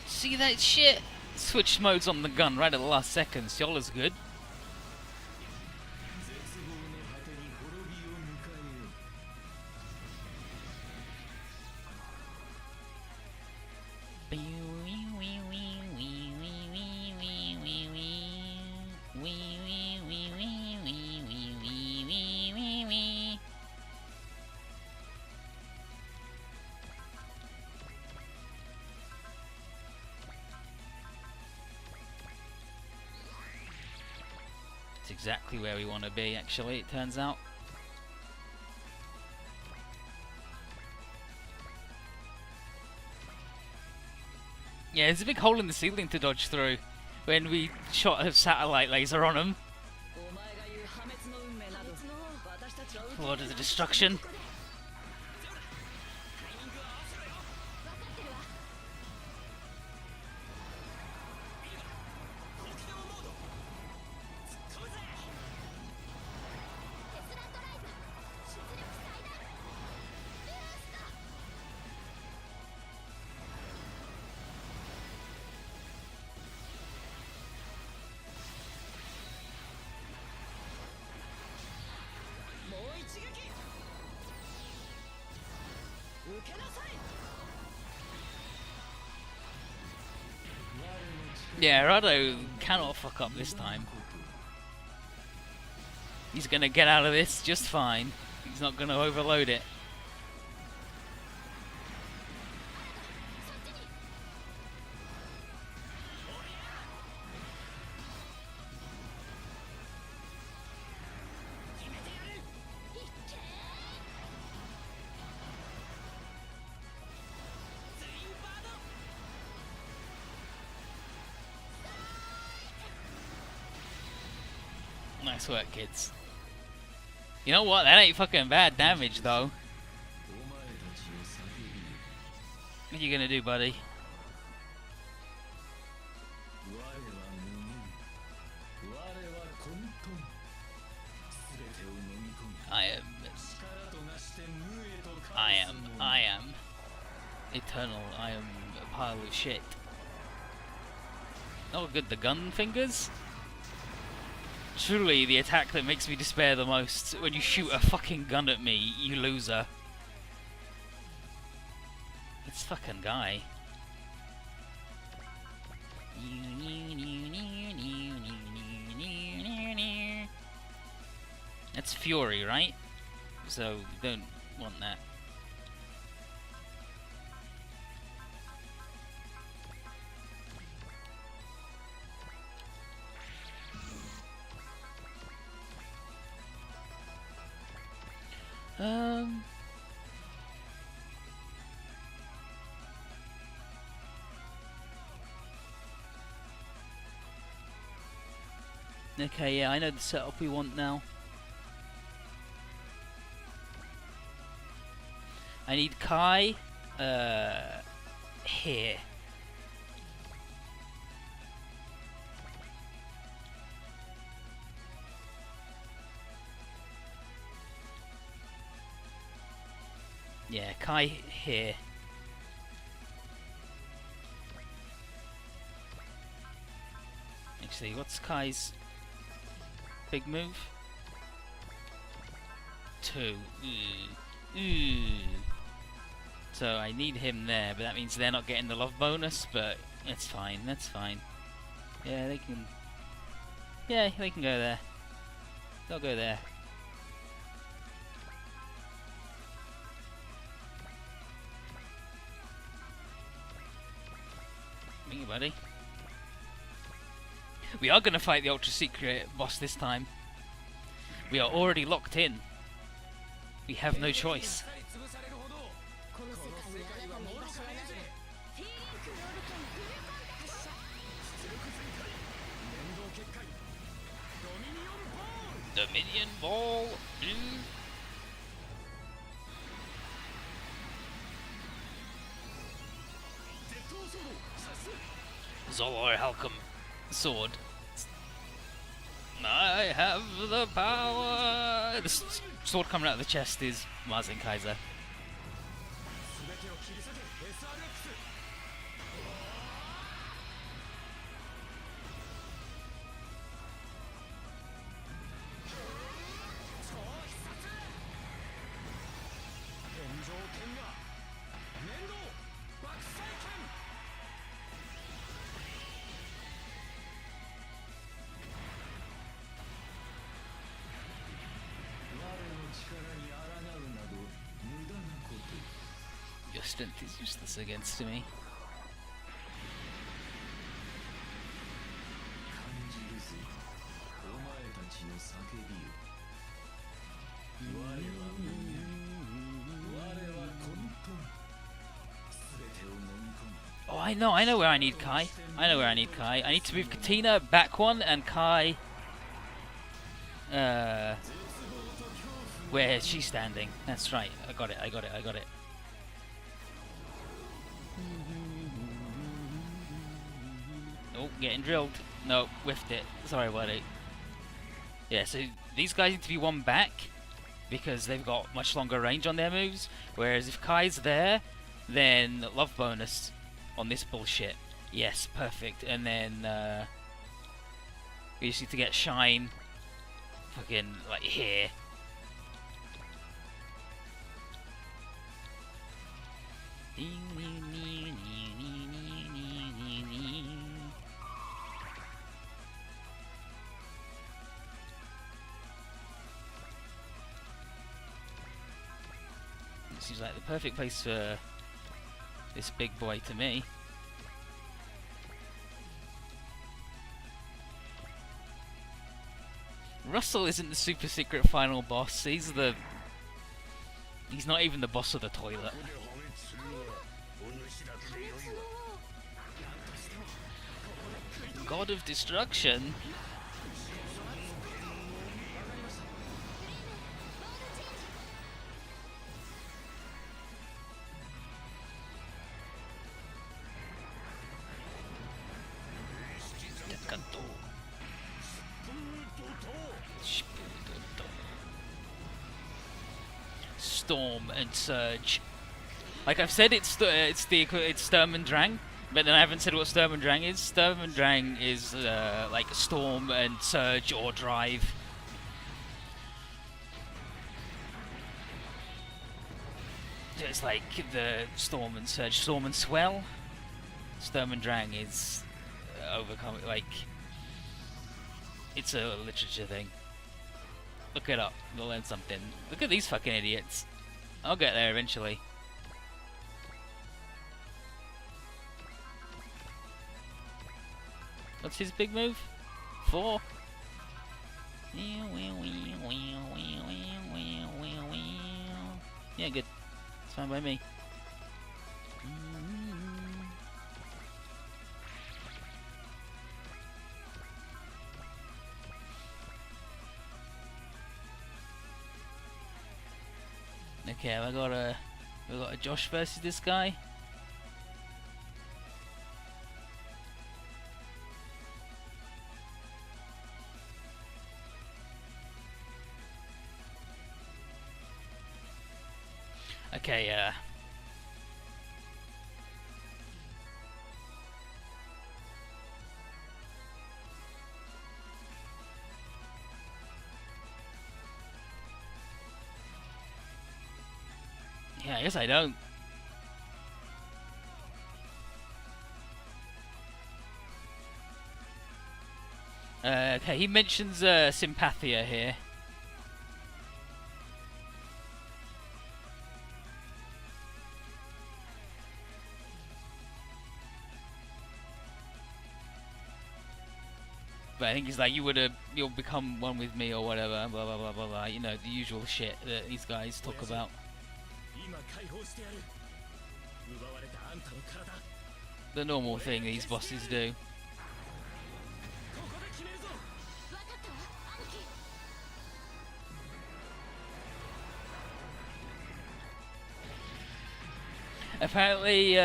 See that shit? Switch modes on the gun right at the last second. Sola's good. It's exactly where we want to be, actually, it turns out. Yeah, there's a big hole in the ceiling to dodge through when we shot a satellite laser on him. Lord of the Destruction. Yeah, Rado cannot fuck up this time. He's gonna get out of this just fine. He's not gonna overload it. Nice work, kids. You know what? That ain't fucking bad damage, though. What are you gonna do, buddy? I am eternal. I am a pile of shit. Oh, good, the gun fingers? Truly the attack that makes me despair the most. When you shoot a fucking gun at me, you loser. This fucking guy. That's Fury, right? So, you don't want that. Okay, yeah, I know the setup we want now. I need Kai, here. Yeah, Kai here. Actually, what's Kai's big move? 2. So I need him there, but that means they're not getting the love bonus, but it's fine, that's fine. Yeah, they can... Yeah, they can go there. They'll go there. Me, buddy. We are going to fight the Ultra Secret boss this time. We are already locked in. We have no choice. Dominion Ball, dude. Zolor Halcom sword. I have the power. The sword coming out of the chest is Marzen Kaiser. Your strength is useless against me. Oh, I know where I need Kai. I know where I need Kai. I need to move Katina back one and Kai where she's standing. That's right. I got it. Oh, getting drilled. No, whiffed it. Sorry, buddy. Yeah, so these guys need to be one back because they've got much longer range on their moves. Whereas if Kai's there, then love bonus on this bullshit. Yes, perfect. And then we just need to get Shine fucking like here. Seems like the perfect place for this big boy to me. Russell isn't the super secret final boss. He's not even the boss of the toilet. God of Destruction? Storm and Surge. Like I've said, it's Sturm and Drang, but then I haven't said what Sturm and Drang is. Sturm and Drang is like Storm and Surge or Drive. So it's like the Storm and Surge, Storm and Swell. Sturm and Drang is overcome. Like it's a literature thing. Look it up. You'll learn something. Look at these fucking idiots. I'll get there eventually. What's his big move? 4. Yeah, good. It's fine by me. Okay, we got a Josh versus this guy. Okay, yeah, I guess I don't. Okay, he mentions Sympathia here. But I think he's like, you'll become one with me or whatever, blah blah blah blah blah. You know, the usual shit that these guys talk about. The normal thing these bosses do. Apparently,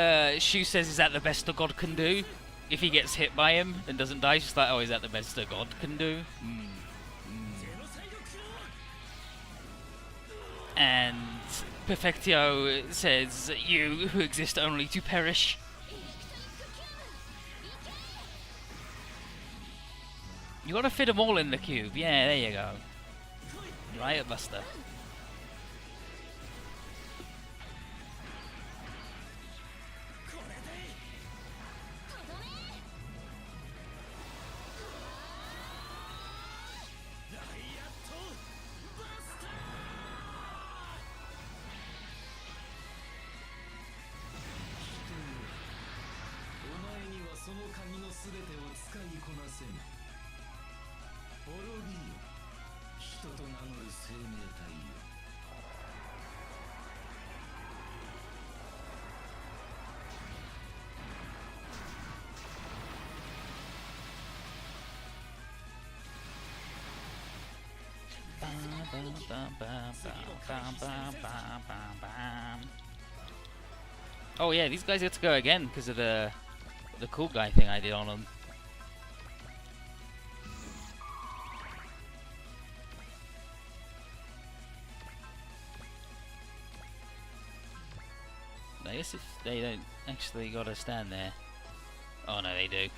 Shu says, is that the best a god can do? If he gets hit by him and doesn't die, she's like, oh, is that the best a god can do? And Perfectio says, you who exist only to perish. You gotta fit them all in the cube. Yeah, there you go. Riot Buster. Oh yeah, these guys get to go again because of the cool guy thing I did on them. I guess if they don't actually gotta stand there. Oh no, they do.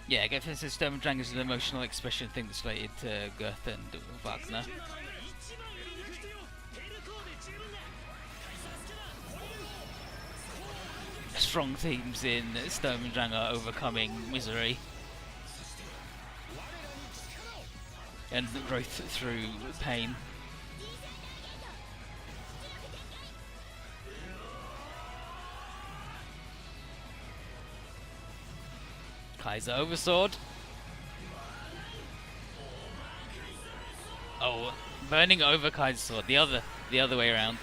Yeah, I guess this is Sturm and Drang is an emotional expression thing that's related to Goethe and Wagner. That's strong themes in Sturmdranger overcoming misery and the growth through pain. Kaiser Oversword. Oh, burning over Kaiser Sword. The other way around.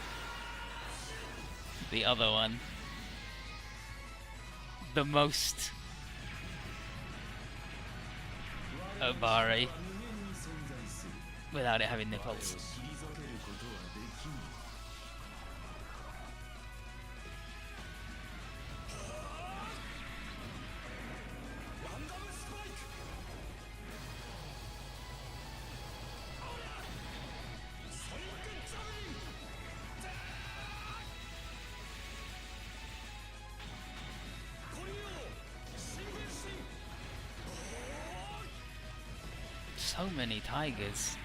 The other one. The most Obari without it having nipples. So many tigers.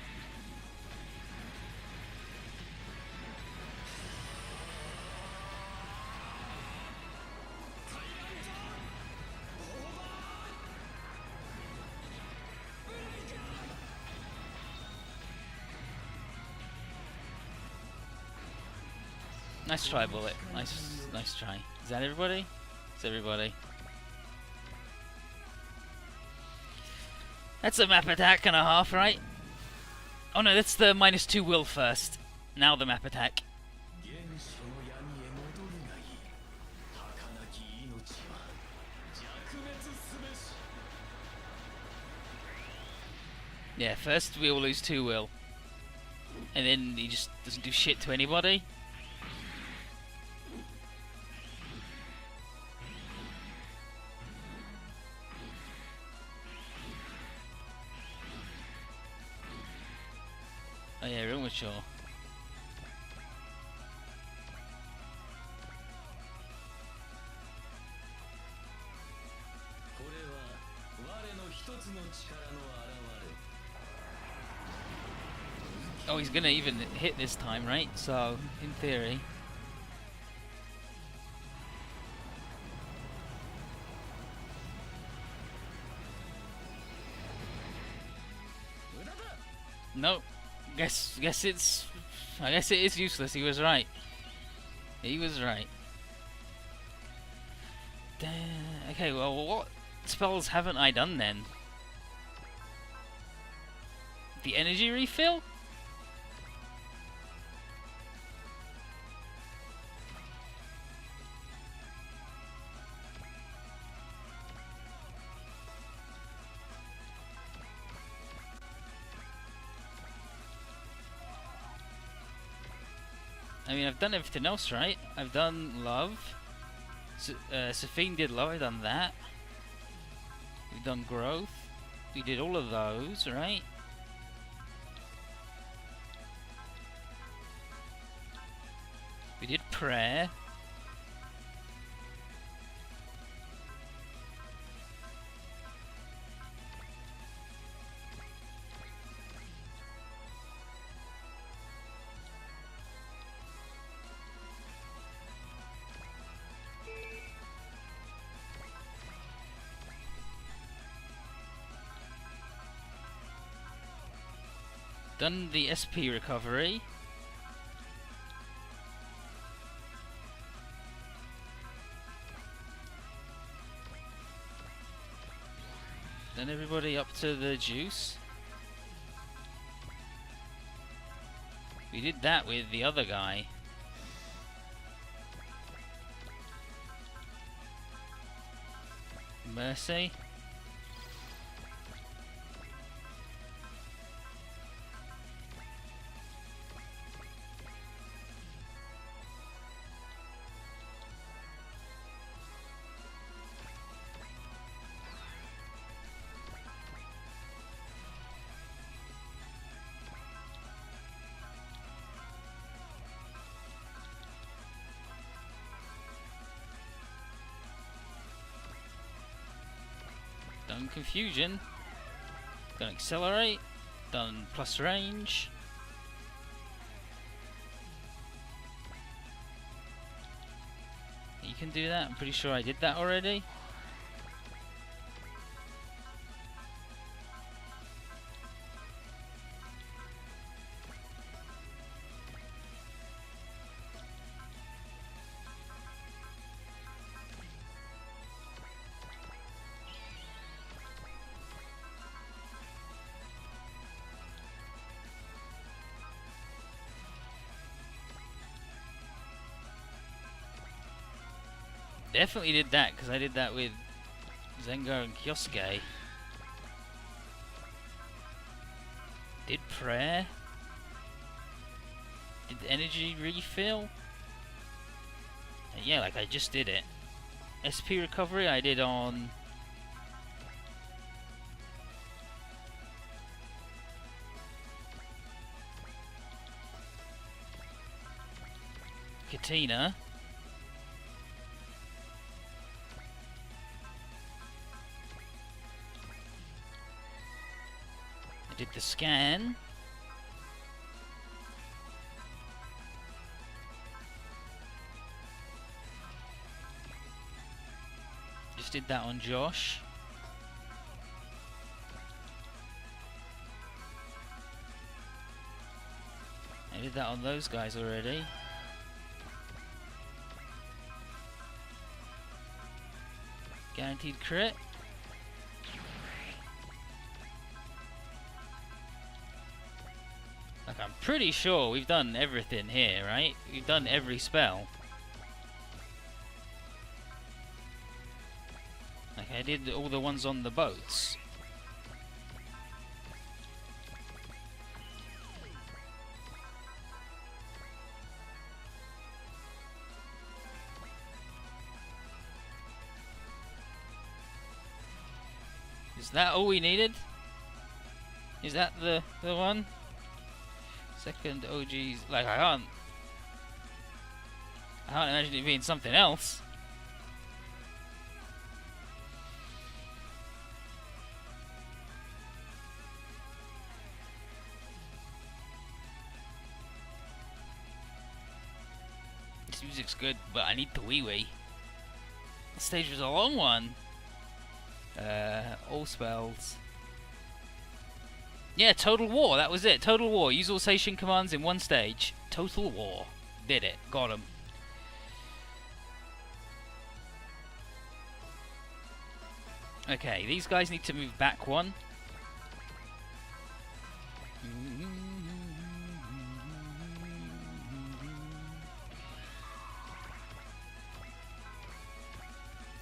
Nice try, Bullet. Nice try. Is that everybody? It's everybody. That's a map attack and a half, right? Oh no, that's the -2 will first. Now the map attack. Yeah, first we will lose 2 will. And then he just doesn't do shit to anybody. Oh yeah, real mature. Oh, he's gonna even hit this time, right? So, in theory. Nope. I guess it is useless. He was right. He was right. Okay, well, what spells haven't I done then? The energy refill? I mean, I've done everything else, right? I've done love. Safine did love, I've done that. We've done growth. We did all of those, right? We did prayer. Done the SP recovery. Then everybody up to the juice. We did that with the other guy. Mercy. Done confusion. Done accelerate. Done plus range. You can do that? I'm pretty sure I did that already. Definitely did that, because I did that with Zengar and Kyosuke. Did prayer? Did energy refill? Yeah, like I just did it. SP recovery I did on... Katina. Did the scan. Just did that on Josh. I did that on those guys already. Guaranteed crit. Like, I'm pretty sure we've done everything here, right? We've done every spell. Like, I did all the ones on the boats. Is that all we needed? Is that the one? Second OG's, like I can't imagine it being something else. This music's good, but I need the wee. The stage was a long one. All spells. Yeah, Total War, that was it. Total War. Use all station commands in one stage. Total War. Did it. Got him. Okay, these guys need to move back one.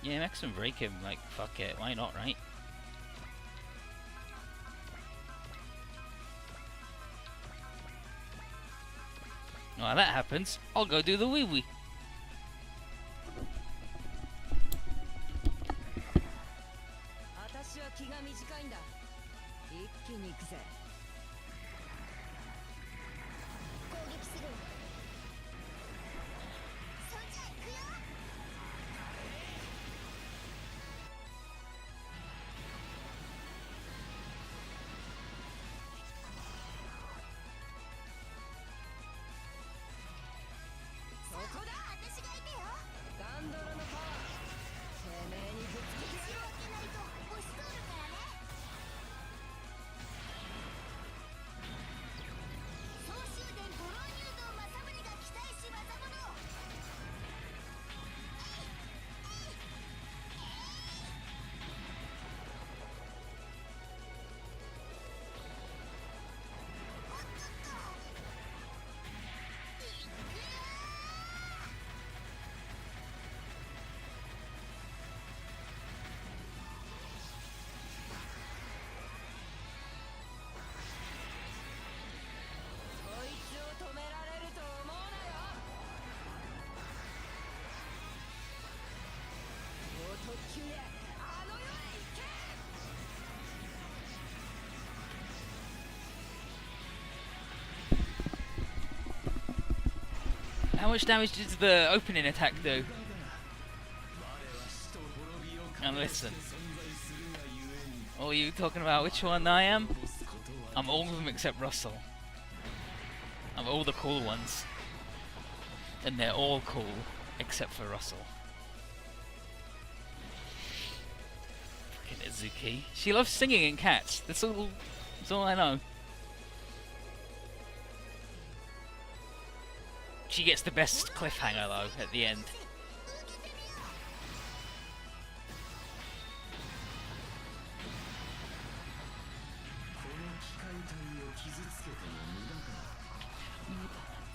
Yeah, maximum break him. Like, fuck it. Why not, right? While that happens, I'll go do the wee. 球へあの世へ行け。 How much damage does the opening attack do? And listen, all you talking about which one I am? I'm all of them except Russell. I'm all the cool ones. And they're all cool except for Russell. Fucking Izuki. She loves singing in cats. That's all I know. She gets the best cliffhanger though at the end.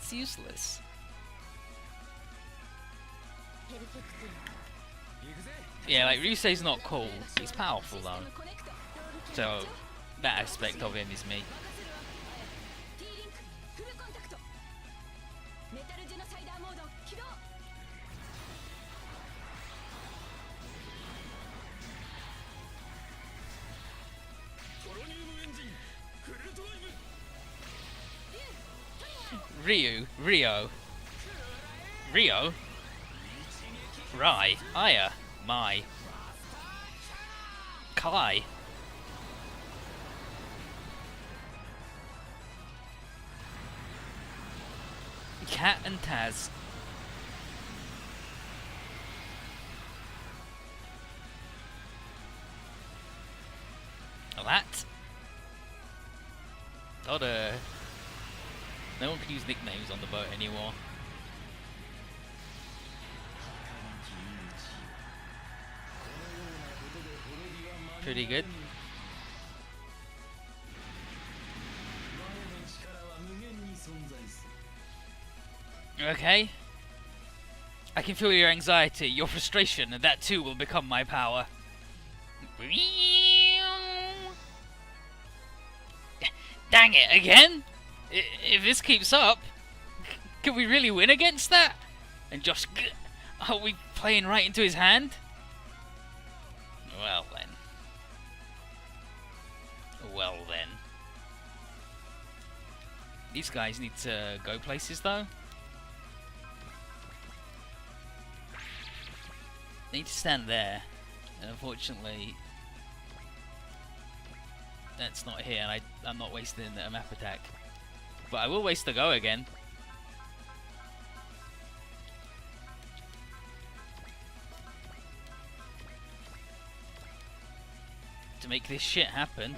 It's useless. Yeah, like Ryusei's not cool. He's powerful though. So that aspect of him is me. Rio. Rai, Aya, Mai, Kai. Cat and Taz. That. God, no one can use nicknames on the boat anymore. Pretty good. Okay. I can feel your anxiety, your frustration, and that too will become my power. Dang it, again? If this keeps up, can we really win against that? And Josh, are we playing right into his hand? Well then. Well then. These guys need to go places though. They need to stand there. And unfortunately, that's not here, and I'm not wasting a map attack. But I will waste the go again. To make this shit happen.